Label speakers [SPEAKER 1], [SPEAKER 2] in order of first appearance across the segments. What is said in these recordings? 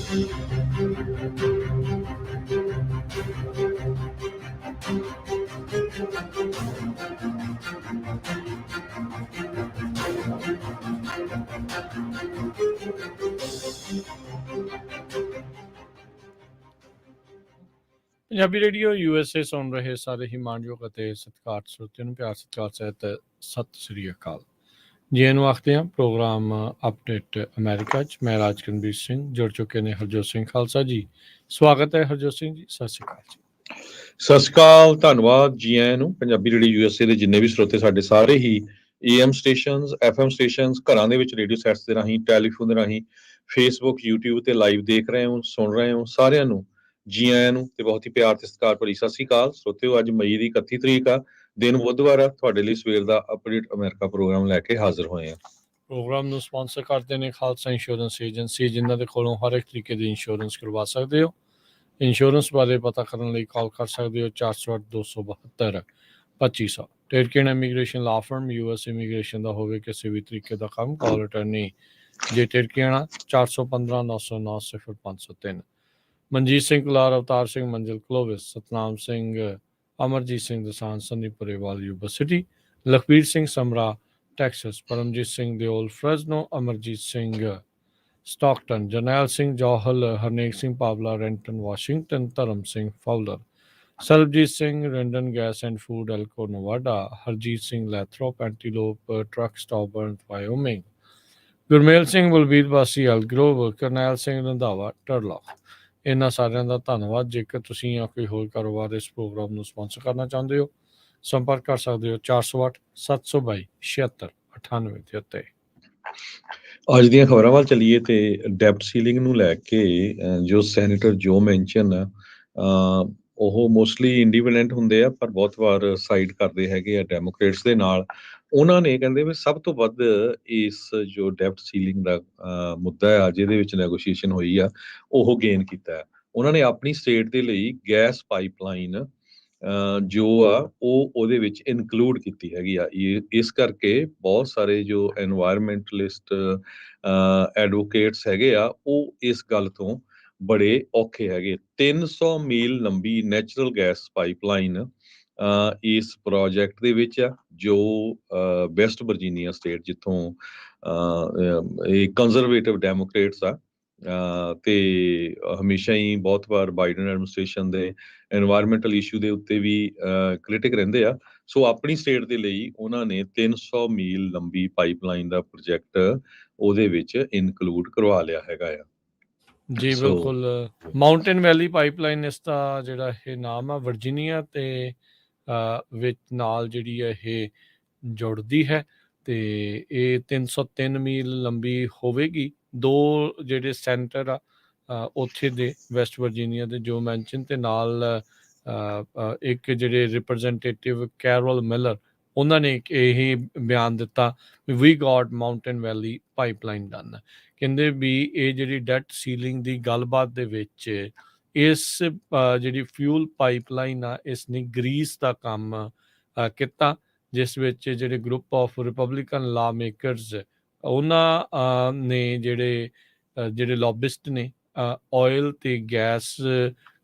[SPEAKER 1] Punjabi radio USA ਸੁਣ ਰਹੇ ਸਾਰੇ ਹੀ ਮਾਣਯੋਗ ਅਤੇ ਸਤਿਕਾਰਤ ਸਰੋਤਿਆਂ ਨੂੰ ਪਿਆਰ ਸਤਿਕਾਰ ਸਹਿਤ ਸਤਿ ਸ੍ਰੀ ਅਕਾਲ ਜੀ ਨੂੰ ਆਖਦੇ ਹਾਂ ਪ੍ਰੋਗਰਾਮ ਅਪਡੇਟ ਅਮਰੀਕਾ 'ਚ ਮੈਂ ਰਾਜਕਨਵੀਰ ਸਿੰਘ ਜੁੜ ਚੁੱਕੇ ਨੇ ਹਰਜੋਤ ਸਿੰਘ ਖਾਲਸਾ ਜੀ। ਸਵਾਗਤ ਹੈ ਹਰਜੋਤ ਸਿੰਘ ਜੀ, ਸਤਿ ਸ੍ਰੀ ਅਕਾਲ ਜੀ।
[SPEAKER 2] ਸਤਿ ਸ਼੍ਰੀ ਅਕਾਲ, ਧੰਨਵਾਦ ਜੀ ਆਇਆਂ ਨੂੰ। ਪੰਜਾਬੀ ਰੇਡੀਓ USA ਦੇ ਜਿੰਨੇ ਵੀ ਸਰੋਤੇ ਸਾਡੇ ਸਾਰੇ ਹੀ AM ਸਟੇਸ਼ਨਸ, FM ਸਟੇਸ਼ਨਸ, ਘਰਾਂ ਦੇ ਵਿੱਚ ਰੇਡੀਓ ਸੈਟਸ ਦੇ ਰਾਹੀਂ, ਟੈਲੀਫੋਨ ਦੇ ਰਾਹੀਂ, ਫੇਸਬੁੱਕ, YouTube ਤੇ ਲਾਈਵ ਦੇਖ ਰਹੇ ਹੋ, ਸੁਣ ਰਹੇ ਹੋ, ਸਾਰਿਆਂ ਨੂੰ ਜੀ ਆਇਆਂ ਨੂੰ ਤੇ ਬਹੁਤ ਹੀ ਪਿਆਰ ਤੇ ਸਤਿਕਾਰ ਭਰੀ ਸਤਿ ਸ਼੍ਰੀ ਅਕਾਲ। ਸਰੋਤਿਓ, ਅੱਜ ਮਈ ਦੀ 31 ਤਰੀਕ ਆ, ਦਿਨ ਬੁੱਧਵਾਰ ਆ। ਤੁਹਾਡੇ ਲਈ ਸਵੇਰ ਦਾ ਅਪਡੇਟ ਅਮਰੀਕਾ ਪ੍ਰੋਗਰਾਮ ਲੈ ਕੇ ਹਾਜ਼ਰ ਹੋਏ ਆ।
[SPEAKER 1] ਪ੍ਰੋਗਰਾਮ ਨੂੰ ਸਪਾਂਸਰ ਕਰਦੇ ਨੇ ਖਾਲਸਾ ਇੰਸ਼ੋਰੈਂਸ ਏਜੰਸੀ, ਜਿਨ੍ਹਾਂ ਦੇ ਕੋਲੋਂ ਹਰ ਇੱਕ ਤਰੀਕੇ ਦੀ ਇੰਸ਼ੋਰੈਂਸ ਕਰਵਾ ਸਕਦੇ ਹੋ। ਇੰਸ਼ੋਰੈਂਸ ਬਾਰੇ ਪਤਾ ਕਰਨ ਲਈ ਕਾਲ ਕਰ ਸਕਦੇ ਹੋ 408-272-2500। ਟੇਰਕੇਨ ਇਮੀਗ੍ਰੇਸ਼ਨ ਲਾ ਫਰਮ, US ਇਮੀਗ੍ਰੇਸ਼ਨ ਦਾ ਹੋਵੇ ਕਿਸੇ ਵੀ ਤਰੀਕੇ ਦਾ ਕੰਮ, ਕਾਲ ਅਟਰਨੀ ਜੇ ਟੇਰਕੇਨਾ 415-909-0503। Manjeet Singh Kular, Avtar Singh Manzil Clovis, Satnam Singh, Amarjit Singh Dosanjh, Sunny Purewal Yuba City, Lakhbir Singh Samra Texas, Paramjit Singh Deol Fresno, Amarjit Singh Stockton, Jarnail Singh Johal, Harnek Singh Pawla Renton Washington, Dharam Singh Fowler, Sarabjit Singh Randon gas and food Elko Nevada, Harjit Singh Lathrop Antelope truck ਸਟਾਬਰਨ ਵਾਇਓਮਿੰਗ, ਗੁਰਮੇਲ ਸਿੰਘ ਬਲਬੀਰ ਵਾਸੀ ਐਲਗਰੋਵ, ਕਰਨੈਲ ਸਿੰਘ ਰੰਧਾਵਾ ਟਰਲੌਕ। ਇਹਨਾਂ ਸਾਰਿਆਂ ਦਾ ਧੰਨਵਾਦ। ਜੇਕਰ ਤੁਸੀਂ ਜਾਂ ਕੋਈ ਹੋਰ ਕਾਰੋਬਾਰ ਇਸ ਪ੍ਰੋਗਰਾਮ ਨੂੰ ਸਪਾਂਸਰ ਕਰਨਾ ਚਾਹੁੰਦੇ ਹੋ, ਸੰਪਰਕ ਕਰ ਸਕਦੇ ਹੋ 408-722-7698 ਦੇ ਉੱਤੇ।
[SPEAKER 2] ਅੱਜ ਦੀਆਂ ਖਬਰਾਂ ਵੱਲ ਚੱਲੀਏ ਤੇ ਡੈਪਟ ਸੀਲਿੰਗ ਨੂੰ ਲੈ ਕੇ ਜੋ ਸੈਨੇਟਰ ਜੋ ਮੈਨਸ਼ਨ ਆ, ਉਹ ਮੋਸਟਲੀ ਇੰਡੀਪੈਂਡੈਂਟ ਹੁੰਦੇ ਆ, ਪਰ ਬਹੁਤ ਵਾਰ ਸਾਈਡ ਕਰਦੇ ਹੈਗੇ ਆ ਡੈਮੋਕ੍ਰੇਟਸ ਦੇ ਨਾਲ। ਉਹਨਾਂ ਨੇ ਕਹਿੰਦੇ ਵੀ ਸਭ ਤੋਂ ਵੱਧ ਇਸ ਜੋ ਡੈਪਟ ਸੀਲਿੰਗ ਦਾ ਮੁੱਦਾ ਆ, ਜਿਹਦੇ ਵਿੱਚ ਨੈਗੋਸ਼ੀਏਸ਼ਨ ਹੋਈ ਆ, ਉਹ ਗੇਨ ਕੀਤਾ ਹੈ। ਉਹਨਾਂ ਨੇ ਆਪਣੀ ਸਟੇਟ ਦੇ ਲਈ ਗੈਸ ਪਾਈਪਲਾਈਨ ਜੋ ਆ ਉਹ ਉਹਦੇ ਵਿੱਚ ਇਨਕਲੂਡ ਕੀਤੀ ਹੈਗੀ ਆ। ਇਸ ਕਰਕੇ ਬਹੁਤ ਸਾਰੇ ਜੋ ਐਨਵਾਇਰਮੈਂਟਲਿਸਟ ਐਡਵੋਕੇਟਸ ਹੈਗੇ ਆ, ਉਹ ਇਸ ਗੱਲ ਤੋਂ ਬੜੇ ਔਖੇ ਹੈਗੇ। 300 ਮੀਲ ਲੰਬੀ ਨੈਚੁਰਲ ਗੈਸ ਪਾਈਪਲਾਈਨ ਇਸ ਪ੍ਰੋਜੈਕਟ ਦੇ ਵਿੱਚ ਆ, ਜੋ ਵੈਸਟ ਵਰਜੀਨੀਆ ਸਟੇਟ, ਜਿੱਥੋਂ ਇਹ ਕੰਜ਼ਰਵੇਟਿਵ ਡੈਮੋਕ੍ਰੇਟਸ ਆ, ਤੇ ਹਮੇਸ਼ਾ ਹੀ ਬਹੁਤ ਵਾਰ ਬਾਈਡਨ ਐਡਮਿਨਿਸਟ੍ਰੇਸ਼ਨ ਦੇ ਐਨਵਾਇਰਮੈਂਟਲ ਇਸ਼ੂ ਦੇ ਉੱਤੇ ਵੀ ਕ੍ਰਿਟਿਕ ਰਹਿੰਦੇ ਆ। ਸੋ ਆਪਣੀ ਸਟੇਟ ਦੇ ਲਈ ਉਹਨਾਂ ਨੇ 300 ਮੀਲ ਲੰਬੀ ਪਾਈਪਲਾਈਨ ਦਾ ਪ੍ਰੋਜੈਕਟ ਉਹਦੇ ਵਿੱਚ ਇਨਕਲੂਡ ਕਰਵਾ ਲਿਆ ਹੈਗਾ ਆ
[SPEAKER 1] ਜੀ। ਬਿਲਕੁਲ, ਮਾਊਂਟੇਨ ਵੈਲੀ ਪਾਈਪਲਾਈਨ ਇਸ ਦਾ ਜਿਹੜਾ ਇਹ ਨਾਮ ਆ, ਵਰਜੀਨੀਆ ਤੇ ਵਿੱਚ ਨਾਲ ਜਿਹੜੀ ਹੈ ਇਹ ਜੁੜਦੀ ਹੈ ਤੇ ਇਹ 303 ਮੀਲ ਲੰਬੀ ਹੋਵੇਗੀ। ਦੋ ਜਿਹੜੇ ਸੈਂਟਰ ਆ ਉੱਥੇ ਦੇ ਵੈਸਟ ਵਰਜੀਨੀਆ ਦੇ ਜੋ ਮੈਂਸ਼ਨ, ਤੇ ਨਾਲ ਇੱਕ ਜਿਹੜੇ ਰਿਪਰੈਜ਼ੈਂਟੇਟਿਵ ਕੈਰੋਲ ਮਿਲਰ, ਉਹਨਾਂ ਨੇ ਇਹ ਬਿਆਨ ਦਿੱਤਾ ਵੀ ਗॉट ਮਾਊਂਟੇਨ ਵੈਲੀ ਪਾਈਪਲਾਈਨ ਡਨ। ਕਹਿੰਦੇ ਵੀ ਇਹ ਜਿਹੜੀ ਡੈਟ ਸੀਲਿੰਗ ਦੀ ਗੱਲਬਾਤ ਦੇ ਵਿੱਚ ਇਸ ਜਿਹੜੀ ਫਿਊਲ ਪਾਈਪਲਾਈਨ ਆ, ਇਸ ਨੇ ਗਰੀਸ ਦਾ ਕੰਮ ਕੀਤਾ, ਜਿਸ ਵਿੱਚ ਜਿਹੜੇ ਗਰੁੱਪ ਆਫ ਰਿਪਬਲਿਕਨ ਲਾ ਮੇਕਰਸ, ਉਹਨਾਂ ਨੇ ਜਿਹੜੇ ਲੌਬਿਸਟ ਨੇ ਆਇਲ ਤੇ ਗੈਸ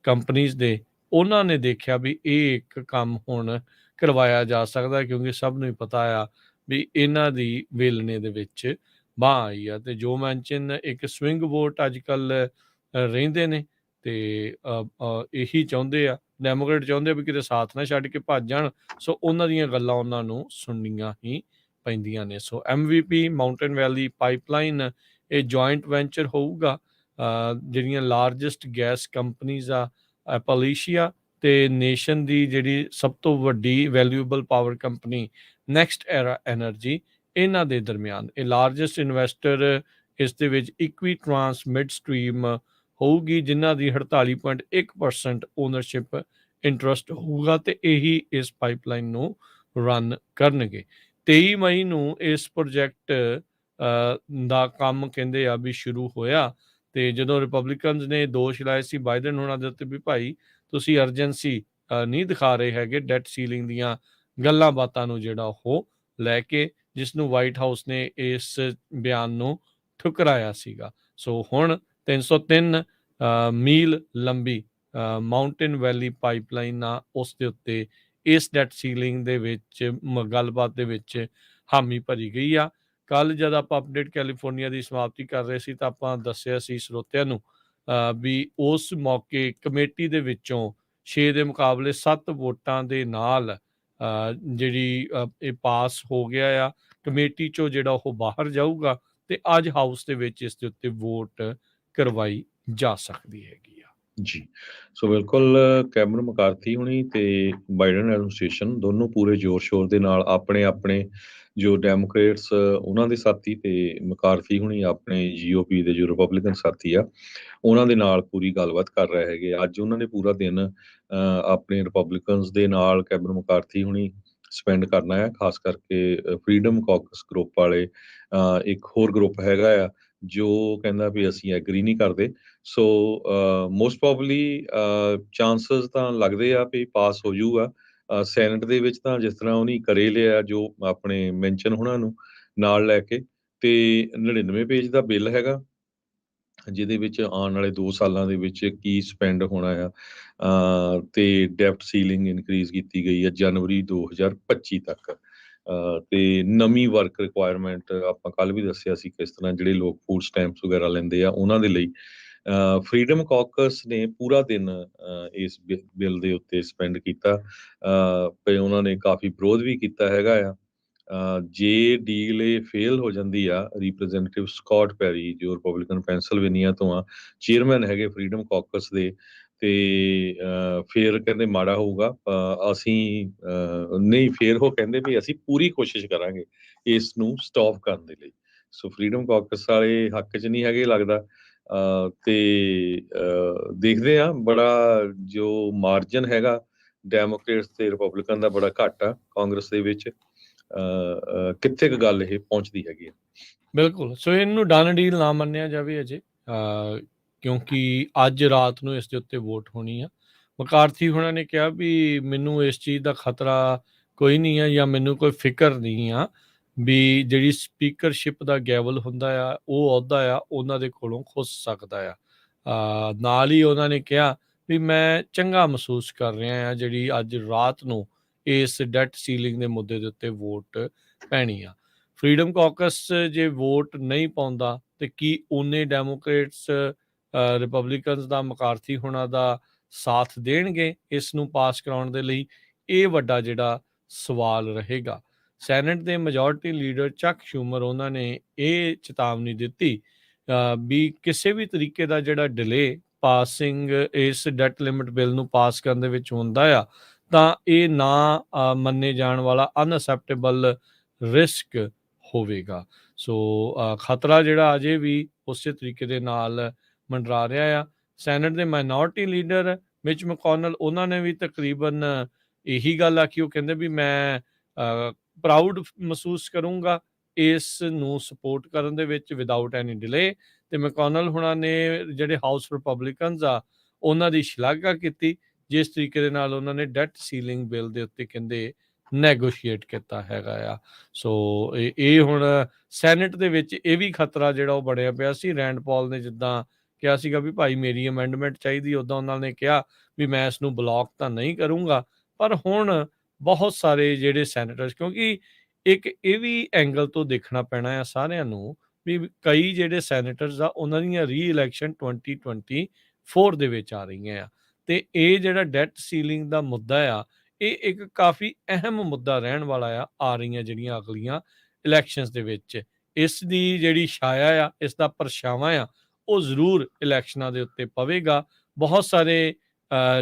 [SPEAKER 1] ਕੰਪਨੀਜ਼ ਦੇ, ਉਹਨਾਂ ਨੇ ਦੇਖਿਆ ਵੀ ਇਹ ਇੱਕ ਕੰਮ ਹੁਣ ਕਰਵਾਇਆ ਜਾ ਸਕਦਾ, ਕਿਉਂਕਿ ਸਭ ਨੂੰ ਹੀ ਪਤਾ ਆ ਵੀ ਇਹਨਾਂ ਦੀ ਵੇਲਣੇ ਦੇ ਵਿੱਚ ਬਾਂਹ ਆਈ ਆ। ਤੇ ਜੋ ਮੈਂਸ਼ਨ ਇੱਕ ਸਵਿੰਗ ਵੋਟ ਅੱਜ ਕੱਲ੍ਹ ਰਹਿੰਦੇ ਨੇ, ਤੇ ਇਹੀ ਚਾਹੁੰਦੇ ਆ, ਡੈਮੋਕ੍ਰੇਟ ਚਾਹੁੰਦੇ ਆ ਵੀ ਕਿਤੇ ਸਾਥ ਨਾ ਛੱਡ ਕੇ ਭੱਜ ਜਾਣ। ਸੋ ਉਹਨਾਂ ਦੀਆਂ ਗੱਲਾਂ ਉਹਨਾਂ ਨੂੰ ਸੁਣਨੀਆਂ ਹੀ ਪੈਂਦੀਆਂ ਨੇ। ਸੋ MVP ਮਾਊਂਟੇਨ ਵੈਲੀ ਪਾਈਪਲਾਈਨ ਇਹ ਜੁਆਇੰਟ ਵੈਂਚਰ ਹੋਊਗਾ। ਜਿਹੜੀਆਂ ਲਾਰਜੈਸਟ ਗੈਸ ਕੰਪਨੀਜ਼ ਆ, ਐਪਲੀਸ਼ੀਆ ਤੇ ਨੇਸ਼ਨ ਦੀ ਜਿਹੜੀ ਸਭ ਤੋਂ ਵੱਡੀ ਵੈਲਿਊਏਬਲ ਪਾਵਰ ਕੰਪਨੀ ਨੈਕਸਟ ਐਰਾ ਐਨਰਜੀ, ਇਹਨਾਂ ਦੇ ਦਰਮਿਆਨ ਇਹ ਲਾਰਜੈਸਟ ਇਨਵੈਸਟਰ ਇਸ ਦੇ ਵਿੱਚ ਇਕੁਈਟ੍ਰਾਂਸ ਮਿਡਸਟ੍ਰੀਮ ਹੋਊਗੀ, ਜਿਨ੍ਹਾਂ ਦੀ 48.1% ਓਨਰਸ਼ਿਪ ਇੰਟਰਸਟ ਹੋਊਗਾ, ਤੇ ਇਹੀ ਇਸ ਪਾਈਪਲਾਈਨ ਨੂੰ ਰਨ ਕਰਨਗੇ। 23 ਮਈ ਨੂੰ ਇਸ ਪ੍ਰੋਜੈਕਟ ਦਾ ਕੰਮ ਕਹਿੰਦੇ ਆ ਵੀ ਸ਼ੁਰੂ ਹੋਇਆ, ਤੇ ਜਦੋਂ ਰਿਪਬਲਿਕਨਸ ਨੇ ਦੋਸ਼ ਲਾਏ ਸੀ ਬਾਈਡਨ ਹੋਣਾ ਦੇ ਉੱਤੇ ਵੀ ਭਾਈ ਤੁਸੀਂ ਅਰਜੈਂਸੀ ਨਹੀਂ ਦਿਖਾ ਰਹੇ ਹੈਗੇ ਡੈਟ ਸੀਲਿੰਗ ਦੀਆਂ ਗੱਲਾਂ ਬਾਤਾਂ ਨੂੰ ਜਿਹੜਾ ਉਹ ਲੈ ਕੇ, ਜਿਸ ਨੂੰ ਵਾਈਟ ਹਾਊਸ ਨੇ ਇਸ ਬਿਆਨ ਨੂੰ ਠੁਕਰਾਇਆ ਸੀਗਾ। ਸੋ ਹੁਣ 303 ਮੀਲ ਲੰਬੀ ਮਾਊਂਟੇਨ ਵੈਲੀ ਪਾਈਪਲਾਈਨ ਆ, ਉਸ ਦੇ ਉੱਤੇ ਇਸ ਡੈਟ ਸੀਲਿੰਗ ਦੇ ਵਿੱਚ ਗੱਲਬਾਤ ਦੇ ਵਿੱਚ ਹਾਮੀ ਭਰੀ ਗਈ ਆ। ਕੱਲ੍ਹ ਜਦ ਆਪਾਂ ਅਪਡੇਟ ਕੈਲੀਫੋਰਨੀਆ ਦੀ ਸਮਾਪਤੀ ਕਰ ਰਹੇ ਸੀ ਤਾਂ ਆਪਾਂ ਦੱਸਿਆ ਸੀ ਸਰੋਤਿਆਂ ਨੂੰ ਵੀ ਉਸ ਮੌਕੇ ਕਮੇਟੀ ਦੇ ਵਿੱਚੋਂ 6 ਦੇ ਮੁਕਾਬਲੇ 7 ਵੋਟਾਂ ਦੇ ਨਾਲ ਜਿਹੜੀ ਇਹ ਪਾਸ ਹੋ ਗਿਆ ਆ। ਕਮੇਟੀ 'ਚੋਂ ਜਿਹੜਾ ਉਹ ਬਾਹਰ ਜਾਊਗਾ ਤੇ ਅੱਜ ਹਾਊਸ ਦੇ ਵਿੱਚ ਇਸ ਦੇ ਉੱਤੇ ਵੋਟ ਕਰਵਾਈ ਜਾ ਸਕਦੀ ਹੈਗੀ ਆ।
[SPEAKER 2] ਜੀ, ਸੋ ਬਿਲਕੁਲ ਕੈਮਰਨ ਮਕਾਰਥੀ ਹੁਣੀ ਤੇ ਬਾਈਡਨ ਐਡਮਿਨਿਸਟ੍ਰੇਸ਼ਨ ਦੋਨੋਂ ਪੂਰੇ ਜ਼ੋਰ-ਸ਼ੋਰ ਦੇ ਨਾਲ ਆਪਣੇ-ਆਪਣੇ ਜੋ ਡੈਮੋਕ੍ਰੇਟਸ ਉਹਨਾਂ ਦੇ ਸਾਥੀ ਤੇ ਮਕਾਰਥੀ ਹੁਣੀ ਆਪਣੇ ਜੀਓਪੀ ਦੇ ਜੋ ਰਿਪਬਲਿਕਨ ਸਾਥੀ ਆ, ਉਹਨਾਂ ਦੇ ਨਾਲ ਪੂਰੀ ਗੱਲਬਾਤ ਕਰ ਰਹੇ ਹੈਗੇ। ਅੱਜ ਉਹਨਾਂ ਨੇ ਪੂਰਾ ਦਿਨ ਆਪਣੇ ਰਿਪਬਲਿਕਨਸ ਦੇ ਨਾਲ ਕੈਮਰਨ ਮਕਾਰਥੀ ਹੁਣੀ ਸਪੈਂਡ ਕਰਨਾ ਹੈ, ਖਾਸ ਕਰਕੇ ਫਰੀਡਮ ਕਾਕਸ ਗਰੁੱਪ ਵਾਲੇ ਇੱਕ ਹੋਰ ਗਰੁੱਪ ਹੈਗਾ ਆ ਜੋ ਕਹਿੰਦਾ ਵੀ ਅਸੀਂ ਐਗਰੀ ਨਹੀਂ ਕਰਦੇ। ਸੋ ਮੋਸਟ ਪ੍ਰੋਬਬਲੀ ਚਾਂਸਸ ਤਾਂ ਲੱਗਦੇ ਆ ਵੀ ਪਾਸ ਹੋ ਜਾਊਗਾ। ਸੈਨੇਟ ਦੇ ਵਿੱਚ ਤਾਂ ਜਿਸ ਤਰ੍ਹਾਂ ਉਹਨੇ ਕਰੇ ਲਿਆ ਜੋ ਆਪਣੇ ਮੈਂਸ਼ਨ ਉਹਨਾਂ ਨੂੰ ਨਾਲ ਲੈ ਕੇ, ਤੇ 99 ਪੇਜ ਦਾ ਬਿੱਲ ਹੈਗਾ ਜਿਹਦੇ ਵਿੱਚ ਆਉਣ ਵਾਲੇ 2 ਸਾਲਾਂ ਦੇ ਵਿੱਚ ਕੀ ਸਪੈਂਡ ਹੋਣਾ ਆ, ਤੇ ਡੈਪਟ ਸੀਲਿੰਗ ਇਨਕਰੀਜ਼ ਕੀਤੀ ਗਈ ਹੈ ਜਨਵਰੀ 2025 ਤੱਕ। ਤੇ ਨਵੀਂ ਵਰਕ ਰਿਕੁਆਇਰਮੈਂਟ ਆਪਾਂ ਕੱਲ੍ਹ ਵੀ ਦੱਸਿਆ ਸੀ ਕਿਸ ਤਰ੍ਹਾਂ ਜਿਹੜੇ ਲੋਕ ਫੂਡ ਸਟੈਂਪਸ ਵਗੈਰਾ ਲੈਂਦੇ ਆ ਉਹਨਾਂ ਦੇ ਲਈ ਫਰੀਡਮ ਕਾਕਸ ਨੇ ਪੂਰਾ ਦਿਨ ਇਸ ਬਿੱਲ ਦੇ ਉੱਤੇ ਸਪੈਂਡ ਕੀਤਾ, ਤੇ ਉਹਨਾਂ ਨੇ ਕਾਫੀ ਵਿਰੋਧ ਵੀ ਕੀਤਾ ਹੈਗਾ ਆ। ਜੇ ਡੀਲ ਇਹ ਫੇਲ ਹੋ ਜਾਂਦੀ ਆ, ਰਿਪਰੈਜ਼ੈਂਟੇਟਿਵ ਸਕਾਟ ਪੈਰੀ ਜੋ ਰਿਪਬਲਿਕਨ ਪੈਂਸਿਲਵੇਨੀਆ ਤੋਂ ਆ, ਚੇਅਰਮੈਨ ਹੈਗੇ ਫਰੀਡਮ ਕਾਕਸ ਦੇ, ਤੇ ਫਿਰ ਕਹਿੰਦੇ ਮਾੜਾ ਹੋਊਗਾ। ਅਸੀਂ ਨਹੀਂ, ਫਿਰ ਉਹ ਕਹਿੰਦੇ ਵੀ ਅਸੀਂ ਪੂਰੀ ਕੋਸ਼ਿਸ਼ ਕਰਾਂਗੇ ਇਸ ਨੂੰ ਸਟਾਪ ਕਰਨ ਦੇ ਲਈ। ਸੋ ਫਰੀਡਮ ਕਾਕਸ ਵਾਲੇ ਹੱਕ 'ਚ ਨਹੀਂ ਹੈਗੇ ਲੱਗਦਾ। ਤੇ ਦੇਖਦੇ ਆ, ਬੜਾ ਜੋ ਮਾਰਜਨ ਹੈਗਾ ਡੈਮੋਕ੍ਰੇਟਸ ਤੇ ਰਿਪਬਲਿਕਨ ਦਾ ਬੜਾ ਘੱਟ ਆ ਕਾਂਗਰਸ ਦੇ ਵਿੱਚ। ਕਿੱਥੇ ਕੁ ਗੱਲ ਇਹ ਪਹੁੰਚਦੀ ਹੈਗੀ ਆ।
[SPEAKER 1] ਬਿਲਕੁਲ, ਸੋ ਇਹਨੂੰ ਡਨ ਡੀਲ ਨਾ ਮੰਨਿਆ ਜਾਵੇ ਅਜੇ, ਕਿਉਂਕਿ ਅੱਜ ਰਾਤ ਨੂੰ ਇਸ ਦੇ ਉੱਤੇ ਵੋਟ ਹੋਣੀ ਆ। ਮਕਾਰਥੀ ਹੋਣਾ ਨੇ ਕਿਹਾ ਵੀ ਮੈਨੂੰ ਇਸ ਚੀਜ਼ ਦਾ ਖਤਰਾ ਕੋਈ ਨਹੀਂ ਆ ਜਾਂ ਮੈਨੂੰ ਕੋਈ ਫਿਕਰ ਨਹੀਂ ਆ ਵੀ ਜਿਹੜੀ ਸਪੀਕਰਸ਼ਿਪ ਦਾ ਗੈਵਲ ਹੁੰਦਾ ਆ ਉਹ ਅਹੁਦਾ ਆ ਉਹਨਾਂ ਦੇ ਕੋਲੋਂ ਖੁੱਸ ਸਕਦਾ ਆ। ਨਾਲ ਹੀ ਉਹਨਾਂ ਨੇ ਕਿਹਾ ਵੀ ਮੈਂ ਚੰਗਾ ਮਹਿਸੂਸ ਕਰ ਰਿਹਾ ਆ ਜਿਹੜੀ ਅੱਜ ਰਾਤ ਨੂੰ ਇਸ ਡੈਟ ਸੀਲਿੰਗ ਦੇ ਮੁੱਦੇ ਦੇ ਉੱਤੇ ਵੋਟ ਪੈਣੀ ਆ। ਫਰੀਡਮ ਕਾਕਸ ਜੇ ਵੋਟ ਨਹੀਂ ਪਾਉਂਦਾ ਤੇ ਕੀ ਉਹਨੇ ਡੈਮੋਕ੍ਰੇਟਸ ਰਿਪਬਲਿਕਨਸ ਦਾ ਮਕਾਰਥੀ ਹੋਣਾ ਦਾ ਸਾਥ ਦੇਣਗੇ ਇਸ ਨੂੰ ਪਾਸ ਕਰਾਉਣ ਦੇ ਲਈ? ਇਹ ਵੱਡਾ ਜਿਹੜਾ ਸਵਾਲ ਰਹੇਗਾ। ਸੈਨੇਟ ਦੇ ਮੈਜੋਰਟੀ ਲੀਡਰ ਚੱਕ ਸ਼ੂਮਰ ਉਹਨਾਂ ਨੇ ਇਹ ਚੇਤਾਵਨੀ ਦਿੱਤੀ ਵੀ ਕਿਸੇ ਵੀ ਤਰੀਕੇ ਦਾ ਜਿਹੜਾ ਡਿਲੇ ਪਾਸਿੰਗ ਇਸ ਡੈਟ ਲਿਮਿਟ ਬਿੱਲ ਨੂੰ ਪਾਸ ਕਰਨ ਦੇ ਵਿੱਚ ਹੁੰਦਾ ਆ ਤਾਂ ਇਹ ਨਾ ਮੰਨੇ ਜਾਣ ਵਾਲਾ ਅਨਅਸੈਪਟੇਬਲ ਰਿਸਕ ਹੋਵੇਗਾ। ਸੋ ਖਤਰਾ ਜਿਹੜਾ ਅਜੇ ਵੀ ਉਸੇ ਤਰੀਕੇ ਦੇ ਨਾਲ ਮੰਡਰਾ ਰਿਹਾ ਆ। ਸੈਨੇਟ ਦੇ ਮਾਈਨੋਰਟੀ ਲੀਡਰ ਮਿਚ ਮੈਕੋਨਲ ਉਹਨਾਂ ਨੇ ਵੀ ਤਕਰੀਬਨ ਇਹੀ ਗੱਲ ਆਖੀ। ਉਹ ਕਹਿੰਦੇ ਵੀ ਮੈਂ ਪ੍ਰਾਊਡ ਮਹਿਸੂਸ ਕਰੂੰਗਾ ਇਸ ਨੂੰ ਸਪੋਰਟ ਕਰਨ ਦੇ ਵਿੱਚ ਵਿਦਆਊਟ ਐਨੀ ਡਿਲੇ। ਤੇ ਮੈਕੋਨਲ ਹੁਣਾਂ ਨੇ ਜਿਹੜੇ ਹਾਊਸ ਰਿਪਬਲਿਕਨਸ ਆ ਉਹਨਾਂ ਦੀ ਸ਼ਲਾਘਾ ਕੀਤੀ ਜਿਸ ਤਰੀਕੇ ਦੇ ਨਾਲ ਉਹਨਾਂ ਨੇ ਡੈਟ ਸੀਲਿੰਗ ਬਿੱਲ ਦੇ ਉੱਤੇ ਕਹਿੰਦੇ ਨੈਗੋਸ਼ੀਏਟ ਕੀਤਾ ਹੈਗਾ ਆ। ਸੋ ਇਹ ਹੁਣ ਸੈਨੇਟ ਦੇ ਵਿੱਚ ਇਹ ਵੀ ਖਤਰਾ ਜਿਹੜਾ ਉਹ ਬਣਿਆ ਪਿਆ ਸੀ। ਰੈਂਡ ਪੌਲ ਨੇ ਜਿੱਦਾਂ ਕਿਹਾ ਸੀਗਾ ਵੀ ਭਾਈ ਮੇਰੀ ਅਮੈਂਡਮੈਂਟ ਚਾਹੀਦੀ, ਉੱਦਾਂ ਉਹਨਾਂ ਨੇ ਕਿਹਾ ਵੀ ਮੈਂ ਇਸ ਨੂੰ ਬਲੌਕ ਤਾਂ ਨਹੀਂ ਕਰੂੰਗਾ। ਪਰ ਹੁਣ ਬਹੁਤ ਸਾਰੇ ਜਿਹੜੇ ਸੈਨੇਟਰਸ, ਕਿਉਂਕਿ ਇੱਕ ਇਹ ਵੀ ਐਂਗਲ ਤੋਂ ਦੇਖਣਾ ਪੈਣਾ ਆ ਸਾਰਿਆਂ ਨੂੰ ਵੀ ਕਈ ਜਿਹੜੇ ਸੈਨੇਟਰਸ ਆ ਉਹਨਾਂ ਦੀਆਂ ਰੀ-ਇਲੈਕਸ਼ਨ 2024 ਦੇ ਵਿੱਚ ਆ ਰਹੀਆਂ ਆ ਤੇ ਇਹ ਜਿਹੜਾ ਡੈਟ ਸੀਲਿੰਗ ਦਾ ਮੁੱਦਾ ਆ ਇਹ ਇੱਕ ਕਾਫੀ ਅਹਿਮ ਮੁੱਦਾ ਰਹਿਣ ਵਾਲਾ ਆ ਰਹੀਆਂ ਜਿਹੜੀਆਂ ਅਗਲੀਆਂ ਇਲੈਕਸ਼ਨਸ ਦੇ ਵਿੱਚ। ਇਸ ਦੀ ਜਿਹੜੀ ਛਾਇਆ ਆ, ਇਸ ਦਾ ਪਰਛਾਵਾਂ ਆ ਉਹ ਜ਼ਰੂਰ ਇਲੈਕਸ਼ਨਾਂ ਦੇ ਉੱਤੇ ਪਵੇਗਾ। ਬਹੁਤ ਸਾਰੇ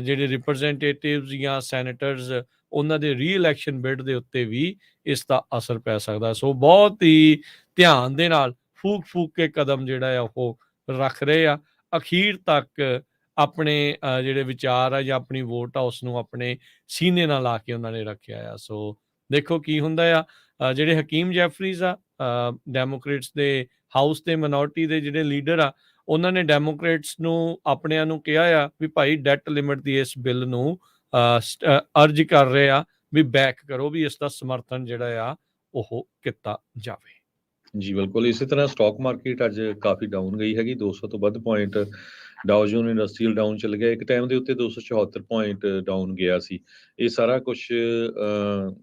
[SPEAKER 1] ਜਿਹੜੇ ਰਿਪਰੈਜ਼ੈਂਟੇਟਿਵਸ ਜਾਂ ਸੈਨੇਟਰਸ ਉਹਨਾਂ ਦੇ ਰੀ-ਇਲੈਕਸ਼ਨ ਬਿਡ ਦੇ ਉੱਤੇ ਵੀ ਇਸ ਦਾ ਅਸਰ ਪੈ ਸਕਦਾ। ਸੋ ਬਹੁਤ ਹੀ ਧਿਆਨ ਦੇ ਨਾਲ ਫੂਕ ਕੇ ਕਦਮ ਜਿਹੜਾ ਆ ਉਹ ਰੱਖ ਰਹੇ ਆ। ਅਖੀਰ ਤੱਕ ਆਪਣੇ ਜਿਹੜੇ ਵਿਚਾਰ ਆ ਜਾਂ ਆਪਣੀ ਵੋਟ ਆ ਉਸ ਨੂੰ ਆਪਣੇ ਸੀਨੇ ਨਾਲ ਲਾ ਕੇ ਉਹਨਾਂ ਨੇ ਰੱਖਿਆ ਆ। ਸੋ ਦੇਖੋ ਕੀ ਹੁੰਦਾ ਆ। ਜਿਹੜੇ ਹਕੀਮ ਜੈਫਰੀਜ਼ ਆ ਡੈਮੋਕ੍ਰੇਟਸ ਦੇ ਹਾਊਸ ਦੇ ਮਿਨੋਰਟੀ ਦੇ ਜਿਹੜੇ ਲੀਡਰ ਆ ਉਹਨਾਂ ਨੇ ਡੈਮੋਕ੍ਰੇਟਸ ਨੂੰ ਆਪਣਿਆਂ ਨੂੰ ਕਿਹਾ ਆ ਵੀ ਭਾਈ ਡੈਟ ਲਿਮਿਟ ਦੀ ਇਸ ਬਿੱਲ ਨੂੰ ਅਰਜ ਕਰ ਰਹੇ ਆ ਵੀ ਬੈਕ ਕਰੋ, ਵੀ ਇਸ ਦਾ ਸਮਰਥਨ ਜਿਹੜਾ ਆ ਉਹ ਕੀਤਾ ਜਾਵੇ।
[SPEAKER 2] ਜੀ ਬਿਲਕੁਲ, ਇਸੇ ਤਰ੍ਹਾਂ ਸਟਾਕ ਮਾਰਕੀਟ ਅੱਜ ਕਾਫੀ ਡਾਊਨ ਗਈ ਹੈਗੀ, 200 ਤੋਂ ਵੱਧ ਪੁਆਇੰਟ ਡਾਓ ਜੋਨ ਇੰਡਸਟਰੀਅਲ ਡਾਊਨ ਚੱਲ ਗਿਆ, ਇੱਕ ਟਾਈਮ ਦੇ ਉੱਤੇ 274 ਪੁਆਇੰਟ ਡਾਊਨ ਗਿਆ ਸੀ। ਇਹ ਸਾਰਾ ਕੁਛ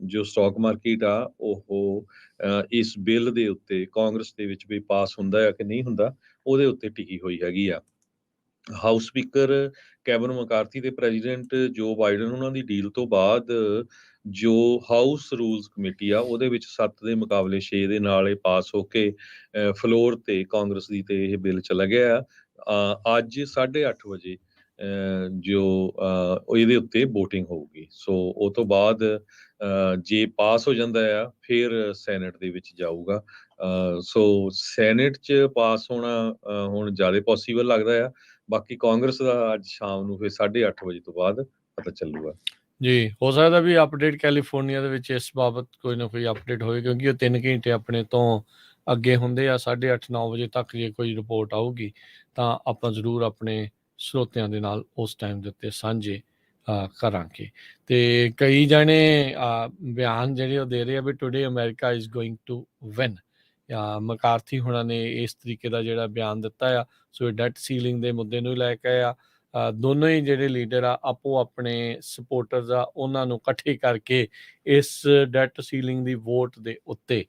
[SPEAKER 2] ਜੋ ਸਟਾਕ ਮਾਰਕੀਟ ਆ ਉਹ ਇਸ ਬਿੱਲ ਦੇ ਉੱਤੇ ਕਾਂਗਰਸ ਦੇ ਵਿੱਚ ਵੀ ਪਾਸ ਹੁੰਦਾ ਆ ਕਿ ਨਹੀਂ ਹੁੰਦਾ, ਉਹਦੇ ਉੱਤੇ ਟਿਕੀ ਹੋਈ ਹੈਗੀ ਆ। ਹਾਊਸ ਸਪੀਕਰ ਕੈਵਨ ਮਕਾਰਥੀ ਤੇ ਪ੍ਰੈਜ਼ੀਡੈਂਟ ਜੋ ਬਾਈਡਨ ਉਹਨਾਂ ਦੀ ਡੀਲ ਤੋਂ ਬਾਅਦ ਜੋ ਹਾਊਸ ਰੂਲਸ ਕਮੇਟੀ ਆ ਉਹਦੇ ਵਿੱਚ 7 ਦੇ ਮੁਕਾਬਲੇ 6 ਦੇ ਨਾਲ ਇਹ ਪਾਸ ਹੋ ਕੇ ਫਲੋਰ ਤੇ ਕਾਂਗਰਸ ਦੀ ਤੇ ਇਹ ਬਿੱਲ ਚਲਾ ਗਿਆ ਆ। ਅੱਜ 8:30 ਵਜੇ ਜੋ ਇਹਦੇ ਉੱਤੇ VOTING ਹੋਊਗੀ, ਸੋ ਉਹ ਤੋਂ ਬਾਅਦ ਜੇ ਪਾਸ ਹੋ ਜਾਂਦਾ ਆ ਫਿਰ ਸੈਨੇਟ ਦੇ ਵਿੱਚ ਜਾਊਗਾ। ਸੋ ਸੈਨੇਟ 'ਚ ਪਾਸ ਹੋਣਾ ਹੁਣ ਜ਼ਿਆਦਾ ਪੋਸੀਬਲ ਲੱਗਦਾ ਆ, ਬਾਕੀ ਕਾਂਗਰਸ ਦਾ ਅੱਜ ਸ਼ਾਮ ਨੂੰ ਫਿਰ 8:30 ਵਜੇ ਤੋਂ ਬਾਅਦ ਪਤਾ ਚੱਲੂਗਾ।
[SPEAKER 1] ਜੀ, ਹੋ ਸਕਦਾ ਵੀ ਅਪਡੇਟ ਕੈਲੀਫੋਰਨੀਆ ਦੇ ਵਿੱਚ ਇਸ ਬਾਬਤ ਕੋਈ ਨਾ ਕੋਈ ਅਪਡੇਟ ਹੋਵੇ, ਕਿਉਂਕਿ ਉਹ 3 ਘੰਟੇ ਆਪਣੇ ਤੋਂ ਅੱਗੇ ਹੁੰਦੇ ਆ। 8:30-9 ਵਜੇ ਤੱਕ ਜੇ ਕੋਈ ਰਿਪੋਰਟ ਆਊਗੀ ਤਾਂ ਆਪਾਂ ਜ਼ਰੂਰ ਆਪਣੇ ਸਰੋਤਿਆਂ ਦੇ ਨਾਲ ਉਸ ਟਾਈਮ ਦੇ ਉੱਤੇ ਸਾਂਝੇ ਕਰਾਂਗੇ। ਤੇ ਕਈ ਜਾਣੇ ਬਿਆਨ ਜਿਹੜੇ ਉਹ ਦੇ ਰਹੇ ਆ ਵੀ today America is going to win. McCarthy ਹੁਣਾਂ ਨੇ ਇਸ ਤਰੀਕੇ ਦਾ ਜਿਹੜਾ ਬਿਆਨ ਦਿੱਤਾ ਆ। ਸੋ ਇਹ ਡੈਟ ਸੀਲਿੰਗ ਦੇ ਮੁੱਦੇ ਨੂੰ ਲੈ ਕੇ ਆ, ਦੋਨੋਂ ਹੀ ਜਿਹੜੇ ਲੀਡਰ ਆ ਆਪੋ ਆਪਣੇ ਸਪੋਰਟਰਸ ਆ ਉਹਨਾਂ ਨੂੰ ਇਕੱਠੇ ਕਰਕੇ ਇਸ ਡੈਟ ਸੀਲਿੰਗ ਦੀ ਵੋਟ ਦੇ ਉੱਤੇ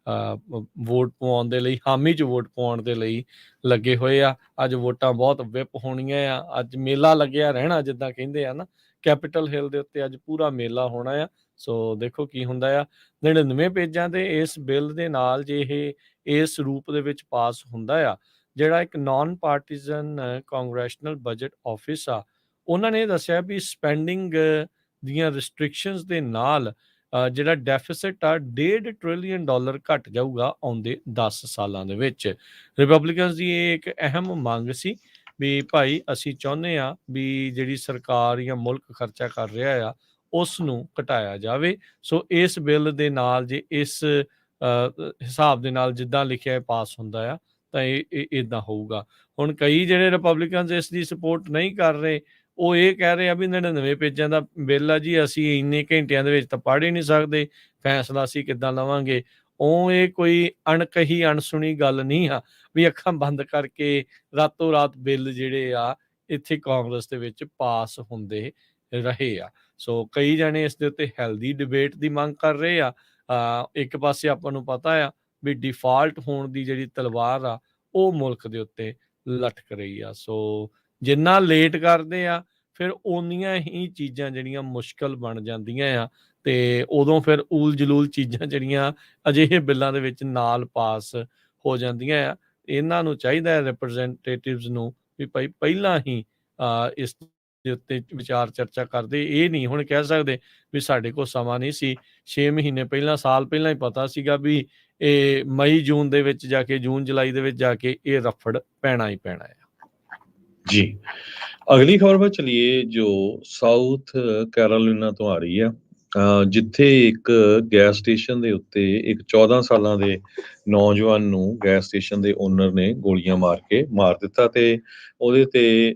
[SPEAKER 1] ਵੋਟ ਪਵਾਉਣ ਦੇ ਲਈ, ਹਾਮੀ 'ਚ ਵੋਟ ਪਾਉਣ ਦੇ ਲਈ ਲੱਗੇ ਹੋਏ ਆ। ਅੱਜ ਵੋਟਾਂ ਬਹੁਤ ਵਿਪ ਹੋਣੀਆਂ ਆ। ਅੱਜ ਮੇਲਾ ਲੱਗਿਆ ਰਹਿਣਾ, ਜਿੱਦਾਂ ਕਹਿੰਦੇ ਆ ਨਾ, ਕੈਪੀਟਲ ਹਿੱਲ ਦੇ ਉੱਤੇ ਅੱਜ ਪੂਰਾ ਮੇਲਾ ਹੋਣਾ ਆ। ਸੋ ਦੇਖੋ ਕੀ ਹੁੰਦਾ ਆ। 99 ਪੇਜਾਂ ਦੇ ਇਸ ਬਿੱਲ ਦੇ ਨਾਲ ਜੇ ਇਹ ਇਸ ਰੂਪ ਦੇ ਵਿੱਚ ਪਾਸ ਹੁੰਦਾ ਆ, ਜਿਹੜਾ ਇੱਕ ਨਾਨ ਪਾਰਟੀਜ਼ਨ ਕਾਂਗਰੈਸ਼ਨਲ ਬਜਟ ਆਫਿਸ ਆ, ਉਹਨਾਂ ਨੇ ਦੱਸਿਆ ਵੀ ਸਪੈਂਡਿੰਗ ਦੀਆਂ ਰਿਸਟ੍ਰਿਕਸ਼ਨਸ ਦੇ ਨਾਲ ਜਿਹੜਾ ਡੈਫਿਸਿਟ ਆ $1.5 ਟ੍ਰਿਲੀਅਨ ਘਟ ਜਾਊਗਾ ਆਉਂਦੇ 10 ਸਾਲਾਂ ਦੇ ਵਿੱਚ। ਰਿਪਬਲਿਕਨਸ ਦੀ ਇਹ ਇੱਕ ਅਹਿਮ ਮੰਗ ਸੀ ਵੀ ਭਾਈ ਅਸੀਂ ਚਾਹੁੰਦੇ ਆ ਵੀ ਜਿਹੜੀ ਸਰਕਾਰ ਜਾਂ ਮੁਲਕ ਖਰਚਾ ਕਰ ਰਿਹਾ ਆ ਉਸ ਨੂੰ ਘਟਾਇਆ ਜਾਵੇ। ਸੋ ਇਸ ਬਿੱਲ ਦੇ ਨਾਲ ਜੇ ਇਸ ਹਿਸਾਬ ਦੇ ਨਾਲ ਜਿੱਦਾਂ ਲਿਖਿਆ ਪਾਸ ਹੁੰਦਾ ਆ ਤਾਂ ਇਹ ਇੱਦਾਂ ਹੋਊਗਾ। ਹੁਣ ਕਈ ਜਿਹੜੇ ਰਿਪਬਲਿਕਨਸ ਇਸ ਦੀ ਸਪੋਰਟ ਨਹੀਂ ਕਰ ਰਹੇ, ਉਹ ਇਹ ਕਹਿ ਰਹੇ ਆ ਵੀ 99 ਪੇਜਾਂ ਦਾ ਬਿੱਲ ਆ ਜੀ, ਅਸੀਂ ਇੰਨੇ ਘੰਟਿਆਂ ਦੇ ਵਿੱਚ ਤਾਂ ਪੜ੍ਹ ਹੀ ਨਹੀਂ ਸਕਦੇ, ਫੈਸਲਾ ਅਸੀਂ ਕਿੱਦਾਂ ਲਵਾਂਗੇ। ਉਹ ਇਹ ਕੋਈ ਅਣਕਹੀ ਅਣਸੁਣੀ ਗੱਲ ਨਹੀਂ ਆ ਵੀ ਅੱਖਾਂ ਬੰਦ ਕਰਕੇ ਰਾਤੋਂ ਰਾਤ ਬਿੱਲ ਜਿਹੜੇ ਆ ਇੱਥੇ ਕਾਂਗਰਸ ਦੇ ਵਿੱਚ ਪਾਸ ਹੁੰਦੇ ਰਹੇ ਆ। ਸੋ ਕਈ ਜਾਣੇ ਇਸ ਦੇ ਉੱਤੇ ਹੈਲਦੀ ਡਿਬੇਟ ਦੀ ਮੰਗ ਕਰ ਰਹੇ ਆ। ਇੱਕ ਪਾਸੇ ਆਪਾਂ ਨੂੰ ਪਤਾ ਆ ਵੀ ਡਿਫਾਲਟ ਹੋਣ ਦੀ ਜਿਹੜੀ ਤਲਵਾਰ ਆ ਉਹ ਮੁਲਕ ਦੇ ਉੱਤੇ ਲਟਕ ਰਹੀ ਆ। ਸੋ ਜਿੰਨਾ ਲੇਟ ਕਰਦੇ ਆ ਫਿਰ ਓਨੀਆਂ ਹੀ ਚੀਜ਼ਾਂ ਜਿਹੜੀਆਂ ਮੁਸ਼ਕਲ ਬਣ ਜਾਂਦੀਆਂ ਆ, ਤੇ ਉਦੋਂ ਫਿਰ ਊਲ ਜਲੂਲ ਚੀਜ਼ਾਂ ਜਿਹੜੀਆਂ ਅਜਿਹੇ ਬਿੱਲਾਂ ਦੇ ਵਿੱਚ ਨਾਲ ਪਾਸ ਹੋ ਜਾਂਦੀਆਂ ਆ। ਇਹਨਾਂ ਨੂੰ ਚਾਹੀਦਾ ਹੈ ਰਿਪਰੈਜ਼ੈਂਟੇਟਿਵਸ ਨੂੰ ਵੀ ਭਾਈ ਪਹਿਲਾਂ ਹੀ ਇਸ ਦੇ ਉੱਤੇ ਵਿਚਾਰ ਚਰਚਾ ਕਰਦੇ। ਇਹ ਨਹੀਂ ਹੁਣ ਕਹਿ ਸਕਦੇ ਵੀ ਸਾਡੇ ਕੋਲ ਸਮਾਂ ਨਹੀਂ ਸੀ, 6 ਮਹੀਨੇ ਪਹਿਲਾਂ, ਸਾਲ ਪਹਿਲਾਂ ਹੀ ਪਤਾ ਸੀਗਾ ਵੀ ਇਹ ਮਈ ਜੂਨ ਦੇ ਵਿੱਚ ਜਾ ਕੇ, ਜੂਨ ਜੁਲਾਈ ਦੇ ਵਿੱਚ ਜਾ ਕੇ ਇਹ ਰਫੜ ਪੈਣਾ ਹੀ ਪੈਣਾ ਹੈ।
[SPEAKER 2] जी, अगली खबर पर चलिए जो ਸਾਊਥ ਕੈਰੋਲਿਨਾ ਤੋਂ ਆ ਰਹੀ ਆ, ਜਿੱਥੇ ਇੱਕ ਗੈਸ ਸਟੇਸ਼ਨ ਦੇ ਉੱਤੇ ਇੱਕ 14 ਸਾਲਾਂ ਦੇ ਨੌਜਵਾਨ ਨੂੰ ਗੈਸ ਸਟੇਸ਼ਨ ਦੇ ਓਨਰ ਨੇ ਗੋਲੀਆਂ ਮਾਰ ਕੇ ਮਾਰ ਦਿੱਤਾ ਤੇ ਉਹਦੇ ਤੇ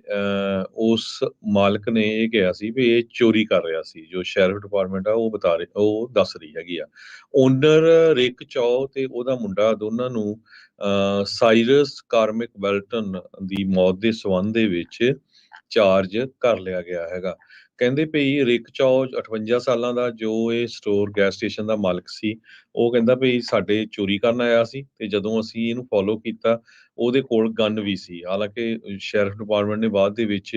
[SPEAKER 2] ਉਸ ਮਾਲਕ ਨੇ ਇਹ ਕਿਹਾ ਸੀ ਵੀ ਇਹ ਚੋਰੀ ਕਰ ਰਿਹਾ ਸੀ। ਜੋ ਸ਼ੈਰਿਫ ਡਿਪਾਰਟਮੈਂਟ ਆ ਉਹ ਦੱਸ ਰਹੀ ਹੈਗੀ ਆ। ਓਨਰ ਰਿਕ ਚੌ ਤੇ ਉਹਦਾ ਮੁੰਡਾ ਦੋਨਾਂ ਨੂੰ ਸਾਈਰਸ ਕਾਰਮਿਕ ਵੈਲਟਨ ਦੀ ਮੌਤ ਦੇ ਸੰਬੰਧ ਦੇ ਵਿੱਚ ਚਾਰਜ ਕਰ ਲਿਆ ਗਿਆ ਹੈਗਾ। ਕਹਿੰਦੇ ਭਈ ਰਿਕ ਚੌ 58 ਸਾਲਾਂ ਦਾ ਜੋ ਇਹ ਸਟੋਰ ਗੈਸ ਸਟੇਸ਼ਨ ਦਾ ਮਾਲਕ ਸੀ, ਉਹ ਕਹਿੰਦਾ ਭਈ ਸਾਡੇ ਚੋਰੀ ਕਰਨ ਆਇਆ ਸੀ ਤੇ ਜਦੋਂ ਅਸੀਂ ਇਹਨੂੰ ਫੋਲੋ ਕੀਤਾ ਉਹਦੇ ਕੋਲ ਗਨ ਵੀ ਸੀ। ਹਾਲਾਂਕਿ ਸ਼ੈਰਿਫ ਡਿਪਾਰਟਮੈਂਟ ਨੇ ਬਾਅਦ ਦੇ ਵਿੱਚ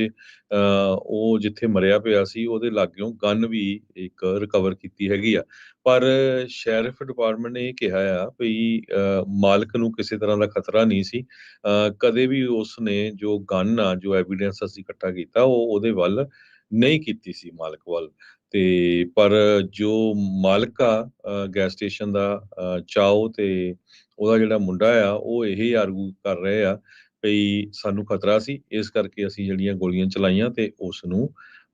[SPEAKER 2] ਉਹ ਜਿੱਥੇ ਮਰਿਆ ਪਿਆ ਸੀ ਉਹਦੇ ਲਾਗਿਓਂ ਗਨ ਵੀ ਇੱਕ ਰਿਕਵਰ ਕੀਤੀ ਹੈਗੀ ਆ। ਪਰ ਸ਼ੈਰਿਫ ਡਿਪਾਰਟਮੈਂਟ ਨੇ ਇਹ ਕਿਹਾ ਆ ਭਈ ਮਾਲਕ ਨੂੰ ਕਿਸੇ ਤਰ੍ਹਾਂ ਦਾ ਖਤਰਾ ਨਹੀਂ ਸੀ। ਕਦੇ ਵੀ ਉਸਨੇ ਜੋ ਗਨ ਆ, ਜੋ ਐਵੀਡੈਂਸ ਅਸੀਂ ਇਕੱਠਾ ਕੀਤਾ ਉਹ ਉਹਦੇ ਵੱਲ ਨਹੀਂ ਕੀਤੀ ਸੀ, ਮਾਲਕ ਵੱਲ। ਤੇ ਪਰ ਜੋ ਮਾਲਕ ਆ ਗੈਸ ਸਟੇਸ਼ਨ ਦਾ ਚਾਓ ਤੇ ਉਹਦਾ ਜਿਹੜਾ ਮੁੰਡਾ ਆ ਉਹ ਇਹ ਆਰਗੂ ਕਰ ਰਹੇ ਆ ਭਈ ਸਾਨੂੰ ਖਤਰਾ ਸੀ, ਇਸ ਕਰਕੇ ਅਸੀਂ ਜਿਹੜੀਆਂ ਗੋਲੀਆਂ ਚਲਾਈਆਂ ਤੇ ਉਸ ਨੂੰ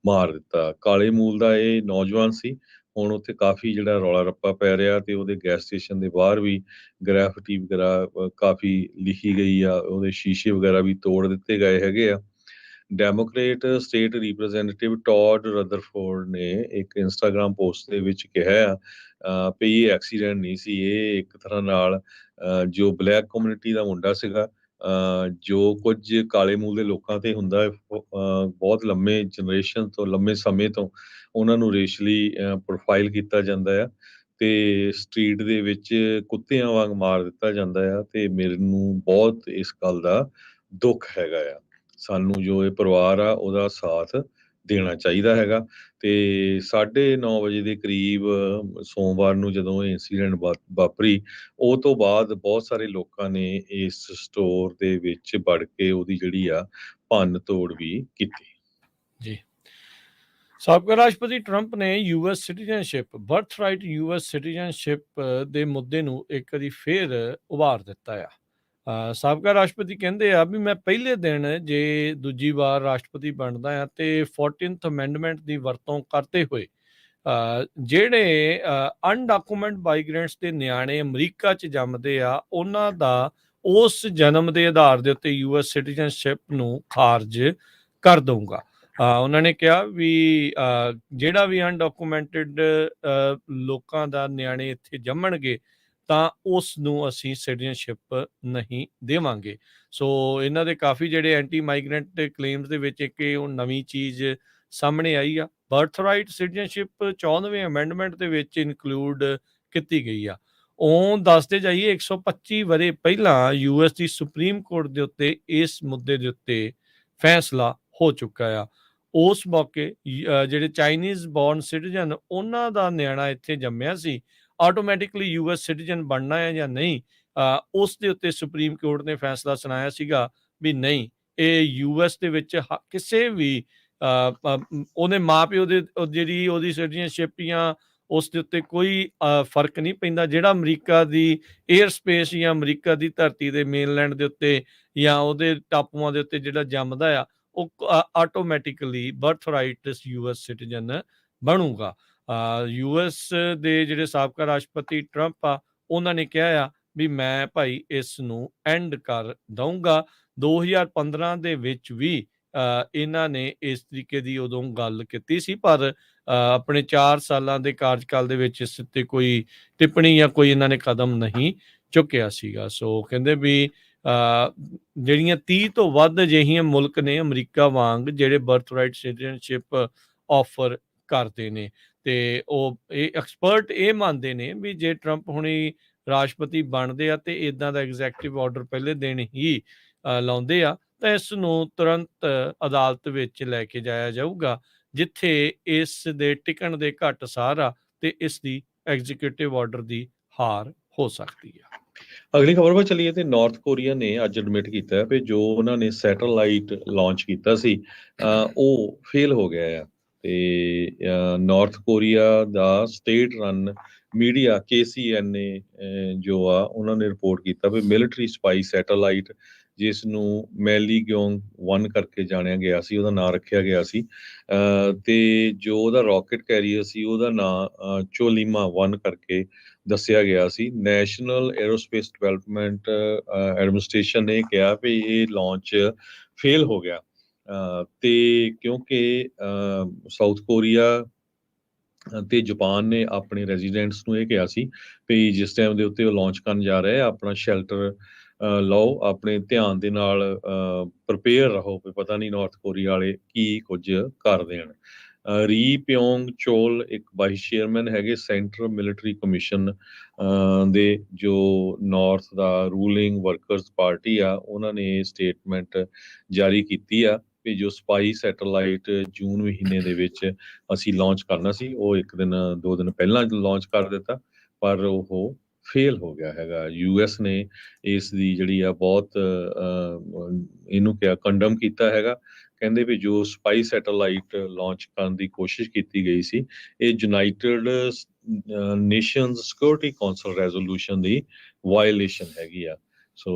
[SPEAKER 2] ਮਾਰ ਦਿੱਤਾ। ਕਾਲੇ ਮੂਲ ਦਾ ਇਹ ਨੌਜਵਾਨ ਸੀ। ਹੁਣ ਉੱਥੇ ਕਾਫੀ ਜਿਹੜਾ ਰੌਲਾ ਰੱਪਾ ਪੈ ਰਿਹਾ ਤੇ ਉਹਦੇ ਗੈਸ ਸਟੇਸ਼ਨ ਦੇ ਬਾਹਰ ਵੀ ਗ੍ਰੈਫਿਟੀ ਵਗੈਰਾ ਕਾਫੀ ਲਿਖੀ ਗਈ ਆ, ਉਹਦੇ ਸ਼ੀਸ਼ੇ ਵਗੈਰਾ ਵੀ ਤੋੜ ਦਿੱਤੇ ਗਏ ਹੈਗੇ ਆ। Democrat state representative Todd Rutherford ਨੇ ਇੱਕ ਇੰਸਟਾਗ੍ਰਾਮ ਪੋਸਟ ਦੇ ਵਿੱਚ ਕਿਹਾ ਵੀ ਇਹ ਐਕਸੀਡੈਂਟ ਨਹੀਂ ਸੀ, ਇਹ ਇੱਕ ਤਰ੍ਹਾਂ ਨਾਲ ਜੋ ਬਲੈਕ ਕਮਿਊਨਿਟੀ ਦਾ ਮੁੰਡਾ ਸੀਗਾ, ਜੋ ਕੁਝ ਕਾਲੇ ਮੂਲ ਦੇ ਲੋਕਾਂ ਤੇ ਹੁੰਦਾ ਹੈ, ਬਹੁਤ ਲੰਮੇ ਜਨਰੇਸ਼ਨ ਤੋਂ, ਲੰਮੇ ਸਮੇਂ ਤੋਂ ਉਹਨਾਂ ਨੂੰ ਰੇਸ਼ਲੀ ਪ੍ਰੋਫਾਈਲ ਕੀਤਾ ਜਾਂਦਾ ਆ ਤੇ ਸਟਰੀਟ ਦੇ ਵਿੱਚ ਕੁੱਤਿਆਂ ਵਾਂਗ ਮਾਰ ਦਿੱਤਾ ਜਾਂਦਾ ਆ। ਤੇ ਮੈਨੂੰ ਬਹੁਤ ਇਸ ਗੱਲ ਦਾ ਦੁੱਖ ਹੈਗਾ ਆ। ਸਾਨੂੰ ਜੋ ਇਹ ਪਰਿਵਾਰ ਆ ਉਹਦਾ ਸਾਥ ਦੇਣਾ ਚਾਹੀਦਾ ਹੈਗਾ। ਤੇ 9:30 ਵਜੇ ਦੇ ਕਰੀਬ ਸੋਮਵਾਰ ਨੂੰ ਜਦੋਂ ਇਹ ਇੰਸੀਡੈਂਟ ਵਾਪਰੀ, ਉਹ ਤੋਂ ਬਾਅਦ ਬਹੁਤ ਸਾਰੇ ਲੋਕਾਂ ਨੇ ਇਸ ਸਟੋਰ ਦੇ ਵਿੱਚ ਵੜ ਕੇ ਉਹਦੀ ਜਿਹੜੀ ਆ ਭੰਨ ਤੋੜ ਵੀ ਕੀਤੀ।
[SPEAKER 1] ਜੀ, ਸਾਬਕਾ ਰਾਸ਼ਟਰਪਤੀ ਟਰੰਪ ਨੇ US citizenship, birth right US citizenship ਦੇ ਮੁੱਦੇ ਨੂੰ ਇੱਕ ਵਾਰੀ ਫੇਰ ਉਭਾਰ ਦਿੱਤਾ ਆ। ਸਾਬਕਾ ਰਾਸ਼ਟਰਪਤੀ ਕਹਿੰਦੇ ਆ ਵੀ ਮੈਂ ਪਹਿਲੇ ਦਿਨ ਜੇ ਦੂਜੀ ਵਾਰ ਰਾਸ਼ਟਰਪਤੀ ਬਣਦਾ ਆ ਤੇ 14th ਅਮੈਂਡਮੈਂਟ ਦੀ ਵਰਤੋਂ ਕਰਦੇ ਹੋਏ ਜਿਹੜੇ ਅਨਡਾਕੂਮੈਂਟ ਮਾਈਗ੍ਰੈਂਟਸ ਦੇ ਨਿਆਣੇ ਅਮਰੀਕਾ 'ਚ ਜੰਮਦੇ ਆ, ਉਹਨਾਂ ਦਾ ਉਸ ਜਨਮ ਦੇ ਆਧਾਰ ਦੇ ਉੱਤੇ ਯੂਐਸ ਸਿਟੀਜ਼ਨਸ਼ਿਪ ਨੂੰ ਖਾਰਜ ਕਰ ਦਊਂਗਾ। ਉਹਨਾਂ ਨੇ ਕਿਹਾ ਵੀ ਜਿਹੜਾ ਵੀ ਅਨਡਾਕੂਮੈਂਟਡ ਲੋਕਾਂ ਦਾ ਨਿਆਣੇ ਇੱਥੇ ਜੰਮਣਗੇ ਤਾਂ ਉਸ ਨੂੰ ਅਸੀਂ ਸਿਟੀਜ਼ਨਸ਼ਿਪ ਨਹੀਂ ਦੇਵਾਂਗੇ। ਸੋ ਇਹਨਾਂ ਦੇ ਕਾਫੀ ਜਿਹੜੇ ਐਂਟੀ ਮਾਈਗ੍ਰੈਂਟ ਕਲੇਮਸ ਦੇ ਵਿੱਚ ਇੱਕ ਇਹ ਨਵੀਂ ਚੀਜ਼ ਸਾਹਮਣੇ ਆਈ ਆ। ਬਰਥ ਰਾਈਟ ਸਿਟੀਜ਼ਨਸ਼ਿਪ 14ਵੇਂ ਅਮੈਂਡਮੈਂਟ ਦੇ ਵਿੱਚ ਇਨਕਲੂਡ ਕੀਤੀ ਗਈ ਆ। ਉਹ ਦੱਸਦੇ ਜਾਈਏ 125 ਵਰ੍ਹੇ ਪਹਿਲਾਂ ਯੂਐਸ ਦੀ ਸੁਪਰੀਮ ਕੋਰਟ ਦੇ ਉੱਤੇ ਇਸ ਮੁੱਦੇ ਦੇ ਉੱਤੇ ਫੈਸਲਾ ਹੋ ਚੁੱਕਾ ਆ। ਉਸ ਮੌਕੇ ਜਿਹੜੇ ਚਾਈਨੀਜ਼ ਬੌਰਨ ਸਿਟੀਜ਼ਨ ਉਹਨਾਂ ਦਾ ਨਿਆਣਾ ਇੱਥੇ ਜੰਮਿਆ ਸੀ, ਆਟੋਮੈਟਿਕਲੀ ਯੂਐਸ ਸਿਟੀਜ਼ਨ ਬਣਨਾ ਹੈ ਜਾਂ ਨਹੀਂ, ਉਸ ਦੇ ਉੱਤੇ ਸੁਪਰੀਮ ਕੋਰਟ ਨੇ ਫੈਸਲਾ ਸੁਣਾਇਆ ਸੀਗਾ ਵੀ ਨਹੀਂ, ਇਹ ਯੂਐਸ ਦੇ ਵਿੱਚ ਕਿਸੇ ਵੀ ਉਹਦੇ ਮਾਂ ਪਿਓ ਦੇ ਜਿਹੜੀ ਉਹਦੀ ਸਿਟੀਜ਼ਨਸ਼ਿਪ ਜਾਂ ਉਸ ਦੇ ਉੱਤੇ ਕੋਈ ਫਰਕ ਨਹੀਂ ਪੈਂਦਾ। ਜਿਹੜਾ ਅਮਰੀਕਾ ਦੀ ਏਅਰ ਸਪੇਸ ਜਾਂ ਅਮਰੀਕਾ ਦੀ ਧਰਤੀ ਦੇ ਮੇਨਲੈਂਡ ਦੇ ਉੱਤੇ ਜਾਂ ਉਹਦੇ ਟਾਪੂਆਂ ਦੇ ਉੱਤੇ ਜਿਹੜਾ ਜੰਮਦਾ ਆ, ਉਹ automatically birth right US citizen ਬਣੂਗਾ। ਯੂਐਸ ਦੇ ਜਿਹੜੇ ਸਾਬਕਾ ਰਾਸ਼ਟਰਪਤੀ ਟਰੰਪ ਆ, ਉਹਨਾਂ ਨੇ ਕਿਹਾ ਆ ਵੀ ਮੈਂ ਭਾਈ ਇਸ ਨੂੰ ਐਂਡ ਕਰ ਦਊਂਗਾ। 2015 ਦੇ ਵਿੱਚ ਵੀ ਇਹਨਾਂ ਨੇ ਇਸ ਤਰੀਕੇ ਦੀ ਉਦੋਂ ਗੱਲ ਕੀਤੀ ਸੀ, ਪਰ ਆਪਣੇ 4 ਸਾਲਾਂ ਦੇ ਕਾਰਜਕਾਲ ਦੇ ਵਿੱਚ ਇਸ ਉੱਤੇ ਕੋਈ ਟਿੱਪਣੀ ਜਾਂ ਕੋਈ ਇਹਨਾਂ ਨੇ ਕਦਮ ਨਹੀਂ ਚੁੱਕਿਆ ਸੀਗਾ। ਸੋ ਕਹਿੰਦੇ ਵੀ ਜਿਹੜੀਆਂ 30 ਤੋਂ ਵੱਧ ਅਜਿਹੀਆਂ ਮੁਲਕ ਨੇ ਅਮਰੀਕਾ ਵਾਂਗ ਜਿਹੜੇ ਬਰਥ ਰਾਈਟ ਸਿਟੀਜ਼ਨਸ਼ਿਪ ਆਫਰ ਕਰਦੇ ਨੇ, ਤੇ ਉਹ ਇਹ ਐਕਸਪਰਟ ਇਹ ਮੰਨਦੇ ਨੇ ਵੀ ਜੇ ਟਰੰਪ ਹੁਣੀ ਰਾਸ਼ਟਰਪਤੀ ਬਣਦੇ ਆ ਤੇ ਇਦਾਂ ਦਾ ਐਗਜ਼ੈਕਟਿਵ ਆਰਡਰ ਪਹਿਲੇ ਦਿਨ ਹੀ ਲਾਉਂਦੇ ਆ ਤਾਂ ਇਸ ਨੂੰ ਤੁਰੰਤ ਅਦਾਲਤ ਵਿੱਚ ਲੈ ਕੇ ਜਾਇਆ ਜਾਊਗਾ, ਜਿੱਥੇ ਇਸ ਦੇ ਟਿਕਣ ਦੇ ਘੱਟ ਸਾਰ ਆ ਤੇ ਇਸ ਦੀ ਐਗਜ਼ੀਕਿਊਟਿਵ ਆਰਡਰ ਦੀ ਹਾਰ ਹੋ ਸਕਦੀ ਆ।
[SPEAKER 2] ਅਗਲੀ ਖਬਰ ਵੱਲ ਚੱਲੀਏ ਤੇ ਨਾਰਥ ਕੋਰੀਆ ਨੇ ਅੱਜ ਐਡਮਿਟ ਕੀਤਾ ਵੀ ਜੋ ਉਹਨਾਂ ਨੇ ਸੈਟੇਲਾਈਟ ਲਾਂਚ ਕੀਤਾ ਸੀ ਉਹ ਫੇਲ ਹੋ ਗਿਆ ਆ। ਤੇ ਨਾਰਥ ਕੋਰੀਆ ਦਾ ਸਟੇਟ ਰਨ ਮੀਡੀਆ KCNA ਜੋ ਆ ਉਹਨਾਂ ਨੇ ਰਿਪੋਰਟ ਕੀਤਾ ਵੀ ਮਿਲਟਰੀ ਸਪਾਈ ਸੈਟੇਲਾਈਟ, ਜਿਸ ਨੂੰ ਮੈਲੀਗਿਓਂਗ 1 ਕਰਕੇ ਜਾਣਿਆ ਗਿਆ ਸੀ, ਉਹਦਾ ਨਾਂ ਰੱਖਿਆ ਗਿਆ ਸੀ, ਤੇ ਜੋ ਉਹਦਾ ਰਾਕਟ ਕੈਰੀਅਰ ਸੀ ਉਹਦਾ ਨਾਂ ਚੋਲੀਮਾ 1 ਕਰਕੇ ਦੱਸਿਆ ਗਿਆ ਸੀ। ਨੈਸ਼ਨਲ ਐਰੋਸਪੇਸ ਡਿਵੈਲਪਮੈਂਟ ਐਡਮਿਨਿਸਟ੍ਰੇਸ਼ਨ ਨੇ ਕਿਹਾ ਵੀ ਇਹ ਲਾਂਚ ਫੇਲ ਹੋ ਗਿਆ, ਤੇ ਕਿਉਂਕਿ ਸਾਊਥ ਕੋਰੀਆ ਤੇ ਜਾਪਾਨ ਨੇ ਆਪਣੇ ਰੈਜ਼ੀਡੈਂਟਸ ਨੂੰ ਇਹ ਕਿਹਾ ਸੀ ਵੀ ਜਿਸ ਟਾਈਮ ਦੇ ਉੱਤੇ ਉਹ ਲਾਂਚ ਕਰਨ ਜਾ ਰਹੇ ਆਪਣਾ ਸ਼ੈਲਟਰ ਲਓ, ਆਪਣੇ ਧਿਆਨ ਦੇ ਨਾਲ ਪ੍ਰਪੇਅਰ ਰਹੋ, ਵੀ ਪਤਾ ਨਹੀਂ ਨਾਰਥ ਕੋਰੀਆ ਵਾਲੇ ਕੀ ਕੁਝ ਕਰ ਦੇਣ। ਰੀ ਪਿਓਂਗ ਚੋਲ ਇੱਕ ਵਾਈਸ ਚੇਅਰਮੈਨ ਹੈਗੇ ਸੈਂਟਰਲ ਮਿਲਟਰੀ ਕਮਿਸ਼ਨ ਦੇ, ਜੋ ਨਾਰਥ ਦਾ ਰੂਲਿੰਗ ਵਰਕਰਸ ਪਾਰਟੀ ਆ, ਉਹਨਾਂ ਨੇ ਸਟੇਟਮੈਂਟ ਜਾਰੀ ਕੀਤੀ ਆ ਵੀ ਜੋ ਸਪਾਈ ਸੈਟੇਲਾਈਟ ਜੂਨ ਮਹੀਨੇ ਦੇ ਵਿੱਚ ਅਸੀਂ ਲਾਂਚ ਕਰਨਾ ਸੀ, ਉਹ 1-2 ਦਿਨ ਪਹਿਲਾਂ ਲਾਂਚ ਕਰ ਦਿੱਤਾ, ਪਰ ਉਹ ਫੇਲ ਹੋ ਗਿਆ ਹੈਗਾ। US ਨੇ ਇਸ ਦੀ ਜਿਹੜੀ ਆ ਬਹੁਤ ਇਹਨੂੰ ਕਿਹਾ ਕੰਡਮ ਕੀਤਾ ਹੈਗਾ, ਕਹਿੰਦੇ ਵੀ ਜੋ ਸਪਾਈ ਸੈਟੇਲਾਈਟ ਲਾਂਚ ਕਰਨ ਦੀ ਕੋਸ਼ਿਸ਼ ਕੀਤੀ ਗਈ ਸੀ, ਇਹ United nations security council resolution ਦੀ ਵਾਇਲੇਸ਼ਨ ਹੈਗੀ ਆ। ਸੋ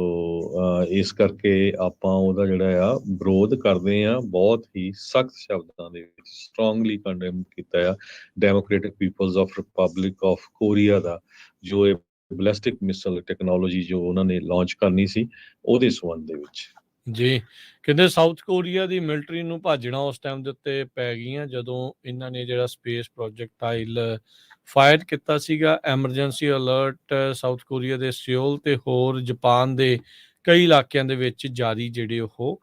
[SPEAKER 2] ਇਸ ਕਰਕੇ ਆਪਾਂ ਉਹਦਾ ਜਿਹੜਾ ਆ ਵਿਰੋਧ ਕਰਦੇ ਆ, ਬਹੁਤ ਹੀ ਸਖਤ ਸ਼ਬਦਾਂ ਦੇ ਵਿੱਚ ਸਟਰੋਂਗਲੀ ਕੰਡੈਮ ਕੀਤਾ ਆ Democratic People's of Republic of Korea ਦਾ, ਜੋ ਇਹ ਬੈਲਿਸਟਿਕ ਮਿਸਾਈਲ ਟੈਕਨੋਲੋਜੀ ਜੋ ਉਹਨਾਂ ਨੇ ਲਾਂਚ ਕਰਨੀ ਸੀ ਉਹਦੇ ਸੰਬੰਧ ਦੇ ਵਿੱਚ।
[SPEAKER 1] ਜੀ, ਕਹਿੰਦੇ ਸਾਊਥ ਕੋਰੀਆ ਦੀ ਮਿਲਟਰੀ ਨੂੰ ਭਾਜਣਾ ਉਸ ਟਾਈਮ ਦੇ ਉੱਤੇ ਪੈ ਗਈਆਂ ਜਦੋਂ ਇਹਨਾਂ ਨੇ ਜਿਹੜਾ ਸਪੇਸ ਪ੍ਰੋਜੈਕਟਾਈਲ ਫਾਇਰ ਕੀਤਾ ਸੀਗਾ। ਐਮਰਜੈਂਸੀ ਅਲਰਟ ਸਾਊਥ ਕੋਰੀਆ ਦੇ ਸਿਓਲ ਤੇ ਹੋਰ ਜਾਪਾਨ ਦੇ ਕਈ ਇਲਾਕਿਆਂ ਦੇ ਵਿੱਚ ਜਾਰੀ ਜਿਹੜੇ ਉਹ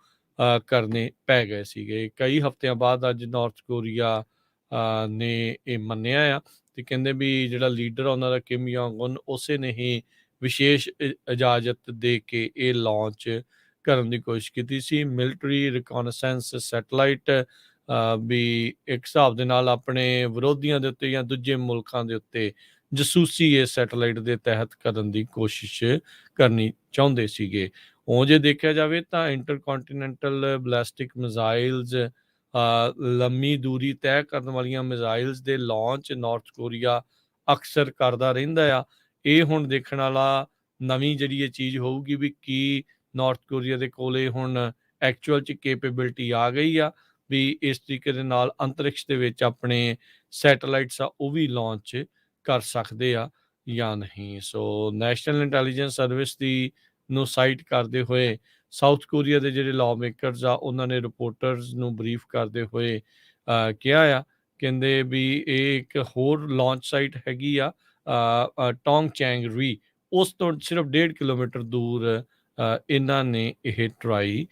[SPEAKER 1] ਕਰਨੇ ਪੈ ਗਏ ਸੀਗੇ। ਕਈ ਹਫ਼ਤਿਆਂ ਬਾਅਦ ਅੱਜ ਨਾਰਥ ਕੋਰੀਆ ਨੇ ਇਹ ਮੰਨਿਆ ਆ ਤੇ ਕਹਿੰਦੇ ਵੀ ਜਿਹੜਾ ਲੀਡਰ ਆ ਉਹਨਾਂ ਦਾ ਕਿਮ ਯੋਂਗ ਉਨ ਉਸੇ ਨੇ ਹੀ ਵਿਸ਼ੇਸ਼ ਇਜਾਜ਼ਤ ਦੇ ਕੇ ਇਹ ਲਾਂਚ ਕਰਨ ਦੀ ਕੋਸ਼ਿਸ਼ ਕੀਤੀ ਸੀ। ਮਿਲਟਰੀ ਰਿਕੋਨਸੈਂਸ ਸੈਟਲਾਈਟ ਵੀ ਇੱਕ ਹਿਸਾਬ ਦੇ ਨਾਲ ਆਪਣੇ ਵਿਰੋਧੀਆਂ ਦੇ ਉੱਤੇ ਜਾਂ ਦੂਜੇ ਮੁਲਕਾਂ ਦੇ ਉੱਤੇ ਜਸੂਸੀ ਇਸ ਸੈਟਲਾਈਟ ਦੇ ਤਹਿਤ ਕਰਨ ਦੀ ਕੋਸ਼ਿਸ਼ ਕਰਨੀ ਚਾਹੁੰਦੇ ਸੀਗੇ। ਉਹ ਜੇ ਦੇਖਿਆ ਜਾਵੇ ਤਾਂ ਇੰਟਰਕੌਂਟੀਨੈਂਟਲ ਬੈਲਿਸਟਿਕ ਮਿਜ਼ਾਈਲਸ ਲੰਮੀ ਦੂਰੀ ਤੈਅ ਕਰਨ ਵਾਲੀਆਂ ਮਿਜ਼ਾਈਲਸ ਦੇ ਲਾਂਚ ਨਾਰਥ ਕੋਰੀਆ ਅਕਸਰ ਕਰਦਾ ਰਹਿੰਦਾ ਆ। ਇਹ ਹੁਣ ਦੇਖਣ ਵਾਲਾ ਨਵੀਂ ਜਿਹੜੀ ਇਹ ਚੀਜ਼ ਹੋਊਗੀ ਵੀ ਕੀ ਨਾਰਥ ਕੋਰੀਆ ਦੇ ਕੋਲੇ ਹੁਣ ਐਕਚੁਅਲ 'ਚ ਕੇਪੇਬਿਲਿਟੀ ਆ ਗਈ ਆ ਵੀ ਇਸ ਤਰੀਕੇ ਦੇ ਨਾਲ ਅੰਤਰਿਕਸ਼ ਦੇ ਵਿੱਚ ਆਪਣੇ ਸੈਟਲਾਈਟਸ ਆ ਉਹ ਵੀ ਲਾਂਚ ਕਰ ਸਕਦੇ ਆ ਜਾਂ ਨਹੀਂ। ਸੋ ਨੈਸ਼ਨਲ ਇੰਟੈਲੀਜੈਂਸ ਸਰਵਿਸ ਦੀ ਨੂੰ ਸਾਈਟ ਕਰਦੇ ਹੋਏ ਸਾਊਥ ਕੋਰੀਆ ਦੇ ਜਿਹੜੇ ਲਾਅ ਮੇਕਰਸ ਆ ਉਹਨਾਂ ਨੇ ਰਿਪੋਰਟਰਸ ਨੂੰ ਬਰੀਫ ਕਰਦੇ ਹੋਏ ਕਿਹਾ ਆ, ਕਹਿੰਦੇ ਵੀ ਇਹ ਇੱਕ ਹੋਰ ਲਾਂਚ ਸਾਈਟ ਹੈਗੀ ਆ ਟੋਂਗ ਚੈਂਗ ਰੀ, ਉਸ ਤੋਂ ਸਿਰਫ 1.5 ਕਿਲੋਮੀਟਰ ਦੂਰ ਇਹਨਾਂ ਨੇ ਇਹ ਟਰਾਈ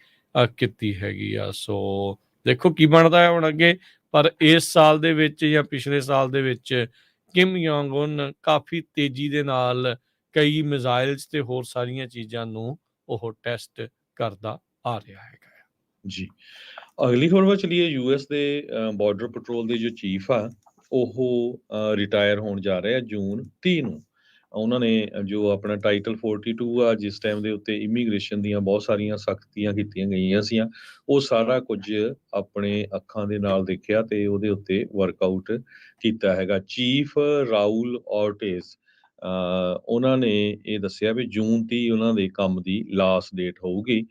[SPEAKER 1] ਕੀਤੀ ਹੈਗੀ ਆ। ਸੋ ਦੇਖੋ ਕੀ ਬਣਦਾ ਹੈ ਹੁਣ ਅੱਗੇ, ਪਰ ਇਸ ਸਾਲ ਦੇ ਵਿੱਚ ਜਾਂ ਪਿਛਲੇ ਸਾਲ ਦੇ ਵਿੱਚ ਕਿਮ ਯੋਂਗ ਉਨ ਕਾਫੀ ਤੇਜ਼ੀ ਦੇ ਨਾਲ ਕਈ ਮਿਜ਼ਾਈਲਸ ਤੇ ਹੋਰ ਸਾਰੀਆਂ ਚੀਜ਼ਾਂ ਨੂੰ ਉਹ ਟੈਸਟ ਕਰਦਾ ਆ ਰਿਹਾ ਹੈਗਾ।
[SPEAKER 2] ਜੀ, ਅਗਲੀ ਖਬਰ ਵੱਲ ਚਲੀਏ। ਯੂਐਸ ਦੇ ਬਾਰਡਰ ਪੈਟਰੋਲ ਦੇ ਜੋ ਚੀਫ ਆ ਉਹ ਰਿਟਾਇਰ ਹੋਣ ਜਾ ਰਹੇ ਆ ਜੂਨ 30 ਨੂੰ। ਉਹਨਾਂ ਨੇ ਜੋ ਆਪਣਾ ਟਾਈਟਲ 42 ਆ ਜਿਸ ਟਾਈਮ ਦੇ ਉੱਤੇ ਇਮੀਗ੍ਰੇਸ਼ਨ ਦੀਆਂ ਬਹੁਤ ਸਾਰੀਆਂ ਸਖਤੀਆਂ ਕੀਤੀਆਂ ਗਈਆਂ ਸੀਆਂ, ਉਹ ਸਾਰਾ ਕੁਝ ਆਪਣੇ ਅੱਖਾਂ ਦੇ ਨਾਲ ਦੇਖਿਆ ਤੇ ਉਹਦੇ ਉੱਤੇ ਵਰਕਆਊਟ ਕੀਤਾ ਹੈਗਾ। ਚੀਫ ਰਾਉਲ ਔਰਟੇਜ਼ ਉਹਨਾਂ ਨੇ ਇਹ ਦੱਸਿਆ ਵੀ ਜੂਨ 30 ਉਹਨਾਂ ਦੇ ਕੰਮ ਦੀ ਲਾਸਟ ਡੇਟ ਹੋਊਗੀ।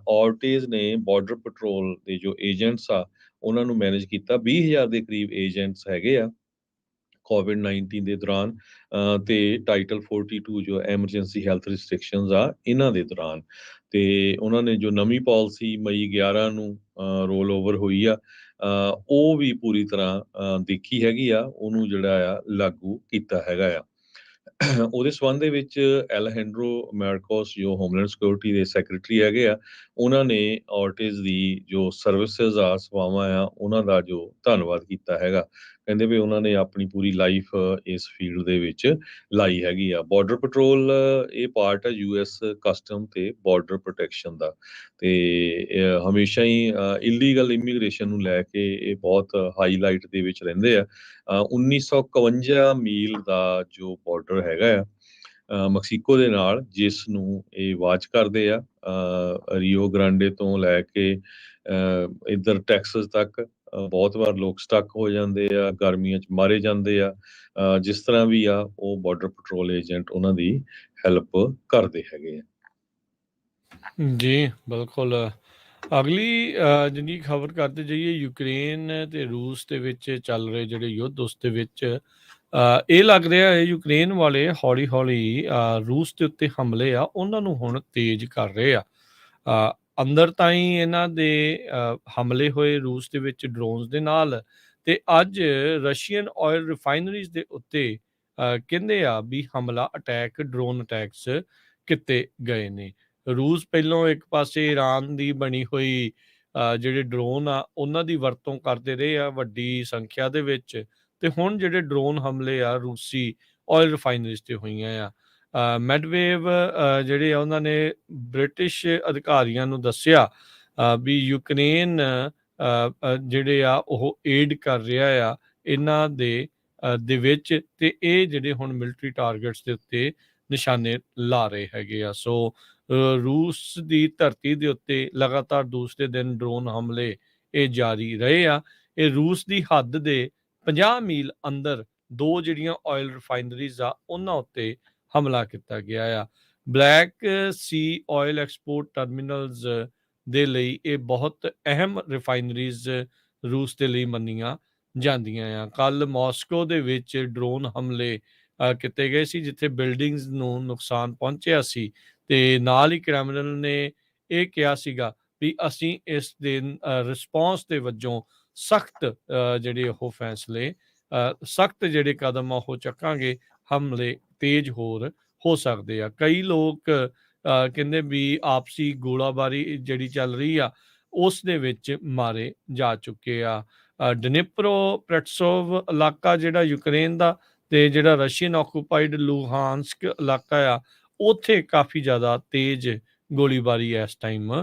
[SPEAKER 2] ਔਰਟੇਜ਼ ਨੇ ਬਾਰਡਰ ਪੈਟਰੋਲ ਦੇ ਜੋ ਏਜੰਟਸ ਆ ਉਹਨਾਂ ਨੂੰ ਮੈਨੇਜ ਕੀਤਾ। 20,000 ਦੇ ਕਰੀਬ ਏਜੰਟਸ ਹੈਗੇ ਆ ਕੋਵਿਡ-19 ਦੇ ਦੌਰਾਨ ਤੇ ਟਾਈਟਲ 42 ਜੋ ਐਮਰਜੈਂਸੀ ਹੈਲਥ ਰਿਸਟ੍ਰਿਕਸ਼ਨਸ ਆ ਇਹਨਾਂ ਦੇ ਦੌਰਾਨ। ਤੇ ਉਹਨਾਂ ਨੇ ਜੋ ਨਵੀਂ ਪਾਲਿਸੀ ਮਈ 11 ਨੂੰ ਰੋਲ ਓਵਰ ਹੋਈ ਆ ਉਹ ਵੀ ਪੂਰੀ ਤਰ੍ਹਾਂ ਦੇਖੀ ਹੈਗੀ ਆ, ਉਹਨੂੰ ਜਿਹੜਾ ਆ ਲਾਗੂ ਕੀਤਾ ਹੈਗਾ ਆ। ਉਹਦੇ ਸੰਬੰਧ ਦੇ ਵਿੱਚ ਐਲਹੈਂਡਰੋ ਮੈਰਕੋਸ ਜੋ ਹੋਮਲੈਂਡ ਸਿਕਿਉਰਿਟੀ ਦੇ ਸੈਕਟਰੀ ਹੈਗੇ ਆ, ਉਹਨਾਂ ਨੇ ਔਰਟੇਜ਼ ਦੀ ਜੋ ਸਰਵਿਸਿਜ਼ ਆ, ਸੇਵਾਵਾਂ ਆ, ਉਹਨਾਂ ਦਾ ਜੋ ਧੰਨਵਾਦ ਕੀਤਾ ਹੈਗਾ। ਕਹਿੰਦੇ ਵੀ ਉਹਨਾਂ ਨੇ ਆਪਣੀ ਪੂਰੀ ਲਾਈਫ ਇਸ ਫੀਲਡ ਦੇ ਵਿੱਚ ਲਾਈ ਹੈਗੀ ਆ। ਬਾਰਡਰ ਪੈਟਰੋਲ ਇਹ ਪਾਰਟ ਹੈ ਯੂਐਸ ਕਸਟਮ ਤੇ ਬਾਰਡਰ ਪ੍ਰੋਟੈਕਸ਼ਨ ਦਾ, ਤੇ ਹਮੇਸ਼ਾ ਹੀ ਇਲੀਗਲ ਇਮੀਗ੍ਰੇਸ਼ਨ ਨੂੰ ਲੈ ਕੇ ਇਹ ਬਹੁਤ ਹਾਈਲਾਈਟ ਦੇ ਵਿੱਚ ਰਹਿੰਦੇ ਆ। 1951 ਮੀਲ ਦਾ ਜੋ ਬਾਰਡਰ ਹੈਗਾ ਆ ਮੈਕਸੀਕੋ ਦੇ ਨਾਲ, ਜਿਸ ਨੂੰ ਇਹ ਵਾਚ ਕਰਦੇ ਆ ਰੀਓ ਗ੍ਰਾਂਡੇ ਤੋਂ ਲੈ ਕੇ ਇੱਧਰ ਟੈਕਸਸ ਤੱਕ। ਬਹੁਤ ਵਾਰ ਲੋਕ ਸਟਕ ਹੋ ਜਾਂਦੇ ਆ, ਗਰਮੀਆਂ 'ਚ ਮਾਰੇ ਜਾਂਦੇ ਆ। ਜਿਸ ਤਰ੍ਹਾਂ ਵੀ ਆ ਉਹ ਬਾਰਡਰ ਪੈਟਰੋਲ ਏਜੰਟ ਉਹਨਾਂ ਦੀ ਹੈਲਪ ਕਰਦੇ ਹੈਗੇ ਆ।
[SPEAKER 1] ਜੀ ਬਿਲਕੁਲ। ਅਗਲੀ ਜਿੰਨੀ ਖਬਰ ਕਰਦੇ ਜਾਈਏ, ਯੂਕਰੇਨ ਤੇ ਰੂਸ ਦੇ ਵਿੱਚ ਚੱਲ ਰਹੇ ਜਿਹੜੇ ਯੁੱਧ ਉਸ ਦੇ ਵਿੱਚ ਇਹ ਲੱਗ ਰਿਹਾ ਹੈ ਯੂਕਰੇਨ ਵਾਲੇ ਹੌਲੀ ਹੌਲੀ ਰੂਸ ਦੇ ਉੱਤੇ ਹਮਲੇ ਆ ਉਹਨਾਂ ਨੂੰ ਹੁਣ ਤੇਜ਼ ਕਰ ਰਹੇ ਆ। ਅੰਦਰ ਤਾਈਂ ਇਹਨਾਂ ਦੇ ਹਮਲੇ ਹੋਏ ਰੂਸ ਦੇ ਵਿੱਚ ਡਰੋਨਸ ਦੇ ਨਾਲ, ਤੇ ਅੱਜ ਰਸ਼ੀਅਨ ਆਇਲ ਰਿਫਾਈਨਰੀਜ਼ ਦੇ ਉੱਤੇ ਕਹਿੰਦੇ ਆ ਵੀ ਹਮਲਾ ਅਟੈਕ ਡਰੋਨ ਅਟੈਕਸ ਕੀਤੇ ਗਏ ਨੇ। ਰੂਸ ਪਹਿਲੋਂ ਇੱਕ ਪਾਸੇ ਈਰਾਨ ਦੀ ਬਣੀ ਹੋਈ ਜਿਹੜੇ ਡਰੋਨ ਆ ਉਹਨਾਂ ਦੀ ਵਰਤੋਂ ਕਰਦੇ ਰਹੇ ਆ ਵੱਡੀ ਸੰਖਿਆ ਦੇ ਵਿੱਚ, ਤੇ ਹੁਣ ਜਿਹੜੇ ਡਰੋਨ ਹਮਲੇ ਆ ਰੂਸੀ ਆਇਲ ਰਿਫਾਈਨਰੀਜ਼ ਤੇ ਹੋਈਆਂ ਆ। ਮੈਡਵੇਵ ਜਿਹੜੇ ਆ ਉਹਨਾਂ ਨੇ ਬ੍ਰਿਟਿਸ਼ ਅਧਿਕਾਰੀਆਂ ਨੂੰ ਦੱਸਿਆ ਵੀ ਯੂਕਰੇਨ ਜਿਹੜੇ ਆ ਉਹ ਏਡ ਕਰ ਰਿਹਾ ਆ ਇਹਨਾਂ ਦੇ ਵਿੱਚ, ਤੇ ਇਹ ਜਿਹੜੇ ਹੁਣ ਮਿਲਟਰੀ ਟਾਰਗੇਟਸ ਦੇ ਉੱਤੇ ਨਿਸ਼ਾਨੇ ਲਾ ਰਹੇ ਹੈਗੇ ਆ। ਸੋ ਰੂਸ ਦੀ ਧਰਤੀ ਦੇ ਉੱਤੇ ਲਗਾਤਾਰ ਦੂਸਰੇ ਦਿਨ ਡਰੋਨ ਹਮਲੇ ਇਹ ਜਾਰੀ ਰਹੇ ਆ। ਇਹ ਰੂਸ ਦੀ ਹੱਦ ਦੇ 50 ਮੀਲ ਅੰਦਰ ਦੋ ਜਿਹੜੀਆਂ ਆਇਲ ਰਿਫਾਈਨਰੀਜ਼ ਆ ਉਹਨਾਂ ਉੱਤੇ ਹਮਲਾ ਕੀਤਾ ਗਿਆ ਆ। ਬਲੈਕ ਸੀ ਆਇਲ ਐਕਸਪੋਰਟ ਟਰਮੀਨਲਸ ਦੇ ਲਈ ਇਹ ਬਹੁਤ ਅਹਿਮ ਰਿਫਾਈਨਰੀਜ਼ ਰੂਸ ਦੇ ਲਈ ਮੰਨੀਆਂ ਜਾਂਦੀਆਂ ਆ। ਕੱਲ ਮਾਸਕੋ ਦੇ ਵਿੱਚ ਡਰੋਨ ਹਮਲੇ ਕੀਤੇ ਗਏ ਸੀ ਜਿੱਥੇ ਬਿਲਡਿੰਗਸ ਨੂੰ ਨੁਕਸਾਨ ਪਹੁੰਚਿਆ ਸੀ, ਤੇ ਨਾਲ ਹੀ ਕ੍ਰੈਮਲਿਨ ਨੇ ਇਹ ਕਿਹਾ ਸੀਗਾ ਵੀ ਅਸੀਂ ਇਸ ਦੇ ਰਿਸਪੌਂਸ ਦੇ ਵਜੋਂ ਸਖਤ ਜਿਹੜੇ ਉਹ ਫੈਸਲੇ ਸਖਤ ਜਿਹੜੇ ਕਦਮ ਆ ਉਹ ਚੱਕਾਂਗੇ, ਹਮਲੇ ਤੇਜ਼ ਹੋਰ ਹੋ ਸਕਦੇ ਆ। ਕਈ ਲੋਕ ਕਹਿੰਦੇ ਵੀ ਆਪਸੀ ਗੋਲਾਬਾਰੀ ਜਿਹੜੀ ਚੱਲ ਰਹੀ ਆ ਉਸ ਦੇ ਵਿੱਚ ਮਾਰੇ ਜਾ ਚੁੱਕੇ ਆ। ਡਨਿਪਰੋ ਪ੍ਰੈਟਸੋਵ ਇਲਾਕਾ ਜਿਹੜਾ ਯੂਕਰੇਨ ਦਾ ਤੇ ਜਿਹੜਾ ਰਸ਼ੀਅਨ ਆਕੂਪਾਈਡ ਲੂਹਾਨਸਕ ਇਲਾਕਾ ਆ, ਉੱਥੇ ਕਾਫੀ ਜ਼ਿਆਦਾ ਤੇਜ਼ ਗੋਲੀਬਾਰੀ ਇਸ ਟਾਈਮ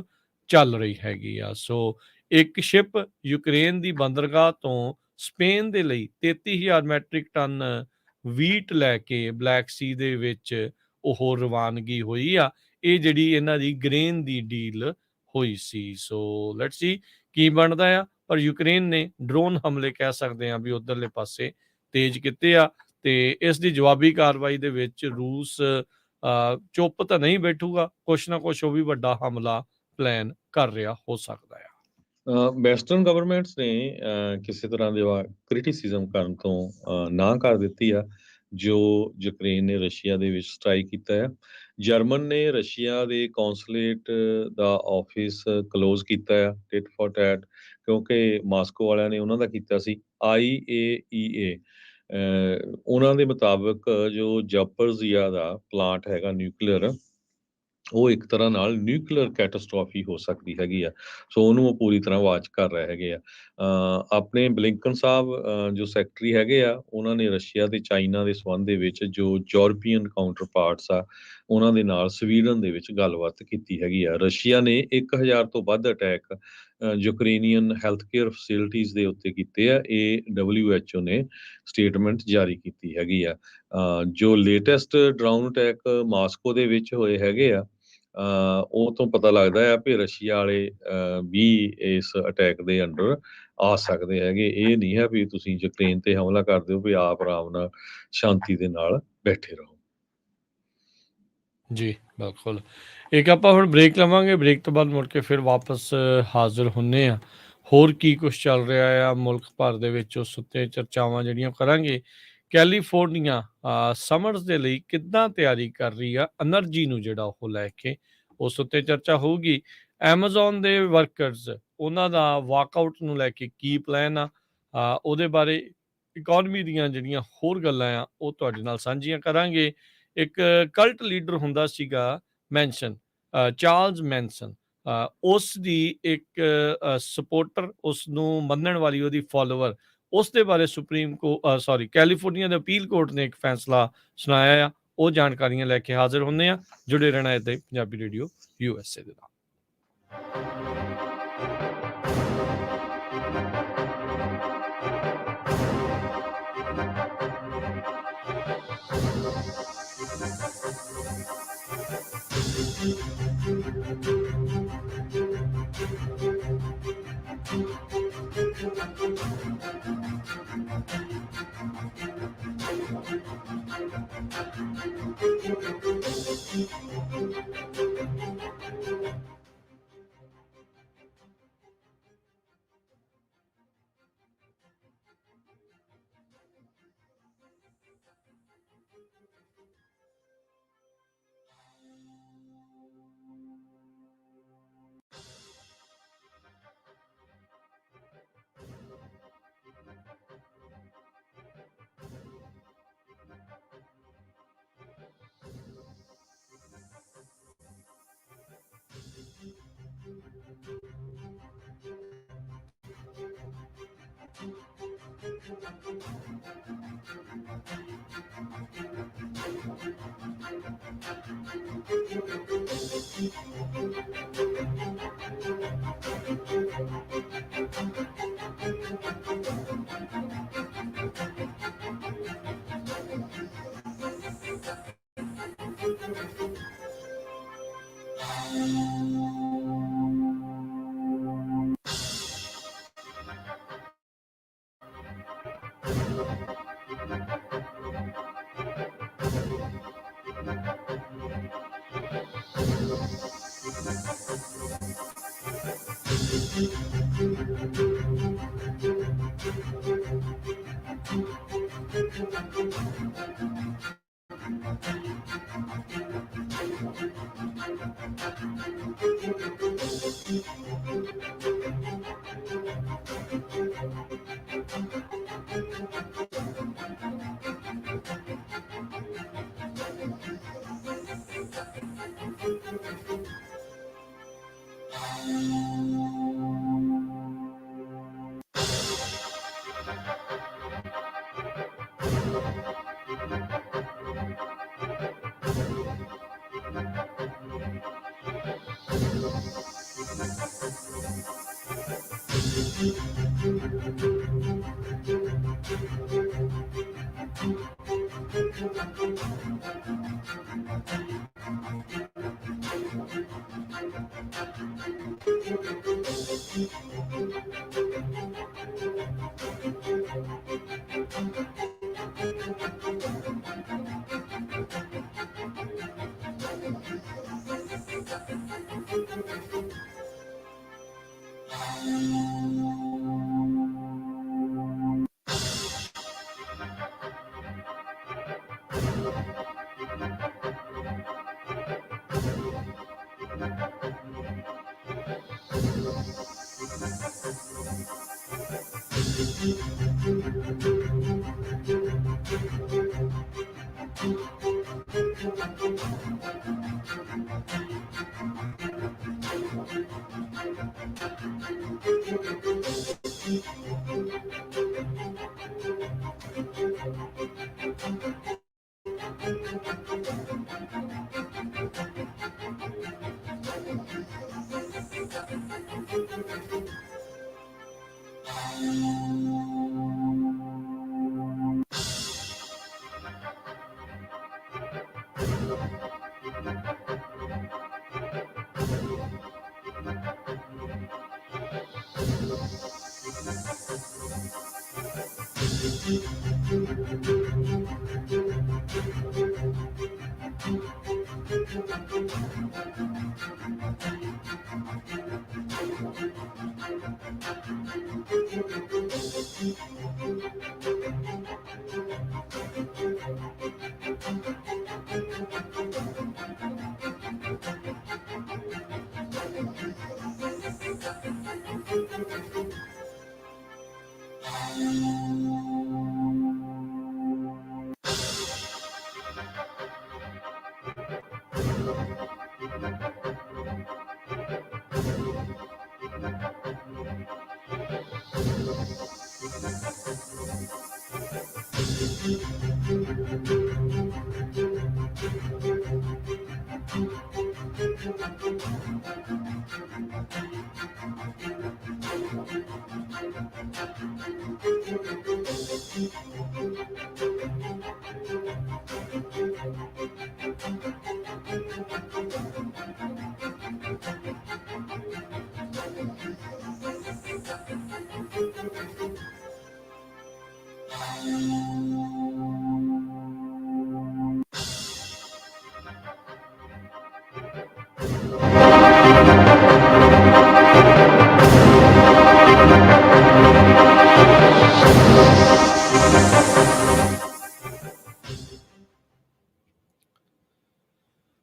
[SPEAKER 1] ਚੱਲ ਰਹੀ ਹੈਗੀ ਆ। ਸੋ ਇੱਕ ਸ਼ਿਪ ਯੂਕਰੇਨ ਦੀ ਬੰਦਰਗਾਹ ਤੋਂ ਸਪੇਨ ਦੇ ਲਈ 33,000 ਮੈਟ੍ਰਿਕ ਟਨ ਵੀਟ ਲੈ ਕੇ ਬਲੈਕ ਸੀ ਦੇ ਵਿੱਚ ਉਹ ਰਵਾਨਗੀ ਹੋਈ ਆ। ਇਹ ਜਿਹੜੀ ਇਹਨਾਂ ਦੀ ਗ੍ਰੇਨ ਦੀ ਡੀਲ ਹੋਈ ਸੀ। ਸੋ ਲੈਟਸ ਸੀ ਕੀ ਬਣਦਾ ਆ, ਪਰ ਯੂਕਰੇਨ ਨੇ ਡਰੋਨ ਹਮਲੇ ਕਹਿ ਸਕਦੇ ਆ ਵੀ ਉਧਰਲੇ ਪਾਸੇ ਤੇਜ਼ ਕੀਤੇ ਆ, ਤੇ ਇਸ ਦੀ ਜਵਾਬੀ ਕਾਰਵਾਈ ਦੇ ਵਿੱਚ ਰੂਸ ਚੁੱਪ ਤਾਂ ਨਹੀਂ ਬੈਠੂਗਾ, ਕੁਛ ਨਾ ਕੁਛ ਉਹ ਵੀ ਵੱਡਾ ਹਮਲਾ ਪਲਾਨ ਕਰ ਰਿਹਾ ਹੋ ਸਕਦਾ ਆ।
[SPEAKER 2] ਵੈਸਟਰਨ ਗਵਰਨਮੈਂਟਸ ਨੇ ਕਿਸੇ ਤਰ੍ਹਾਂ ਦੇ ਕ੍ਰਿਟਿਸਿਜ਼ਮ ਕਰਨ ਤੋਂ ਨਾ ਕਰ ਦਿੱਤੀ ਆ ਜੋ ਯੂਕਰੇਨ ਨੇ ਰਸ਼ੀਆ ਦੇ ਵਿੱਚ ਸਟ੍ਰਾਈਕ ਕੀਤਾ ਹੈ। ਜਰਮਨ ਨੇ ਰਸ਼ੀਆ ਦੇ ਕੌਂਸੂਲੇਟ ਦਾ ਆਫਿਸ ਕਲੋਜ਼ ਕੀਤਾ ਆ ਟਿਟ ਫॉर ਟੈਟ, ਕਿਉਂਕਿ ਮਾਸਕੋ ਵਾਲਿਆਂ ਨੇ ਉਹਨਾਂ ਦਾ ਕੀਤਾ ਸੀ। IAEA ਉਹਨਾਂ ਦੇ ਮੁਤਾਬਕ ਜੋ ਜਾਪਰਜ਼ੀਆ ਦਾ ਪਲਾਂਟ ਹੈਗਾ ਨਿਊਕਲੀਅਰ, ਉਹ ਇੱਕ ਤਰ੍ਹਾਂ ਨਾਲ ਨਿਊਕਲੀਅਰ ਕੈਟਾਸਟ੍ਰੋਫੀ ਹੋ ਸਕਦੀ ਹੈਗੀ ਆ। ਸੋ ਉਹਨੂੰ ਉਹ ਪੂਰੀ ਤਰ੍ਹਾਂ ਵਾਚ ਕਰ ਰਹੇ ਹੈਗੇ ਆ। ਆਪਣੇ ਬਲਿੰਕਨ ਸਾਹਿਬ ਜੋ ਸੈਕਟਰੀ ਹੈਗੇ ਆ, ਉਹਨਾਂ ਨੇ ਰਸ਼ੀਆ ਤੇ ਚਾਈਨਾ ਦੇ ਸੰਬੰਧ ਦੇ ਵਿੱਚ ਜੋ ਯੂਰਪੀਅਨ ਕਾਊਂਟਰ ਪਾਰਟਸ ਆ ਉਹਨਾਂ ਦੇ ਨਾਲ ਸਵੀਡਨ ਦੇ ਵਿੱਚ ਗੱਲਬਾਤ ਕੀਤੀ ਹੈਗੀ ਆ। ਰਸ਼ੀਆ ਨੇ 1000 ਤੋਂ ਵੱਧ attack Ukrainian health care facilities ਦੇ ਉੱਤੇ ਕੀਤੇ ਆ। ਇਹ WHO ਨੇ ਸਟੇਟਮੈਂਟ ਜਾਰੀ ਕੀਤੀ ਹੈਗੀ ਆ। ਜੋ ਲੇਟੈਸਟ ਡਰਾਊਨ ਅਟੈਕ ਮਾਸਕੋ ਦੇ ਵਿੱਚ ਹੋਏ ਹੈਗੇ ਆ, ਉਹ ਤੋਂ ਪਤਾ ਲੱਗਦਾ ਹੈ ਵੀ ਰਸ਼ੀਆ ਵਾਲੇ ਵੀ ਇਸ ਅਟੈਕ ਦੇ ਅੰਡਰ ਆ ਸਕਦੇ ਹੈਗੇ। ਇਹ ਨਹੀਂ ਹੈ ਵੀ ਤੁਸੀਂ ਯੂਕਰੇਨ ਤੇ ਹਮਲਾ ਕਰ ਦਿਓ ਵੀ ਆਪ ਆਰਾਮ ਨਾਲ ਸ਼ਾਂਤੀ ਦੇ ਨਾਲ ਬੈਠੇ ਰਹੋ।
[SPEAKER 1] ਜੀ ਬਿਲਕੁਲ। ਇੱਕ ਆਪਾਂ ਹੁਣ ਬ੍ਰੇਕ ਲਵਾਂਗੇ, ਬ੍ਰੇਕ ਤੋਂ ਬਾਅਦ ਮੁੜ ਕੇ ਫਿਰ ਵਾਪਸ ਹਾਜ਼ਰ ਹੁੰਨੇ ਆ। ਹੋਰ ਕੀ ਕੁਛ ਚੱਲ ਰਿਹਾ ਆ ਮੁਲਕ ਭਰ ਦੇ ਵਿੱਚ, ਉਸ ਉੱਤੇ ਚਰਚਾਵਾਂ ਜਿਹੜੀਆਂ ਕਰਾਂਗੇ। ਕੈਲੀਫੋਰਨੀਆ ਸਮਰਸ ਦੇ ਲਈ ਕਿੱਦਾਂ ਤਿਆਰੀ ਕਰ ਰਹੀ ਆ ਐਨਰਜੀ ਨੂੰ ਜਿਹੜਾ ਉਹ ਲੈ ਕੇ, ਉਸ ਉੱਤੇ ਚਰਚਾ ਹੋਊਗੀ। ਐਮਾਜ਼ੋਨ ਦੇ ਵਰਕਰਸ ਉਹਨਾਂ ਦਾ ਵਾਕਆਊਟ ਨੂੰ ਲੈ ਕੇ ਕੀ ਪਲਾਨ ਆ, ਉਹਦੇ ਬਾਰੇ ਇਕੋਨਮੀ ਦੀਆਂ ਜਿਹੜੀਆਂ ਹੋਰ ਗੱਲਾਂ ਆ ਉਹ ਤੁਹਾਡੇ ਨਾਲ ਸਾਂਝੀਆਂ ਕਰਾਂਗੇ। ਇੱਕ ਕਲਟ ਲੀਡਰ ਹੁੰਦਾ ਸੀਗਾ ਮੈਨਸ਼ਨ, ਚਾਰਲਸ ਮੈਨਸਨ, ਉਸ ਦੀ ਇੱਕ ਸਪੋਰਟਰ, ਉਸ ਨੂੰ ਮੰਨਣ ਵਾਲੀ ਉਹਦੀ ਫਾਲੋਅਰ, ਉਸ ਦੇ ਬਾਰੇ ਕੈਲੀਫੋਰਨੀਆ ਦੇ ਅਪੀਲ ਕੋਰਟ ਨੇ ਇੱਕ ਫੈਸਲਾ ਸੁਣਾਇਆ ਆ। ਉਹ ਜਾਣਕਾਰੀਆਂ ਲੈ ਕੇ ਹਾਜ਼ਰ ਹੁੰਦੇ ਆ। ਜੁੜੇ ਰਹਿਣਾ ਇੱਦਾਂ ਹੀ ਪੰਜਾਬੀ ਰੇਡੀਓ USA ਦੇ ਨਾਲ।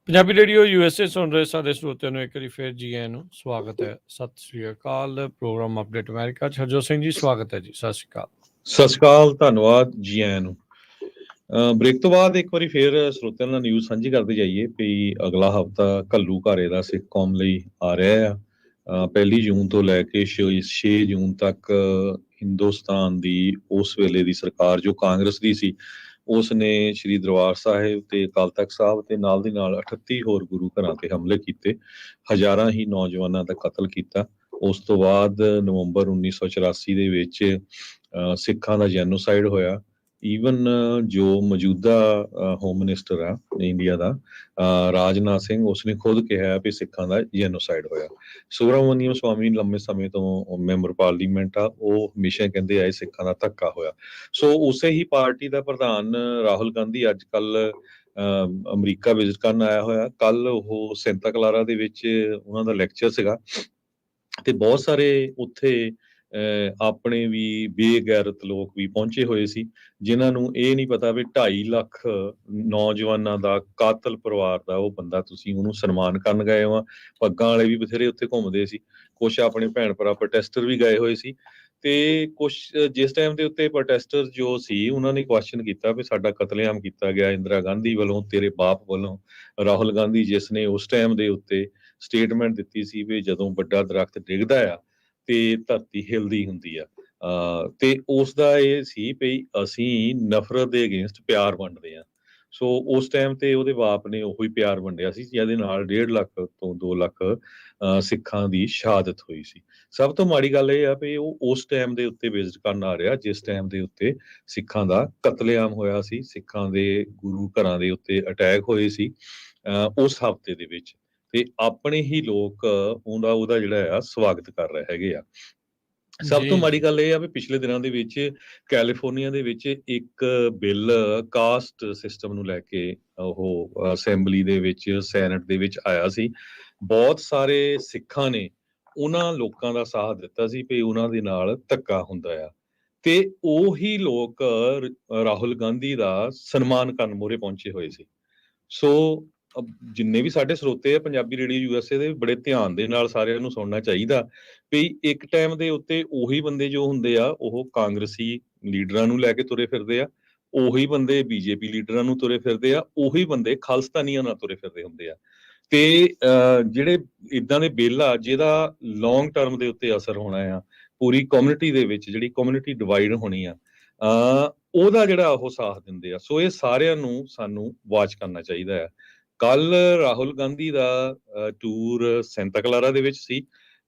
[SPEAKER 1] ਪੰਜਾਬੀ ਰੇਡੀਓ USA ਸੁਣ ਰਹੇ ਸਾਡੇ ਸਰੋਤਿਆਂ ਨੂੰ ਇੱਕ ਵਾਰੀ ਫਿਰ ਜੀ ਆਇਆਂ ਨੂੰ ਸਵਾਗਤ ਹੈ। ਸਤਿ ਸ੍ਰੀ ਅਕਾਲ। ਪ੍ਰੋਗਰਾਮ ਅਪਡੇਟ ਅਮਰੀਕਾ 'ਚ ਹਰਜੋਤ ਸਿੰਘ ਜੀ ਸਵਾਗਤ ਹੈ ਜੀ। ਸਤਿ ਸ੍ਰੀ ਅਕਾਲ।
[SPEAKER 2] ਸਤਿ ਸ਼੍ਰੀ ਅਕਾਲ, ਧੰਨਵਾਦ ਜੀ ਆਇਆਂ ਨੂੰ। ਬ੍ਰੇਕ ਤੋਂ ਬਾਅਦ ਇੱਕ ਵਾਰੀ ਫਿਰ ਸਰੋਤਿਆਂ ਨਾਲ ਨਿਊਜ਼ ਸਾਂਝੀ ਕਰਦੇ ਜਾਈਏ ਵੀ ਅਗਲਾ ਹਫ਼ਤਾ ਘੱਲੂ ਘਾਰੇ ਦਾ ਸਿੱਖ ਕੌਮ ਲਈ ਆ ਰਿਹਾ ਆ। 1 ਜੂਨ ਤੋਂ ਲੈ ਕੇ 6 ਜੂਨ ਤੱਕ ਹਿੰਦੁਸਤਾਨ ਦੀ ਉਸ ਵੇਲੇ ਦੀ ਸਰਕਾਰ ਜੋ ਕਾਂਗਰਸ ਦੀ ਸੀ, ਉਸ ਨੇ ਸ਼੍ਰੀ ਦਰਬਾਰ ਸਾਹਿਬ ਤੇ ਅਕਾਲ ਤਖਤ ਸਾਹਿਬ ਤੇ ਨਾਲ ਦੀ ਨਾਲ 38 ਹੋਰ ਗੁਰੂ ਘਰਾਂ ਤੇ ਹਮਲੇ ਕੀਤੇ, ਹਜ਼ਾਰਾਂ ਹੀ ਨੌਜਵਾਨਾਂ ਦਾ ਕਤਲ ਕੀਤਾ। ਉਸ ਤੋਂ ਬਾਅਦ ਨਵੰਬਰ 1984 ਦੇ ਵਿੱਚ ਸਿੱਖਾਂ ਦਾ ਜੈਨੋਸਾਈਡ ਹੋਇਆ। ਈਵਨ ਜੋ ਮੌਜੂਦਾ ਹੋਮ ਮਿਨਿਸਟਰ ਆ ਇੰਡੀਆ ਦਾ ਰਾਜਨਾਥ ਸਿੰਘ, ਉਸਨੇ ਖੁਦ ਕਿਹਾ ਵੀ ਸਿੱਖਾਂ ਦਾ ਜੈਨੋਸਾਈਡ ਹੋਇਆ। ਸੁਬਰਾਮਨੀਅਮ ਸਵਾਮੀ ਲੰਮੇ ਸਮੇਂ ਤੋਂ ਮੈਂਬਰ ਪਾਰਲੀਮੈਂਟ ਆ, ਉਹ ਹਮੇਸ਼ਾ ਕਹਿੰਦੇ ਆਏ ਸਿੱਖਾਂ ਦਾ ਧੱਕਾ ਹੋਇਆ। ਸੋ ਉਸੇ ਹੀ ਪਾਰਟੀ ਦਾ ਪ੍ਰਧਾਨ ਰਾਹੁਲ ਗਾਂਧੀ ਅੱਜ ਕੱਲ ਅਮਰੀਕਾ ਵਿਜ਼ਿਟ ਕਰਨ ਆਇਆ ਹੋਇਆ। ਕੱਲ ਉਹ ਸੈਂਤਾ ਕਲਾਰਾ ਦੇ ਵਿੱਚ ਉਹਨਾਂ ਦਾ ਲੈਕਚਰ ਸੀਗਾ ਤੇ ਬਹੁਤ ਸਾਰੇ ਉੱਥੇ ਆਪਣੇ ਵੀ ਬੇਗੈਰਤ ਲੋਕ ਵੀ ਪਹੁੰਚੇ ਹੋਏ ਸੀ, ਜਿਨ੍ਹਾਂ ਨੂੰ ਇਹ ਨਹੀਂ ਪਤਾ ਵੀ 2.5 ਲੱਖ ਨੌਜਵਾਨਾਂ ਦਾ ਕਾਤਲ ਪਰਿਵਾਰ ਦਾ ਉਹ ਬੰਦਾ, ਤੁਸੀਂ ਉਹਨੂੰ ਸਨਮਾਨ ਕਰਨ ਗਏ ਹੋ। ਪੱਗਾਂ ਵਾਲੇ ਵੀ ਬਥੇਰੇ ਉੱਥੇ ਘੁੰਮਦੇ ਸੀ, ਕੁਛ ਆਪਣੇ ਭੈਣ ਭਰਾ ਪ੍ਰੋਟੈਸਟਰ ਵੀ ਗਏ ਹੋਏ ਸੀ ਤੇ ਕੁਛ ਜਿਸ ਟਾਈਮ ਦੇ ਉੱਤੇ ਪ੍ਰੋਟੈਸਟਰ ਜੋ ਸੀ ਉਹਨਾਂ ਨੇ ਕੁਐਸਚਨ ਕੀਤਾ ਵੀ ਸਾਡਾ ਕਤਲੇਆਮ ਕੀਤਾ ਗਿਆ ਇੰਦਰਾ ਗਾਂਧੀ ਵੱਲੋਂ, ਤੇਰੇ ਬਾਪ ਵੱਲੋਂ। ਰਾਹੁਲ ਗਾਂਧੀ ਜਿਸ ਨੇ ਉਸ ਟਾਈਮ ਦੇ ਉੱਤੇ ਸਟੇਟਮੈਂਟ ਦਿੱਤੀ ਸੀ ਵੀ ਜਦੋਂ ਵੱਡਾ ਦਰਖਤ ਡਿੱਗਦਾ ਆ ਤੇ ਧਰਤੀ ਹਿਲਦੀ ਹੁੰਦੀ ਆ, ਤੇ ਉਸ ਦਾ ਇਹ ਸੀ ਵੀ ਅਸੀਂ ਨਫ਼ਰਤ ਦੇ ਅਗੇਂਸਟ ਪਿਆਰ ਵੰਡਦੇ ਆ। ਸੋ ਉਸ ਟਾਈਮ ਤੇ ਉਹਦੇ ਬਾਪ ਨੇ ਉਹੀ ਪਿਆਰ ਵੰਡਿਆ ਸੀ, ਜਿਹਦੇ ਨਾਲ 1.5 ਲੱਖ ਤੋਂ 2 ਲੱਖ ਸਿੱਖਾਂ ਦੀ ਸ਼ਹਾਦਤ ਹੋਈ ਸੀ। ਸਭ ਤੋਂ ਮਾੜੀ ਗੱਲ ਇਹ ਆ ਵੀ ਉਹ ਉਸ ਟਾਈਮ ਦੇ ਉੱਤੇ ਵਿਜ਼ਿਟ ਕਰਨ ਆ ਰਿਹਾ ਜਿਸ ਟਾਈਮ ਦੇ ਉੱਤੇ ਸਿੱਖਾਂ ਦਾ ਕਤਲੇਆਮ ਹੋਇਆ ਸੀ, ਸਿੱਖਾਂ ਦੇ ਗੁਰੂ ਘਰਾਂ ਦੇ ਉੱਤੇ ਅਟੈਕ ਹੋਏ ਸੀ ਉਸ ਹਫ਼ਤੇ ਦੇ ਵਿੱਚ, ਤੇ ਆਪਣੇ ਹੀ ਲੋਕ ਉਹਦਾ ਜਿਹੜਾ ਆ ਸਵਾਗਤ ਕਰ ਰਹੇ ਹੈਗੇ ਆ। ਸਭ ਤੋਂ ਮਾੜੀ ਗੱਲ ਇਹ ਆ ਵੀ ਪਿਛਲੇ ਦਿਨਾਂ ਦੇ ਵਿੱਚ ਕੈਲੀਫੋਰਨੀਆ ਦੇ ਵਿੱਚ ਇੱਕ ਬਿੱਲ ਕਾਸਟ ਸਿਸਟਮ ਨੂੰ ਲੈ ਕੇ ਉਹ ਅਸੈਂਬਲੀ ਦੇ ਵਿੱਚ, ਸੈਨੇਟ ਦੇ ਵਿੱਚ ਆਇਆ ਸੀ। ਬਹੁਤ ਸਾਰੇ ਸਿੱਖਾਂ ਨੇ ਉਹਨਾਂ ਲੋਕਾਂ ਦਾ ਸਾਥ ਦਿੱਤਾ ਸੀ ਵੀ ਉਹਨਾਂ ਦੇ ਨਾਲ ਧੱਕਾ ਹੁੰਦਾ ਆ, ਤੇ ਉਹੀ ਲੋਕ ਰਾਹੁਲ ਗਾਂਧੀ ਦਾ ਸਨਮਾਨ ਕਰਨ ਮੂਹਰੇ ਪਹੁੰਚੇ ਹੋਏ ਸੀ। ਸੋ ਜਿੰਨੇ ਵੀ ਸਾਡੇ ਸਰੋਤੇ ਆ ਪੰਜਾਬੀ ਰੇਡੀਓ USA ਦੇ, ਬੜੇ ਧਿਆਨ ਦੇ ਨਾਲ ਸਾਰਿਆਂ ਨੂੰ ਸੁਣਨਾ ਚਾਹੀਦਾ ਵੀ ਇੱਕ ਟਾਈਮ ਦੇ ਉੱਤੇ ਉਹੀ ਬੰਦੇ ਜੋ ਹੁੰਦੇ ਆ ਉਹ ਕਾਂਗਰਸੀ ਲੀਡਰਾਂ ਨੂੰ ਲੈ ਕੇ ਤੁਰੇ ਫਿਰਦੇ ਆ, ਉਹੀ ਬੰਦੇ BJP ਲੀਡਰਾਂ ਨੂੰ ਤੁਰੇ ਫਿਰਦੇ ਆ, ਉਹੀ ਬੰਦੇ ਖਾਲਿਸਤਾਨੀਆਂ ਨਾਲ ਤੁਰੇ ਫਿਰਦੇ ਹੁੰਦੇ ਆ। ਤੇ ਜਿਹੜੇ ਇਦਾਂ ਦੇ ਬਿੱਲ ਆ ਜਿਹਦਾ ਲੌਂਗ ਟਰਮ ਦੇ ਉੱਤੇ ਅਸਰ ਹੋਣਾ ਆ, ਪੂਰੀ ਕਮਿਊਨਿਟੀ ਦੇ ਵਿੱਚ ਜਿਹੜੀ ਕਮਿਊਨਿਟੀ ਡਿਵਾਈਡ ਹੋਣੀ ਆ, ਉਹਦਾ ਜਿਹੜਾ ਉਹ ਸਾਥ ਦਿੰਦੇ ਆ। ਸੋ ਇਹ ਸਾਰਿਆਂ ਨੂੰ ਸਾਨੂੰ ਵਾਚ ਕਰਨਾ ਚਾਹੀਦਾ ਆ। ਕੱਲ ਰਾਹੁਲ ਗਾਂਧੀ ਦਾ ਟੂਰ ਸੈਂਟਾ ਕਲਾਰਾ ਦੇ ਵਿੱਚ ਸੀ,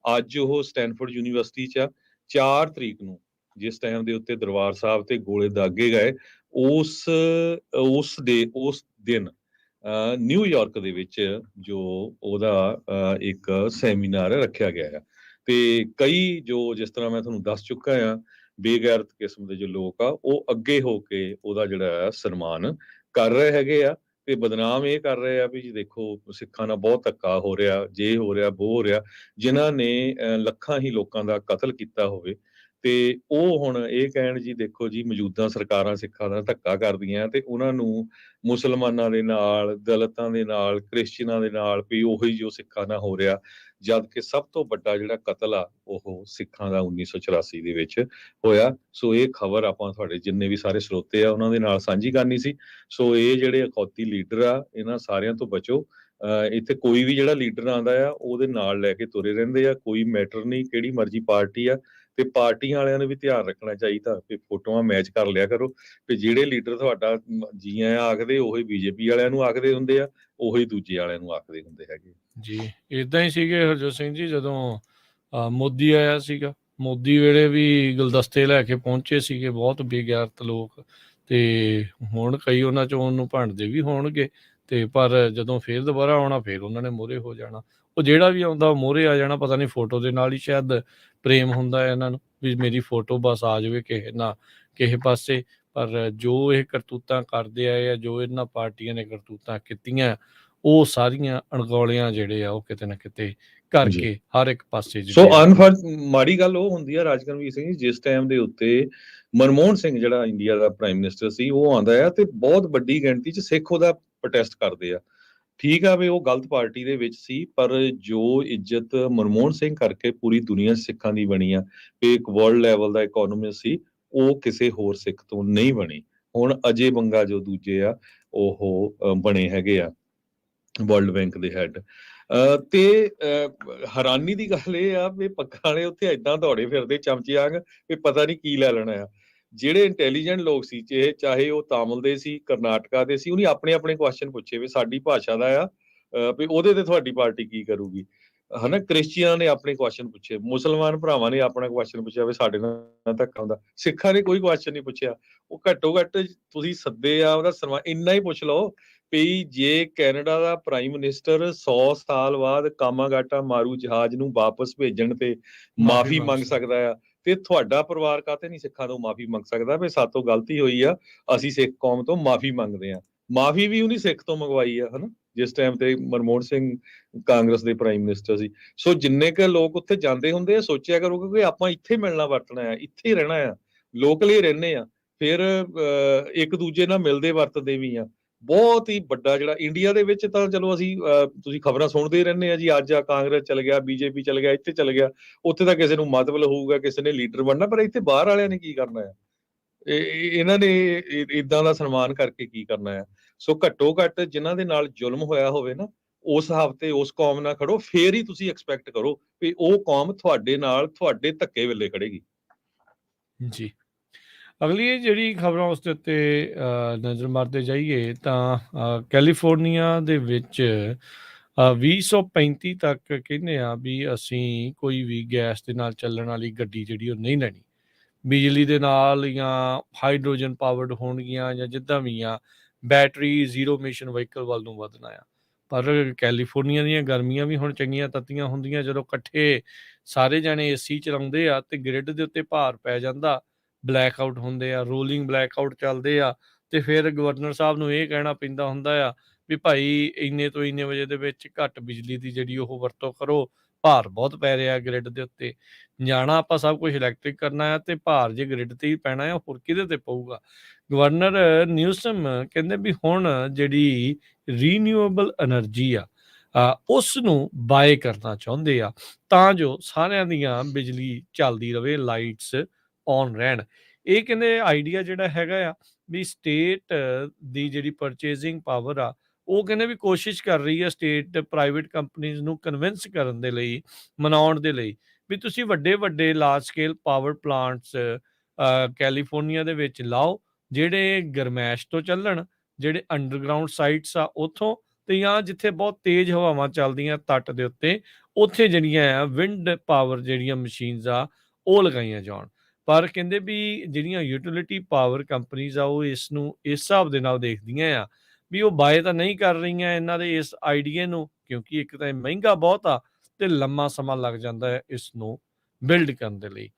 [SPEAKER 2] ਅੱਜ ਉਹ ਸਟੈਨਫੋਰਡ ਯੂਨੀਵਰਸਿਟੀ 'ਚ ਆ। 4 ਤਰੀਕ ਨੂੰ ਜਿਸ ਟਾਈਮ ਦੇ ਉੱਤੇ ਦਰਬਾਰ ਸਾਹਿਬ ਤੇ ਗੋਲੇ ਦਾਗੇ ਗਏ, ਉਸ ਦਿਨ ਨਿਊਯਾਰਕ ਦੇ ਵਿੱਚ ਜੋ ਉਹਦਾ ਇੱਕ ਸੈਮੀਨਾਰ ਰੱਖਿਆ ਗਿਆ ਹੈ, ਤੇ ਕਈ ਜੋ ਜਿਸ ਤਰ੍ਹਾਂ ਮੈਂ ਤੁਹਾਨੂੰ ਦੱਸ ਚੁੱਕਾ ਆ ਬੇਗੈਰਤ ਕਿਸਮ ਦੇ ਜੋ ਲੋਕ ਆ ਉਹ ਅੱਗੇ ਹੋ ਕੇ ਉਹਦਾ ਜਿਹੜਾ ਸਨਮਾਨ ਕਰ ਰਹੇ ਹੈਗੇ ਆ, ਤੇ ਬਦਨਾਮ ਇਹ ਕਰ ਰਹੇ ਆ ਵੀ ਜੀ ਦੇਖੋ ਸਿੱਖਾਂ ਨਾਲ ਬਹੁਤ ਧੱਕਾ ਹੋ ਰਿਹਾ, ਜੇ ਹੋ ਰਿਹਾ ਵੋ ਹੋ ਰਿਹਾ, ਜਿਨ੍ਹਾਂ ਨੇ ਲੱਖਾਂ ਹੀ ਲੋਕਾਂ ਦਾ ਕਤਲ ਕੀਤਾ ਹੋਵੇ, ਤੇ ਉਹ ਹੁਣ ਇਹ ਕਹਿਣ ਜੀ ਦੇਖੋ ਜੀ ਮੌਜੂਦਾ ਸਰਕਾਰਾਂ ਸਿੱਖਾਂ ਦਾ ਧੱਕਾ ਕਰਦੀਆਂ ਤੇ ਉਹਨਾਂ ਨੂੰ ਮੁਸਲਮਾਨਾਂ ਦੇ ਨਾਲ, ਦਲਿਤਾਂ ਦੇ ਨਾਲ, ਕ੍ਰਿਸਚਨਾਂ ਦੇ ਨਾਲ ਵੀ ਉਹੀ ਜੋ ਸਿੱਖਾਂ ਨਾਲ ਹੋ ਰਿਹਾ, ਜਦ ਕਿ ਸਭ ਤੋਂ ਵੱਡਾ ਜਿਹੜਾ ਕਤਲ ਆ ਉਹ ਸਿੱਖਾਂ ਦਾ 1984 ਦੇ ਵਿੱਚ ਹੋਇਆ। ਸੋ ਇਹ ਖਬਰ ਆਪਾਂ ਤੁਹਾਡੇ ਜਿੰਨੇ ਵੀ ਸਾਰੇ ਸਰੋਤੇ ਆ ਉਹਨਾਂ ਦੇ ਨਾਲ ਸਾਂਝੀ ਕਰਨੀ ਸੀ। ਸੋ ਇਹ ਜਿਹੜੇ ਅਖੌਤੀ ਲੀਡਰ ਆ ਇਹਨਾਂ ਸਾਰਿਆਂ ਤੋਂ ਬਚੋ। ਇੱਥੇ ਕੋਈ ਵੀ ਜਿਹੜਾ ਲੀਡਰ ਆਉਂਦਾ ਆ ਉਹਦੇ ਨਾਲ ਲੈ ਕੇ ਤੁਰੇ ਰਹਿੰਦੇ ਆ, ਕੋਈ ਮੈਟਰ ਨਹੀਂ ਕਿਹੜੀ ਮਰਜ਼ੀ ਪਾਰਟੀ ਆ, ਤੇ ਪਾਰਟੀਆਂ ਵਾਲਿਆਂ ਨੂੰ ਵੀ ਧਿਆਨ ਰੱਖਣਾ ਚਾਹੀਦਾ ਵੀ ਫੋਟੋਆਂ ਮੈਚ ਕਰ ਲਿਆ ਕਰੋ, ਤੇ ਜਿਹੜੇ ਲੀਡਰ ਤੁਹਾਡਾ ਜੀ ਆਇਆਂ ਆਖਦੇ ਉਹੀ BJP ਵਾਲਿਆਂ ਨੂੰ ਆਖਦੇ ਹੁੰਦੇ ਆ, ਉਹੀ ਦੂਜੇ ਵਾਲਿਆਂ ਨੂੰ ਆਖਦੇ ਹੁੰਦੇ ਹੈਗੇ
[SPEAKER 1] ਜੀ। ਇਦਾਂ ਹੀ ਸੀਗੇ ਹਰਜੋਤ ਸਿੰਘ ਜੀ, ਜਦੋਂ ਮੋਦੀ ਆਇਆ ਸੀਗਾ, ਮੋਦੀ ਵੇਲੇ ਵੀ ਗੁਲਦਸਤੇ ਲੈ ਕੇ ਪਹੁੰਚੇ ਸੀਗੇ ਬਹੁਤ ਬੇਗੈਰਤ ਲੋਕ, ਤੇ ਹੁਣ ਕਈ ਉਹਨਾਂ ਚੋਂ ਉਹਨੂੰ ਭੰਡਦੇ ਵੀ ਹੋਣਗੇ, ਤੇ ਪਰ ਜਦੋਂ ਫੇਰ ਦੁਬਾਰਾ ਆਉਣਾ ਫੇਰ ਉਹਨਾਂ ਨੇ ਮੋਹਰੇ ਹੋ ਜਾਣਾ। ਉਹ ਜਿਹੜਾ ਵੀ ਆਉਂਦਾ ਮੋਹਰੇ ਆ ਜਾਣਾ, ਪਤਾ ਨਹੀਂ ਫੋਟੋ ਦੇ ਨਾਲ ਹੀ ਸ਼ਾਇਦ ਪ੍ਰੇਮ ਹੁੰਦਾ ਹੈ ਇਹਨਾਂ ਨੂੰ ਵੀ ਮੇਰੀ ਫੋਟੋ ਬਸ ਆ ਜਾਵੇ ਕਿਸੇ ਨਾ ਕਿਸੇ ਪਾਸੇ। ਪਰ ਜੋ ਇਹ ਕਰਤੂਤਾਂ ਕਰਦੇ ਆਏ ਆ, ਜੋ ਇਹਨਾਂ ਪਾਰਟੀਆਂ ਨੇ ਕਰਤੂਤਾਂ ਕੀਤੀਆਂ, ਉਹ ਸਾਰੀਆਂ ਅਣਗੌਲਿਆਂ ਜਿਹੜੇ ਆ ਉਹ ਕਿਤੇ ਨਾ ਕਿਤੇ ਕਰਕੇ ਹਰ ਇੱਕ ਪਾਸੇ
[SPEAKER 2] ਸੋ ਮਾੜੀ ਗੱਲ ਉਹ ਹੁੰਦੀ ਆ ਰਾਜਕਰਮਵੀਰ ਸਿੰਘ, ਜਿਸ ਟਾਈਮ ਦੇ ਉੱਤੇ ਮਨਮੋਹਨ ਸਿੰਘ ਜਿਹੜਾ ਇੰਡੀਆ ਦਾ ਪ੍ਰਾਈਮ ਮਿਨਿਸਟਰ ਸੀ ਉਹ ਆਉਂਦਾ ਆ ਤੇ ਬਹੁਤ ਵੱਡੀ ਗਿਣਤੀ 'ਚ ਸਿੱਖ ਉਹਦਾ ਪ੍ਰੋਟੈਸਟ ਕਰਦੇ ਆ। ਠੀਕ ਆ ਵੀ ਉਹ ਗਲਤ ਪਾਰਟੀ ਦੇ ਵਿੱਚ ਸੀ, ਪਰ ਜੋ ਇੱਜ਼ਤ ਮਨਮੋਹਨ ਸਿੰਘ ਕਰਕੇ ਪੂਰੀ ਦੁਨੀਆ 'ਚ ਸਿੱਖਾਂ ਦੀ ਬਣੀ ਆ, ਇੱਕ ਵਰਲਡ ਲੈਵਲ ਦਾ ਇਕਨੋਮਿਸਟ ਸੀ, ਉਹ ਕਿਸੇ ਹੋਰ ਸਿੱਖ ਤੋਂ ਨਹੀਂ ਬਣੀ। ਹੁਣ ਅਜੇ ਬੰਗਾ ਜੋ ਦੂਜੇ ਆ ਉਹ ਬਣੇ ਹੈਗੇ ਆ ਵਰਲਡ ਬੈਂਕ ਦੇ ਹੈਡ। ਤੇ ਹੈਰਾਨੀ ਦੀ ਗੱਲ ਇਹ ਆ ਵੀ ਪੱਗਾਂ ਵਾਲੇ ਉੱਥੇ ਏਦਾਂ ਦੌੜੇ ਫਿਰਦੇ ਚਮਚੇ ਵਾਂਗ ਵੀ ਪਤਾ ਨਹੀਂ ਕੀ ਲੈ ਲੈਣਾ ਆ। ਜਿਹੜੇ ਇੰਟੈਲੀਜੈਂਟ ਲੋਕ ਸੀ, ਚਾਹੇ ਉਹ ਤਾਮਿਲ ਦੇ ਸੀ, ਕਰਨਾਟਕਾ ਦੇ ਸੀ, ਉਹਨੇ ਆਪਣੇ ਕੁਐਸਚਨ ਪੁੱਛੇ ਵੀ ਸਾਡੀ ਭਾਸ਼ਾ ਦਾ ਆ ਵੀ ਉਹਦੇ ਤੇ ਤੁਹਾਡੀ ਪਾਰਟੀ ਕੀ ਕਰੂਗੀ, ਹਨਾ। ਕ੍ਰਿਸਚੀਅਨਾਂ ਨੇ ਆਪਣੇ ਕੁਐਸਚਨ ਪੁੱਛੇ, ਮੁਸਲਮਾਨ ਭਰਾਵਾਂ ਨੇ ਆਪਣਾ ਕੁਐਸਚਨ ਪੁੱਛਿਆ ਵੀ ਸਾਡੇ ਨਾਲ ਧੱਕਾ ਹੁੰਦਾ। ਸਿੱਖਾਂ ਨੇ ਕੋਈ ਕੁਐਸਚਨ ਨਹੀਂ ਪੁੱਛਿਆ। ਉਹ ਘੱਟੋ ਘੱਟ ਤੁਸੀਂ ਸੱਦੇ ਆ ਉਹਦਾ ਸਨਮਾਨ ਇੰਨਾ ਹੀ ਪੁੱਛ ਲਓ ਵੀ ਜੇ ਕੈਨੇਡਾ ਦਾ ਪ੍ਰਾਈਮ ਮਿਨਿਸਟਰ 100 ਸਾਲ ਬਾਅਦ ਕਾਮਾਗਾਟਾ ਮਾਰੂ ਜਹਾਜ਼ ਨੂੰ ਵਾਪਸ ਭੇਜਣ ਤੇ ਮਾਫੀ ਮੰਗ ਸਕਦਾ ਆ, ਤੇ ਤੁਹਾਡਾ ਪਰਿਵਾਰ ਕਾਹਤੇ ਨਹੀਂ ਸਿੱਖਾਂ ਤੋਂ ਮਾਫੀ ਮੰਗ ਸਕਦਾ ਵੀ ਸਾਤੋਂ ਗਲਤੀ ਹੋਈ ਆ, ਅਸੀਂ ਸਿੱਖ ਕੌਮ ਤੋਂ ਮਾਫੀ ਮੰਗਦੇ ਆ। ਮਾਫੀ ਵੀ ਉਹਨੇ ਸਿੱਖ ਤੋਂ ਮੰਗਵਾਈ ਆ, ਹਨਾ, ਜਿਸ ਟਾਈਮ ਤੇ ਮਨਮੋਹਨ ਸਿੰਘ ਕਾਂਗਰਸ ਦੇ ਪ੍ਰਾਈਮ ਮਿਨਿਸਟਰ ਸੀ। ਸੋ ਜਿੰਨੇ ਕੁ ਲੋਕ ਉੱਥੇ ਜਾਂਦੇ ਹੁੰਦੇ ਆ ਸੋਚਿਆ ਕਰੋ ਕਿ ਆਪਾਂ ਇੱਥੇ ਮਿਲਣਾ ਵਰਤਣਾ ਆ, ਇੱਥੇ ਰਹਿਣਾ ਆ, ਲੋਕਲੀ ਰਹਿੰਦੇ ਆ, ਫਿਰ ਇੱਕ ਦੂਜੇ ਨਾਲ ਮਿਲਦੇ ਵਰਤਦੇ ਵੀ ਆ। ਬਹੁਤ ਹੀ ਵੱਡਾ ਜਿਹੜਾ ਇੰਡੀਆ ਦੇ ਵਿੱਚ ਤਾਂ ਚਲੋ ਅਸੀਂ ਤੁਸੀਂ ਖਬਰਾਂ ਸੁਣਦੇ ਹੀ ਰਹਿੰਦੇ ਆ ਜੀ, ਅੱਜ ਆ ਕਾਂਗਰਸ ਚਲ ਗਿਆ, BJP ਚਲ ਗਿਆ, ਇੱਥੇ ਚਲ ਗਿਆ, ਉੱਥੇ ਤਾਂ ਕਿਸੇ ਨੂੰ ਮਤਲਬ ਹੋਊਗਾ, ਕਿਸੇ ਨੇ ਲੀਡਰ ਬਣਨਾ, ਪਰ ਇੱਥੇ ਬਾਹਰ ਵਾਲਿਆਂ ਨੇ ਕੀ ਕਰਨਾ ਆ, ਇਹਨਾਂ ਨੇ ਇਦਾਂ ਦਾ ਸਨਮਾਨ ਕਰਕੇ ਕੀ ਕਰਨਾ ਆ। ਸੋ ਘੱਟੋ ਘੱਟ ਜਿਨ੍ਹਾਂ ਦੇ ਨਾਲ ਜ਼ੁਲਮ ਹੋਇਆ ਹੋਵੇ ਨਾ, ਉਸ ਹਫ਼ਤੇ ਉਸ ਕੌਮ ਨਾਲ ਖੜੋ, ਫੇਰ ਹੀ ਤੁਸੀਂ ਐਕਸਪੈਕਟ ਕਰੋ ਵੀ ਉਹ ਕੌਮ ਤੁਹਾਡੇ ਨਾਲ ਤੁਹਾਡੇ ਧੱਕੇ ਵੇਲੇ ਖੜੇਗੀ।
[SPEAKER 1] ਜੀ। ਅਗਲੀ ਜਿਹੜੀ ਖਬਰਾਂ ਉਸ ਦੇ ਉੱਤੇ ਨਜ਼ਰ ਮਾਰਦੇ ਜਾਈਏ ਤਾਂ ਕੈਲੀਫੋਰਨੀਆ ਦੇ ਵਿੱਚ 2035 ਤੱਕ ਕਹਿੰਦੇ ਆ ਵੀ ਅਸੀਂ ਕੋਈ ਵੀ ਗੈਸ ਦੇ ਨਾਲ ਚੱਲਣ ਵਾਲੀ ਗੱਡੀ ਜਿਹੜੀ ਉਹ ਨਹੀਂ ਲੈਣੀ। ਬਿਜਲੀ ਦੇ ਨਾਲ ਜਾਂ ਹਾਈਡਰੋਜਨ ਪਾਵਰਡ ਹੋਣਗੀਆਂ ਜਾਂ ਜਿੱਦਾਂ ਵੀ ਆ, ਬੈਟਰੀ ਜ਼ੀਰੋ ਮਿਸ਼ਨ ਵਹੀਕਲ ਵੱਲ ਨੂੰ ਵਧਣਾ ਆ। ਪਰ ਕੈਲੀਫੋਰਨੀਆ ਦੀਆਂ ਗਰਮੀਆਂ ਵੀ ਹੁਣ ਚੰਗੀਆਂ ਤੱਤੀਆਂ ਹੁੰਦੀਆਂ ਜਦੋਂ ਇਕੱਠੇ ਸਾਰੇ ਜਾਣੇ ਏਸੀ ਚਲਾਉਂਦੇ ਆ ਤੇ ਗ੍ਰਿਡ ਦੇ ਉੱਤੇ ਭਾਰ ਪੈ ਜਾਂਦਾ, ਬਲੈਕ ਆਊਟ ਹੁੰਦੇ ਆ, ਰੋਲਿੰਗ ਬਲੈਕ ਆਊਟ ਚੱਲਦੇ ਆ, ਤੇ ਫਿਰ ਗਵਰਨਰ ਸਾਹਿਬ ਨੂੰ ਇਹ ਕਹਿਣਾ ਪੈਂਦਾ ਹੁੰਦਾ ਆ ਵੀ ਭਾਈ ਇੰਨੇ ਤੋਂ ਇੰਨੇ ਵਜੇ ਦੇ ਵਿੱਚ ਘੱਟ ਬਿਜਲੀ ਦੀ ਜਿਹੜੀ ਉਹ ਵਰਤੋਂ ਕਰੋ, ਭਾਰ ਬਹੁਤ ਪੈ ਰਿਹਾ ਗ੍ਰਿਡ ਦੇ ਉੱਤੇ। ਜਾਣਾ ਆਪਾਂ ਸਭ ਕੁਝ ਇਲੈਕਟ੍ਰਿਕ ਕਰਨਾ ਆ ਤੇ ਭਾਰ ਜੇ ਗ੍ਰਿਡ ਤੇ ਹੀ ਪੈਣਾ ਆ, ਹੋਰ ਕਿਹਦੇ ਤੇ ਪਊਗਾ। ਗਵਰਨਰ ਨਿਊਸਮ ਕਹਿੰਦੇ ਵੀ ਹੁਣ ਜਿਹੜੀ ਰੀਨਿਊਏਬਲ એનર્ਜੀ ਆ ਉਸ ਨੂੰ ਬਾਏ ਕਰਨਾ ਚਾਹੁੰਦੇ ਆ ਤਾਂ ਜੋ ਸਾਰਿਆਂ ਦੀਆਂ ਬਿਜਲੀ ਚੱਲਦੀ ਰਵੇ, ਲਾਈਟਸ ਔਨ ਰਹਿਣ। ਇਹ ਕਹਿੰਦੇ ਆਈਡੀਆ ਜਿਹੜਾ ਹੈਗਾ ਆ ਵੀ ਸਟੇਟ ਦੀ ਜਿਹੜੀ ਪਰਚੇਜ਼ਿੰਗ ਪਾਵਰ ਆ, ਉਹ ਕਹਿੰਦੇ ਵੀ ਕੋਸ਼ਿਸ਼ ਕਰ ਰਹੀ ਹੈ ਸਟੇਟ ਪ੍ਰਾਈਵੇਟ ਕੰਪਨੀਜ਼ ਨੂੰ ਕਨਵਿੰਸ ਕਰਨ ਦੇ ਲਈ, ਮਨਾਉਣ ਦੇ ਲਈ ਵੀ ਤੁਸੀਂ ਵੱਡੇ ਵੱਡੇ large scale power plants California ਦੇ ਵਿੱਚ ਲਾਓ, ਜਿਹੜੇ ਗਰਮੈਸ਼ ਤੋਂ ਚੱਲਣ, ਜਿਹੜੇ ਅੰਡਰਗਰਾਊਂਡ ਸਾਈਟਸ ਆ ਉੱਥੋਂ, ਤੇ ਜਾਂ ਜਿੱਥੇ ਬਹੁਤ ਤੇਜ਼ ਹਵਾਵਾਂ ਚੱਲਦੀਆਂ ਤੱਟ ਦੇ ਉੱਤੇ, ਉੱਥੇ ਜਿਹੜੀਆਂ ਆ ਵਿੰਡ ਪਾਵਰ ਜਿਹੜੀਆਂ ਮਸ਼ੀਨਸ ਆ ਉਹ ਲਗਾਈਆਂ ਜਾਣ। ਪਰ ਕਹਿੰਦੇ ਵੀ ਜਿਹੜੀਆਂ ਯੂਟਿਲਿਟੀ ਪਾਵਰ ਕੰਪਨੀਜ਼ ਆ ਉਹ ਇਸ ਨੂੰ ਇਸ ਹਿਸਾਬ ਦੇ ਨਾਲ ਦੇਖਦੀਆਂ ਆ ਵੀ ਉਹ ਬਾਏ ਤਾਂ ਨਹੀਂ ਕਰ ਰਹੀਆਂ ਇਹਨਾਂ ਦੇ ਇਸ ਆਈਡੀਏ ਨੂੰ, ਕਿਉਂਕਿ ਇੱਕ ਤਾਂ ਇਹ ਮਹਿੰਗਾ ਬਹੁਤ ਆ ਤੇ ਲੰਮਾ ਸਮਾਂ ਲੱਗ ਜਾਂਦਾ ਹੈ ਇਸ ਨੂੰ ਬਿਲਡ ਕਰਨ ਦੇ ਲਈ।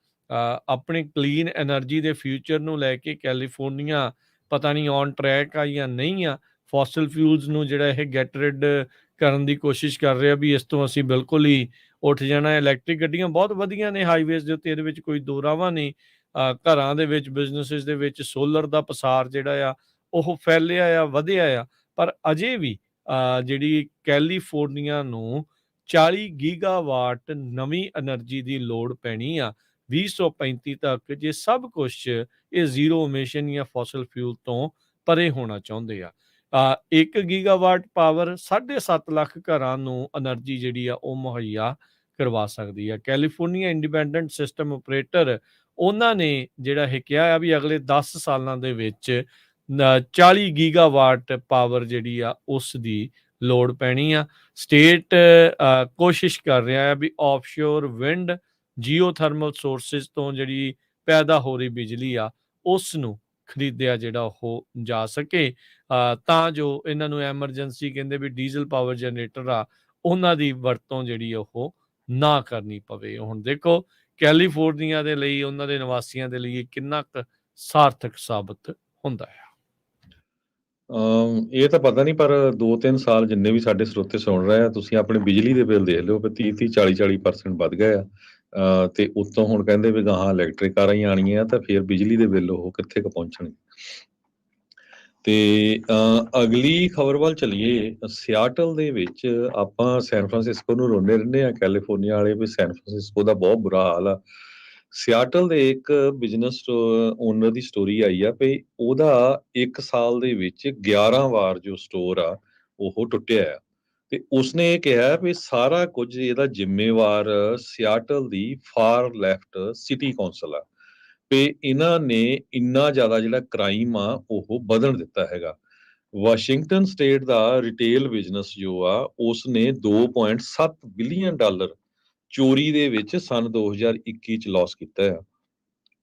[SPEAKER 1] ਆਪਣੀ ਕਲੀਨ એનર્ਜੀ ਦੇ ਫਿਊਚਰ ਨੂੰ ਲੈ ਕੇ ਕੈਲੀਫੋਰਨੀਆ ਪਤਾ ਨਹੀਂ ਔਨ ਟਰੈਕ ਆ ਜਾਂ ਨਹੀਂ ਆ। ਫੋਸਲ ਫਿਊਲਸ ਨੂੰ ਜਿਹੜਾ ਇਹ ਗੈਟ ਰਿਡ ਕਰਨ ਦੀ ਕੋਸ਼ਿਸ਼ ਕਰ ਰਿਹਾ ਵੀ ਇਸ ਤੋਂ ਅਸੀਂ ਬਿਲਕੁਲ ਹੀ ਉੱਠ ਜਾਣਾ। ਇਲੈਕਟ੍ਰਿਕ ਗੱਡੀਆਂ ਬਹੁਤ ਵਧੀਆ ਨੇ ਹਾਈਵੇਜ਼ ਦੇ ਉੱਤੇ, ਇਹਦੇ ਵਿੱਚ ਕੋਈ ਦੋ ਰਾਵਾਂ ਨਹੀਂ। ਘਰਾਂ ਦੇ ਵਿੱਚ, ਬਿਜ਼ਨੈਸਿਸ ਦੇ ਵਿੱਚ ਸੋਲਰ ਦਾ ਪਸਾਰ ਜਿਹੜਾ ਆ ਉਹ ਫੈਲਿਆ ਆ, ਵਧਿਆ ਆ। ਪਰ ਅਜੇ ਵੀ ਜਿਹੜੀ ਕੈਲੀਫੋਰਨੀਆ ਨੂੰ 40 ਗੀਗਾਵਾਟ ਨਵੀਂ એનર્ਜੀ ਦੀ ਲੋੜ ਪੈਣੀ ਆ 2035 ਤੱਕ, ਜੇ ਸਭ ਕੁਛ ਇਹ ਜ਼ੀਰੋ ਇਮਿਸ਼ਨ ਜਾਂ ਫੋਸਲ ਫਿਊਲ ਤੋਂ ਪਰੇ ਹੋਣਾ ਚਾਹੁੰਦੇ ਆ। 1 ਗੀਗਾਵਾਟ ਪਾਵਰ 7.5 ਲੱਖ ਘਰਾਂ ਨੂੰ એનર્ਜੀ ਜਿਹੜੀ ਆ ਉਹ ਮੁਹੱਈਆ ਕਰਵਾ ਸਕਦੀ ਆ। ਕੈਲੀਫੋਰਨੀਆ ਇੰਡੀਪੈਂਡੈਂਟ ਸਿਸਟਮ ਆਪਰੇਟਰ ਉਹਨਾਂ ਨੇ ਜਿਹੜਾ ਇਹ ਕਿਹਾ ਆ ਵੀ ਅਗਲੇ 10 ਸਾਲਾਂ ਦੇ ਵਿੱਚ 40 ਗੀਗਾਵਾਟ ਪਾਵਰ ਜਿਹੜੀ ਆ ਉਸ ਦੀ ਲੋੜ ਪੈਣੀ ਆ। ਸਟੇਟ ਕੋਸ਼ਿਸ਼ ਕਰ ਰਿਹਾ ਹੈ ਵੀ ਆਫਸ਼ੋਰ ਵਿੰਡ, ਜੀਓਥਰਮਲ ਸੋਰਸਿਸ ਤੋਂ ਜਿਹੜੀ ਪੈਦਾ ਹੋ ਰਹੀ ਬਿਜਲੀ ਆ ਉਸ ਨੂੰ ਖਰੀਦਿਆ ਜਿਹੜਾ ਉਹ ਜਾ ਸਕੇ, ਤਾਂ ਜੋ ਇਹਨਾਂ ਨੂੰ ਐਮਰਜੈਂਸੀ ਕਹਿੰਦੇ ਵੀ ਡੀਜ਼ਲ ਪਾਵਰ ਜਨਰੇਟਰ ਆ ਉਹਨਾਂ ਦੀ ਵਰਤੋਂ ਜਿਹੜੀ ਉਹ ਨਾ ਕਰਨੀ ਪਵੇ। ਹੁਣ ਦੇਖੋ ਕੈਲੀਫੋਰਨੀਆ ਦੇ ਲਈ, ਉਹਨਾਂ ਦੇ ਨਿਵਾਸੀਆਂ ਦੇ ਲਈ ਕਿੰਨਾ ਕੁ ਸਾਰਥਕ ਸਾਬਤ ਹੁੰਦਾ ਹੈ।
[SPEAKER 2] ਇਹ ਤਾਂ ਪਤਾ ਨਹੀਂ, ਪਰ 2-3 ਸਾਲ ਜਿੰਨੇ ਵੀ ਸਾਡੇ ਸਰੋਤੇ ਸੁਣ ਰਹੇ ਆ, ਤੁਸੀਂ ਆਪਣੇ ਬਿਜਲੀ ਦੇ ਬਿੱਲ ਦੇਖ ਲਿਓ ਵੀ 30-30 40-40% ਵੱਧ ਗਏ ਆ। ਤੇ ਉੱਤੋਂ ਹੁਣ ਕਹਿੰਦੇ ਵੀ ਗਾਹਾਂ ਇਲੈਕਟ੍ਰਿਕ ਕਾਰਾਂ ਹੀ ਆਣੀਆਂ, ਤਾਂ ਫਿਰ ਬਿਜਲੀ ਦੇ ਬਿੱਲ ਉਹ ਕਿੱਥੇ ਕੁ ਪਹੁੰਚਣਗੇ। ਤੇ ਅਗਲੀ ਖਬਰ ਵੱਲ ਚੱਲੀਏ। ਸਿਆਟਲ ਦੇ ਵਿੱਚ ਆਪਾਂ ਸੈਨ ਫਰਾਂਸਿਸਕੋ ਨੂੰ ਰੋਂਦੇ ਰਹਿੰਦੇ ਆ ਕੈਲੀਫੋਰਨੀਆ ਵਾਲੇ ਵੀ ਸੈਨ ਫਰਾਂਸਿਸਕੋ ਦਾ ਬਹੁਤ ਬੁਰਾ ਹਾਲ ਆ। ਸਿਆਟਲ ਦੇ ਇੱਕ ਬਿਜ਼ਨਸ ਓਨਰ ਦੀ ਸਟੋਰੀ ਆਈ ਆ ਵੀ ਉਹਦਾ 1 ਸਾਲ ਦੇ ਵਿੱਚ 11 ਵਾਰ ਜੋ ਸਟੋਰ ਆ ਉਹ ਟੁੱਟਿਆ ਆ, ਤੇ ਉਸਨੇ ਇਹ ਕਿਹਾ ਵੀ ਸਾਰਾ ਕੁਝ ਇਹਦਾ ਜ਼ਿੰਮੇਵਾਰ Seattle the for left city council ਆ, ਵੀ ਇਹਨਾਂ ਨੇ ਇੰਨਾ ਜ਼ਿਆਦਾ ਜਿਹੜਾ ਕ੍ਰਾਈਮ ਆ ਉਹ ਵਧਣ ਦਿੱਤਾ ਹੈਗਾ। ਵਾਸ਼ਿੰਗਟਨ ਸਟੇਟ ਦਾ ਰਿਟੇਲ ਬਿਜ਼ਨਸ ਜੋ ਆ ਉਸਨੇ $2.7 ਬਿਲੀਅਨ ਚੋਰੀ ਦੇ ਵਿੱਚ ਸਨ 2021 ਚ ਲਾਸ ਕੀਤਾ ਆ।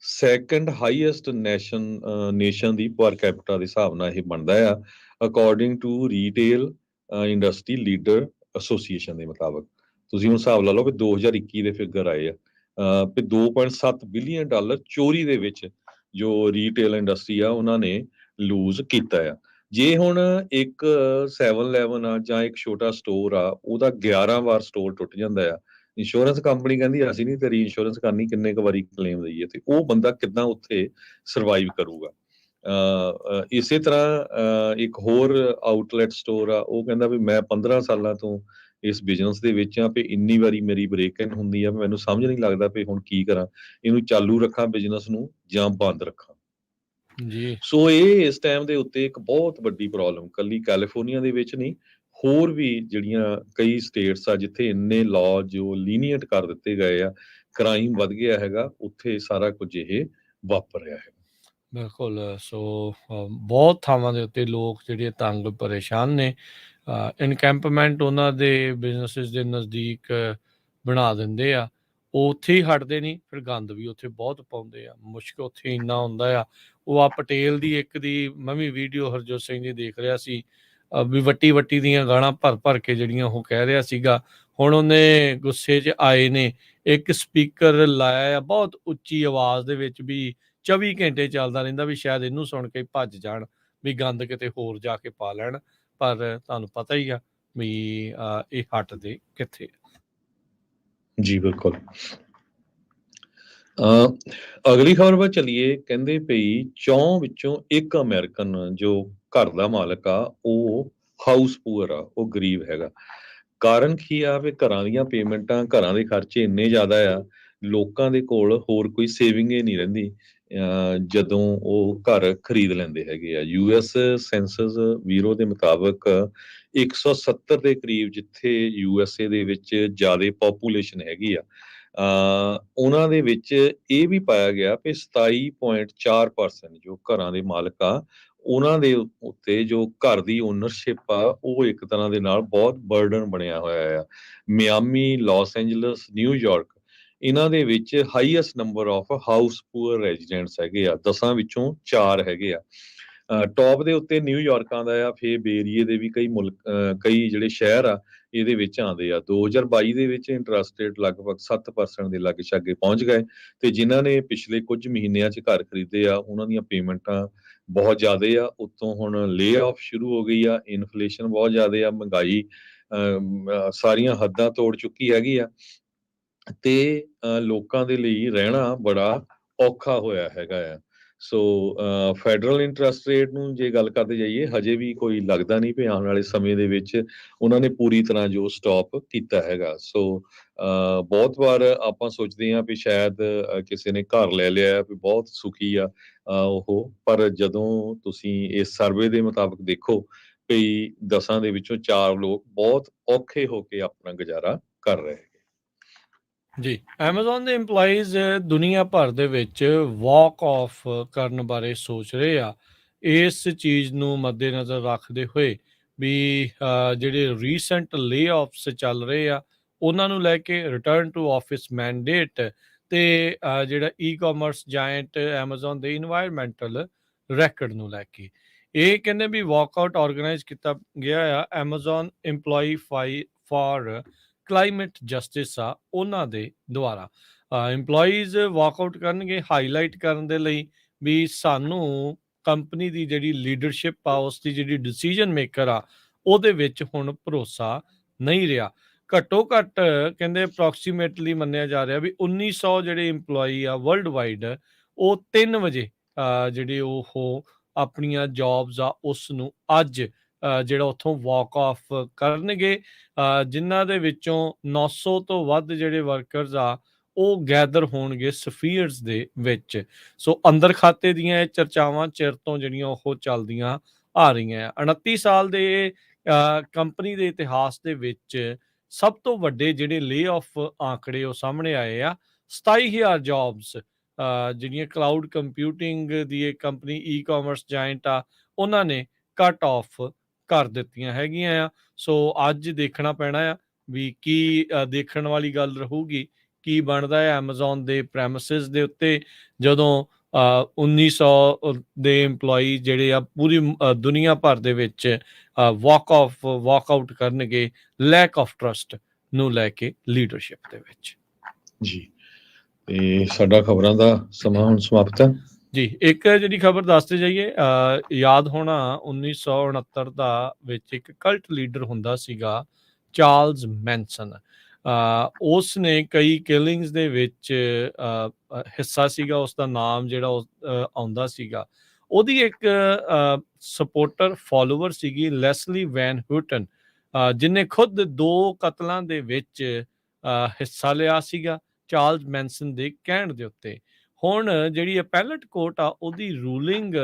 [SPEAKER 2] ਸੈਕੰਡ ਹਾਈਐਸਟ ਨੇਸ਼ਨ ਦੀ ਪਰ ਕੈਪੀਟਾ ਦੇ ਹਿਸਾਬ ਨਾਲ ਇਹ ਬਣਦਾ ਆ, according to retail industry leader association ਦੇ ਮੁਤਾਬਕ। ਤੁਸੀਂ ਹੁਣ ਹਿਸਾਬ ਲਾ ਲਓ ਕਿ 2021 ਦੇ ਫਿਗਰ ਆਏ ਆ ਵੀ $2.7 ਬਿਲੀਅਨ ਚੋਰੀ ਦੇ ਵਿੱਚ ਜੋ ਰੀਟੇਲ ਇੰਡਸਟਰੀ ਆ ਉਹਨਾਂ ਨੇ ਲੂਜ਼ ਕੀਤਾ ਆ। ਜੇ ਹੁਣ ਇੱਕ 7-Eleven ਆ ਜਾਂ ਇੱਕ ਛੋਟਾ ਸਟੋਰ ਆ ਉਹਦਾ 11 ਵਾਰ ਸਟੋਰ ਟੁੱਟ ਜਾਂਦਾ ਆ, ਇੰਸ਼ੋਰੈਂਸ ਕੰਪਨੀ ਕਹਿੰਦੀ ਅਸੀਂ ਨਹੀਂ ਤੇਰੀ ਇੰਸ਼ੋਰੈਂਸ ਕਰਨੀ, ਕਿੰਨੇ ਕੁ ਵਾਰੀ ਕਲੇਮ ਦਈਏ, ਤੇ ਉਹ ਬੰਦਾ ਕਿੱਦਾਂ ਉੱਥੇ ਸਰਵਾਈਵ ਕਰੂਗਾ। ਇਸੇ ਤਰ੍ਹਾਂ ਇੱਕ ਹੋਰ ਆਊਟਲੈਟ ਸਟੋਰ ਆ, ਉਹ ਕਹਿੰਦਾ ਵੀ ਮੈਂ 15 ਸਾਲਾਂ ਤੋਂ ਇਸ ਬਿਜ਼ਨਸ ਦੇ ਵਿੱਚ ਆ, ਵੀ ਇੰਨੀ ਵਾਰੀ ਮੇਰੀ ਬ੍ਰੇਕ ਇਨ ਹੁੰਦੀ ਆ, ਮੈਨੂੰ ਸਮਝ ਨਹੀਂ ਲੱਗਦਾ ਵੀ ਹੁਣ ਕੀ ਕਰਾਂ, ਇਹਨੂੰ ਚਾਲੂ ਰੱਖਾਂ ਬਿਜ਼ਨਸ ਨੂੰ ਜਾਂ ਬੰਦ ਰੱਖਾਂ।
[SPEAKER 1] ਜੀ
[SPEAKER 2] ਸੋ ਇਹ ਇਸ ਟਾਈਮ ਦੇ ਉੱਤੇ ਇੱਕ ਬਹੁਤ ਵੱਡੀ ਪ੍ਰੋਬਲਮ ਕੱਲੀ ਕੈਲੀਫੋਰਨੀਆ ਦੇ ਵਿੱਚ ਨਹੀਂ, ਹੋਰ ਵੀ ਜਿਹੜੀਆਂ ਕਈ ਸਟੇਟਸ ਆ ਜਿੱਥੇ ਇੰਨੇ ਲਾਅ ਜੋ ਲੀਨੀਅੰਟ ਕਰ ਦਿੱਤੇ ਗਏ ਆ, ਕ੍ਰਾਈਮ ਵੱਧ ਗਿਆ ਹੈਗਾ, ਉੱਥੇ ਸਾਰਾ ਕੁਝ ਇਹ ਵਾਪਰ ਰਿਹਾ ਹੈ।
[SPEAKER 1] ਬਿਲਕੁਲ। ਸੋ ਬਹੁਤ ਥਾਵਾਂ ਦੇ ਉੱਤੇ ਲੋਕ ਜਿਹੜੇ ਤੰਗ ਪਰੇਸ਼ਾਨ ਨੇ। ਇਨਕੈਂਪਮੈਂਟ ਉਹਨਾਂ ਦੇ ਬਿਜ਼ਨਸਿਸ ਦੇ ਨਜ਼ਦੀਕ ਬਣਾ ਦਿੰਦੇ ਆ। ਉਹ ਉੱਥੇ ਹੀ ਹਟਦੇ ਨਹੀਂ, ਫਿਰ ਗੰਦ ਵੀ ਉੱਥੇ ਬਹੁਤ ਪਾਉਂਦੇ ਆ। ਮੁਸ਼ਕ ਉੱਥੇ ਇੰਨਾ ਹੁੰਦਾ ਆ। ਉਹ ਆ ਪਟੇਲ ਦੀ ਇੱਕ ਦੀ ਮੈਂ ਵੀ ਵੀਡੀਓ ਹਰਜੋਤ ਸਿੰਘ ਦੀ ਦੇਖ ਰਿਹਾ ਸੀ, ਵੀ ਵੱਟੀ ਵੱਟੀ ਦੀਆਂ ਗਾਲਾਂ ਭਰ ਭਰ ਕੇ ਜਿਹੜੀਆਂ ਉਹ ਕਹਿ ਰਿਹਾ ਸੀਗਾ। ਹੁਣ ਉਹਨੇ ਗੁੱਸੇ 'ਚ ਆਏ ਨੇ ਇੱਕ ਸਪੀਕਰ ਲਾਇਆ ਆ ਬਹੁਤ ਉੱਚੀ ਆਵਾਜ਼ ਦੇ ਵਿੱਚ, ਵੀ 24 ਘੰਟੇ ਚੱਲਦਾ ਰਹਿੰਦਾ, ਵੀ ਸ਼ਾਇਦ ਇਹਨੂੰ ਸੁਣ ਕੇ ਭੱਜ ਜਾਣ, ਵੀ ਗੰਦ ਕਿਤੇ ਹੋਰ ਜਾ ਕੇ ਪਾ ਲੈਣ। ਪਰ ਤੁਹਾਨੂੰ ਪਤਾ ਹੀ ਆ ਵੀ ਇਹ ਹਟਦੇ ਕਿੱਥੇ।
[SPEAKER 2] ਜੀ ਬਿਲਕੁਲ। ਅਗਲੀ ਖਬਰ ਵੱਲ ਚੱਲੀਏ। ਕਹਿੰਦੇ ਪਈ 4 ਵਿੱਚੋਂ 1 ਅਮਰੀਕਨ ਜੋ ਘਰ ਦਾ ਮਾਲਕ ਆ ਉਹ ਹਾਊਸ ਪੂਅਰ ਆ, ਉਹ ਗਰੀਬ ਹੈਗਾ। ਕਾਰਨ ਕੀ ਆ ਵੀ ਘਰਾਂ ਦੀਆਂ ਪੇਮੈਂਟਾਂ, ਘਰਾਂ ਦੇ ਖਰਚੇ ਇੰਨੇ ਜ਼ਿਆਦਾ ਆ, ਲੋਕਾਂ ਦੇ ਕੋਲ ਹੋਰ ਕੋਈ ਸੇਵਿੰਗ ਹੀ ਨਹੀਂ ਰਹਿੰਦੀ ਜਦੋਂ ਉਹ ਘਰ ਖਰੀਦ ਲੈਂਦੇ ਹੈਗੇ ਆ। ਯੂਐਸ ਸੈਂਸਸ ਬਿਊਰੋ ਦੇ ਮੁਤਾਬਕ 170 ਦੇ ਕਰੀਬ ਜਿੱਥੇ ਯੂਐਸਏ ਦੇ ਵਿੱਚ ਜ਼ਿਆਦਾ ਪੋਪੂਲੇਸ਼ਨ ਹੈਗੀ ਆ, ਉਹਨਾਂ ਦੇ ਵਿੱਚ ਇਹ ਵੀ ਪਾਇਆ ਗਿਆ ਕਿ 27.4% ਜੋ ਘਰਾਂ ਦੇ ਮਾਲਕ ਆ, ਉਹਨਾਂ ਦੇ ਉੱਤੇ ਜੋ ਘਰ ਦੀ ਓਨਰਸ਼ਿਪ ਆ ਉਹ ਇੱਕ ਤਰ੍ਹਾਂ ਦੇ ਨਾਲ ਬਹੁਤ ਬਰਡਨ ਬਣਿਆ ਹੋਇਆ ਆ। ਮਿਆਮੀ, ਲਾਸ ਐਂਜਲਸ, ਨਿਊਯਾਰਕ, ਇਹਨਾਂ ਦੇ ਵਿੱਚ highest number of house poor residents ਹੈਗੇ ਆ। 10 ਵਿੱਚੋਂ 4 ਹੈਗੇ ਆ। ਟੌਪ ਦੇ ਉੱਤੇ ਨਿਊਯਾਰਕ ਆਉਂਦਾ ਆ, ਫਿਰ ਬੇਰੀਏ ਦੇ ਵੀ ਕਈ ਜਿਹੜੇ ਸ਼ਹਿਰ ਆ ਇਹਦੇ ਵਿੱਚ ਆਉਂਦੇ ਆ। 2022 ਦੇ ਵਿੱਚ ਇੰਟਰਸਟ ਰੇਟ ਲਗਭਗ 7% ਦੇ ਲਾਗੇ ਛਾਗੇ ਪਹੁੰਚ ਗਏ, ਤੇ ਜਿਨ੍ਹਾਂ ਨੇ ਪਿਛਲੇ ਕੁਝ ਮਹੀਨਿਆਂ 'ਚ ਘਰ ਖਰੀਦੇ ਆ ਉਹਨਾਂ ਦੀਆਂ ਪੇਮੈਂਟਾਂ ਬਹੁਤ ਜ਼ਿਆਦੇ ਆ। ਉੱਤੋਂ ਹੁਣ ਲੇ ਆਫ ਸ਼ੁਰੂ ਹੋ ਗਈ ਆ, ਇਨਫਲੇਸ਼ਨ ਬਹੁਤ ਜ਼ਿਆਦੇ ਆ, ਮਹਿੰਗਾਈ ਸਾਰੀਆਂ ਹੱਦਾਂ ਤੋੜ ਚੁੱਕੀ ਹੈਗੀ ਆ, ਤੇ ਲੋਕਾਂ ਦੇ ਲਈ ਰਹਿਣਾ ਬੜਾ ਔਖਾ ਹੋਇਆ ਹੈਗਾ ਆ। ਸੋ ਫੈਡਰਲ ਇੰਟਰਸਟ ਰੇਟ ਨੂੰ ਜੇ ਗੱਲ ਕਰਦੇ ਜਾਈਏ, ਹਜੇ ਵੀ ਕੋਈ ਲੱਗਦਾ ਨਹੀਂ ਵੀ ਆਉਣ ਵਾਲੇ ਸਮੇਂ ਦੇ ਵਿੱਚ ਉਹਨਾਂ ਨੇ ਪੂਰੀ ਤਰ੍ਹਾਂ ਜੋ ਸਟਾਪ ਕੀਤਾ ਹੈਗਾ। ਸੋ ਬਹੁਤ ਵਾਰ ਆਪਾਂ ਸੋਚਦੇ ਹਾਂ ਵੀ ਸ਼ਾਇਦ ਕਿਸੇ ਨੇ ਘਰ ਲੈ ਲਿਆ ਵੀ ਬਹੁਤ ਸੁਖੀ ਆ ਉਹ, ਪਰ ਜਦੋਂ ਤੁਸੀਂ ਇਸ ਸਰਵੇ ਦੇ ਮੁਤਾਬਕ ਦੇਖੋ ਵੀ 10 ਦੇ ਵਿੱਚੋਂ 4 ਲੋਕ ਬਹੁਤ ਔਖੇ ਹੋ ਕੇ ਆਪਣਾ ਗੁਜ਼ਾਰਾ ਕਰ ਰਹੇ।
[SPEAKER 1] ਜੀ, ਐਮਾਜ਼ੋਨ ਦੇ EMPLOYEES ਦੁਨੀਆ ਭਰ ਦੇ ਵਿੱਚ ਵਾਕ ਆਫ ਕਰਨ ਬਾਰੇ ਸੋਚ ਰਹੇ ਆ। ਇਸ ਚੀਜ਼ ਨੂੰ ਮੱਦੇਨਜ਼ਰ ਰੱਖਦੇ ਹੋਏ ਵੀ ਜਿਹੜੇ ਰੀਸੈਂਟ ਲੇ-ਆਫਸ ਚੱਲ ਰਹੇ ਆ ਉਹਨਾਂ ਨੂੰ ਲੈ ਕੇ, ਰਿਟਰਨ ਟੂ ਆਫਿਸ ਮੈਂਡੇਟ, ਤੇ ਜਿਹੜਾ ਈ-ਕਾਮਰਸ ਜਾਇੰਟ ਐਮਾਜ਼ੋਨ ਦੇ ਇਨਵਾਇਰਮੈਂਟਲ ਰੈਕਡ ਨੂੰ ਲੈ ਕੇ। ਇਹ ਕਹਿੰਦੇ ਵੀ ਵਾਕਆਊਟ ਆਰਗੇਨਾਈਜ਼ ਕੀਤਾ ਗਿਆ ਆ Amazon EMPLOYEE for climate justice ਆ ਉਹਨਾਂ ਦੇ ਦੁਆਰਾ। EMPLOYEES ਵਾਕਆਊਟ ਕਰਨਗੇ ਹਾਈਲਾਈਟ ਕਰਨ ਦੇ ਲਈ ਵੀ ਸਾਨੂੰ ਕੰਪਨੀ ਦੀ ਜਿਹੜੀ ਲੀਡਰਸ਼ਿਪ ਆ, ਉਸ ਦੀ ਜਿਹੜੀ ਡਿਸੀਜਨ ਮੇਕਰ ਆ, ਉਹਦੇ ਵਿੱਚ ਹੁਣ ਭਰੋਸਾ ਨਹੀਂ ਰਿਹਾ। ਘੱਟੋ ਘੱਟ ਕਹਿੰਦੇ ਅਪਰੋਕਸੀਮੇਟਲੀ ਮੰਨਿਆ ਜਾ ਰਿਹਾ ਵੀ 1900 ਜਿਹੜੇ EMPLOYEE ਆ ਵਰਲਡ ਵਾਈਡ, ਉਹ 3 ਵਜੇ ਜਿਹੜੇ ਉਹ ਆਪਣੀਆਂ ਜੌਬਸ ਆ ਉਸ ਨੂੰ ਅੱਜ ਜਿਹੜਾ ਉੱਥੋਂ ਵਾਕ ਆਫ ਕਰਨਗੇ, ਜਿਨ੍ਹਾਂ ਦੇ ਵਿੱਚੋਂ 900 ਤੋਂ ਵੱਧ ਜਿਹੜੇ ਵਰਕਰਸ ਆ ਉਹ ਗੈਦਰ ਹੋਣਗੇ ਸਫੀਅਰਸ ਦੇ ਵਿੱਚ। ਸੋ ਅੰਦਰ ਖਾਤੇ ਦੀਆਂ ਇਹ ਚਰਚਾਵਾਂ ਚਿਰ ਤੋਂ ਜਿਹੜੀਆਂ ਉਹ ਚੱਲਦੀਆਂ ਆ ਰਹੀਆਂ ਆ। 29 ਸਾਲ ਦੇ ਕੰਪਨੀ ਦੇ ਇਤਿਹਾਸ ਦੇ ਵਿੱਚ ਸਭ ਤੋਂ ਵੱਡੇ ਜਿਹੜੇ ਲੇ ਆਫ ਆંકੜੇ ਉਹ ਸਾਹਮਣੇ ਆਏ ਆ। 27,000 ਜੌਬਸ ਜਿਹੜੀਆਂ ਕਲਾਊਡ ਕੰਪਿਊਟਿੰਗ ਦੀ ਇਹ ਕੰਪਨੀ ਈ-ਕਾਮਰਸ ਜਾਇੰਟ ਆ ਉਹਨਾਂ ਨੇ ਕੱਟ ਆਫ ਕਰ ਦਿੱਤੀਆਂ ਹੈਗੀਆਂ ਆ। ਸੋ ਅੱਜ ਦੇਖਣਾ ਪੈਣਾ ਆ ਵੀ ਕੀ ਦੇਖਣ ਵਾਲੀ ਗੱਲ ਰਹੂਗੀ, ਕੀ ਬਣਦਾ ਹੈ ਐਮਾਜ਼ੋਨ ਦੇ ਪ੍ਰੈਮਿਸਿਸ ਦੇ ਉੱਤੇ ਜਦੋਂ 1900 ਦੇ EMPLOYEE ਜਿਹੜੇ ਆ ਪੂਰੀ ਦੁਨੀਆ ਭਰ ਦੇ ਵਿੱਚ ਵਾਕਆਊਟ ਕਰਨਗੇ ਲੈਕ ਆਫ ਟਰਸਟ ਨੂੰ ਲੈ ਕੇ ਲੀਡਰਸ਼ਿਪ ਦੇ ਵਿੱਚ।
[SPEAKER 2] ਜੀ, ਤੇ ਸਾਡਾ ਖਬਰਾਂ ਦਾ ਸਮਾਂ ਹੁਣ ਸਮਾਪਤ ਹੈ
[SPEAKER 1] ਜੀ। ਇੱਕ ਜਿਹੜੀ ਖਬਰ ਦੱਸਦੇ ਜਾਈਏ, ਯਾਦ ਹੋਣਾ 1969 ਦਾ ਵਿੱਚ ਇੱਕ ਕਲਟ ਲੀਡਰ ਹੁੰਦਾ ਸੀਗਾ ਚਾਰਲਸ ਮੈਨਸਨ। ਉਸ ਨੇ ਕਈ ਕਿਲਿੰਗਸ ਦੇ ਵਿੱਚ ਹਿੱਸਾ ਸੀਗਾ, ਉਸ ਦਾ ਨਾਮ ਜਿਹੜਾ ਆਉਂਦਾ ਸੀਗਾ। ਉਹਦੀ ਇੱਕ ਸਪੋਰਟਰ ਫਾਲੋਵਰ ਸੀਗੀ ਲੈਸਲੀ ਵੈਨ ਹੂਟਨ, ਜਿਹਨੇ ਖੁਦ 2 ਕਤਲਾਂ ਦੇ ਵਿੱਚ ਹਿੱਸਾ ਲਿਆ ਸੀਗਾ ਚਾਰਲਸ ਮੈਨਸਨ ਦੇ ਕਹਿਣ ਦੇ ਉੱਤੇ। ਹੁਣ ਜਿਹੜੀ ਅਪੈਲਟ ਕੋਰਟ ਆ ਉਹਦੀ ਰੂਲਿੰਗ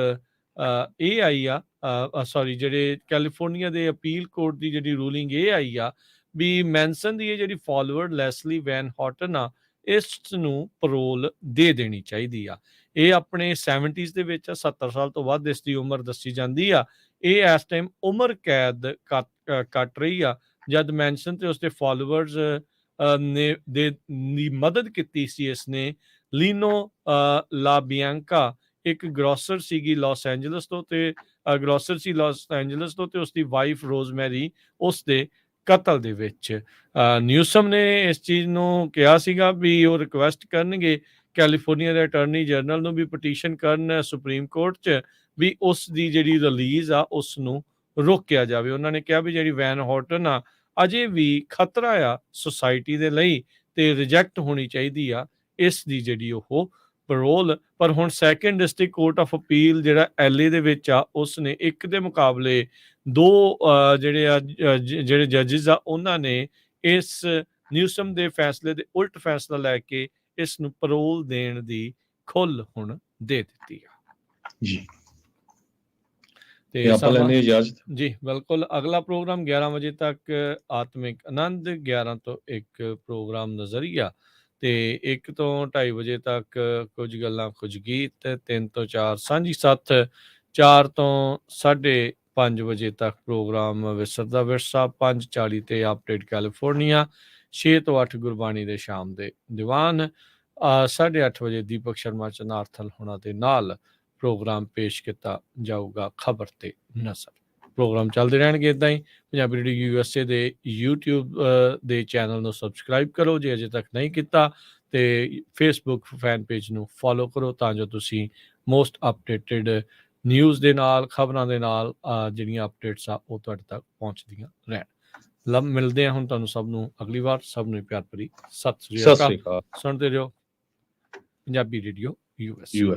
[SPEAKER 1] ਇਹ ਆਈ ਆ, ਸੌਰੀ ਜਿਹੜੇ ਕੈਲੀਫੋਰਨੀਆ ਦੇ ਅਪੀਲ ਕੋਰਟ ਦੀ ਜਿਹੜੀ ਰੂਲਿੰਗ ਇਹ ਆਈ ਆ ਵੀ ਮੈਨਸਨ ਦੀ ਇਹ ਜਿਹੜੀ ਫਾਲੋਅਰ ਲੈਸਲੀ ਵੈਨ ਹੌਟਨ ਆ, ਇਸ ਨੂੰ parole ਦੇ ਦੇਣੀ ਚਾਹੀਦੀ ਆ। ਇਹ ਆਪਣੇ 70s ਦੇ ਵਿੱਚ 70 ਸਾਲ ਤੋਂ ਵੱਧ ਇਸ ਦੀ ਉਮਰ ਦੱਸੀ ਜਾਂਦੀ ਆ। ਇਹ ਇਸ ਟਾਈਮ ਉਮਰ ਕੈਦ ਕੱਟ ਰਹੀ ਆ, ਜਦ ਮੈਨਸਨ ਤੇ ਉਸਦੇ ਫਾਲੋਅਰਸ ਨੇ ਦੀ ਮਦਦ ਕੀਤੀ ਸੀ ਇਸਨੇ। ਲੀਨੋ ਲਾਬੀਆਂਕਾ ਇੱਕ ਗ੍ਰੋਸਰ ਸੀਗੀ ਲਾਸ ਐਂਜਲਸ ਤੋਂ, ਤੇ ਗ੍ਰੋਸਰ ਸੀ ਲਾਸ ਐਂਜਲਸ ਤੋਂ, ਤੇ ਉਸਦੀ ਵਾਈਫ ਰੋਜ਼ਮੈਰੀ ਉਸਦੇ ਕਤਲ ਦੇ ਵਿੱਚ। ਨਿਊਸਮ ਨੇ ਇਸ ਚੀਜ਼ ਨੂੰ ਕਿਹਾ ਸੀਗਾ ਵੀ ਉਹ ਰਿਕੁਐਸਟ ਕਰਨਗੇ ਕੈਲੀਫੋਰਨੀਆ ਦੇ ਅਟਾਰਨੀ ਜਨਰਲ ਨੂੰ ਵੀ ਪਟੀਸ਼ਨ ਕਰਨ ਸੁਪਰੀਮ ਕੋਰਟ 'ਚ ਵੀ ਉਸ ਦੀ ਜਿਹੜੀ ਰਿਲੀਜ਼ ਆ ਉਸ ਨੂੰ ਰੋਕਿਆ ਜਾਵੇ। ਉਹਨਾਂ ਨੇ ਕਿਹਾ ਵੀ ਜਿਹੜੀ ਵੈਨ ਹੌਰਟਨ ਆ ਅਜੇ ਵੀ ਖਤਰਾ ਆ ਸੁਸਾਇਟੀ ਦੇ ਲਈ, ਤੇ ਰਿਜੈਕਟ ਹੋਣੀ ਚਾਹੀਦੀ ਆ ਇਸ ਦੀ ਜਿਹੜੀ ਉਹ parole। ਪਰ ਹੁਣ second district court of appeal ਜਿਹੜਾ LA ਦੇ ਵਿੱਚ ਆ, ਉਸ ਨੇ ਇੱਕ ਦੇ ਮੁਕਾਬਲੇ 2 ਜਿਹੜੇ ਜੱਜਿਸ ਆ ਉਹਨਾਂ ਨੇ ਇਸ ਨਿਊਸਮ ਦੇ ਫੈਸਲੇ ਦੇ ਉਲਟ ਫੈਸਲਾ ਲੈ ਕੇ ਇਸ ਨੂੰ parole ਦੇਣ ਦੀ ਖੁੱਲ੍ਹ ਹੁਣ ਦੇ ਦਿੱਤੀ ਆ
[SPEAKER 2] ਜੀ।
[SPEAKER 1] ਤੇ
[SPEAKER 2] ਆਪਾਂ ਲੈਣੇ ਇਜਾਜ਼ਤ
[SPEAKER 1] ਜੀ ਬਿਲਕੁਲ। ਅਗਲਾ ਪ੍ਰੋਗਰਾਮ 11 ਵਜੇ ਤੱਕ ਆਤਮਿਕ ਆਨੰਦ, 11 ਤੋਂ 1 ਪ੍ਰੋਗਰਾਮ ਨਜ਼ਰੀਆ, ਤੇ 1 ਤੋਂ 2:30 ਵਜੇ ਤੱਕ ਕੁਝ ਗੱਲਾਂ ਕੁਝ ਗੀਤ, 3 ਤੋਂ 4 ਸਾਂਝੀ ਸੱਥ, 4 ਤੋਂ 5:30 ਵਜੇ ਤੱਕ ਪ੍ਰੋਗਰਾਮ ਵਿਸਰਦਾ ਵਿਰਸਾ, 5:40 ਤੇ ਅਪਡੇਟ ਕੈਲੀਫੋਰਨੀਆ, 6 ਤੋਂ 8 ਗੁਰਬਾਣੀ ਦੇ ਸ਼ਾਮ ਦੇ ਦੀਵਾਨ, 8:30 ਵਜੇ ਦੀਪਕ ਸ਼ਰਮਾ ਚਨਾਰਥਲ ਹੋਣਾ ਦੇ ਨਾਲ ਪ੍ਰੋਗਰਾਮ ਪੇਸ਼ ਕੀਤਾ ਜਾਊਗਾ ਖਬਰ ਤੇ ਨਜ਼ਰ। ਪ੍ਰੋਗਰਾਮ ਚੱਲਦੇ ਰਹਿਣਗੇ ਇੱਦਾਂ ਹੀ। ਪੰਜਾਬੀ ਰੇਡੀਓ USA ਦੇ YouTube ਦੇ ਚੈਨਲ ਨੂੰ ਸਬਸਕ੍ਰਾਈਬ ਕਰੋ ਜੇ ਅਜੇ ਤੱਕ ਨਹੀਂ ਕੀਤਾ, ਤੇ ਫੇਸਬੁੱਕ ਫੈਨ ਪੇਜ ਨੂੰ ਫੋਲੋ ਕਰੋ ਤਾਂ ਜੋ ਤੁਸੀਂ ਮੋਸਟ ਅਪਡੇਟਡ ਨਿਊਜ਼ ਦੇ ਨਾਲ, ਖਬਰਾਂ ਦੇ ਨਾਲ ਜਿਹੜੀਆਂ ਅਪਡੇਟਸ ਆ ਉਹ ਤੁਹਾਡੇ ਤੱਕ ਪਹੁੰਚਦੀਆਂ ਰਹਿਣ। ਮਿਲਦੇ ਹਾਂ ਹੁਣ ਤੁਹਾਨੂੰ ਸਭ ਨੂੰ ਅਗਲੀ ਵਾਰ। ਸਭ ਨੂੰ ਪਿਆਰ ਭਰੀ ਸਤਿ ਸ੍ਰੀ ਅਕਾਲ। ਸੁਣਦੇ ਰਹੋ ਪੰਜਾਬੀ ਰੇਡੀਓ USA।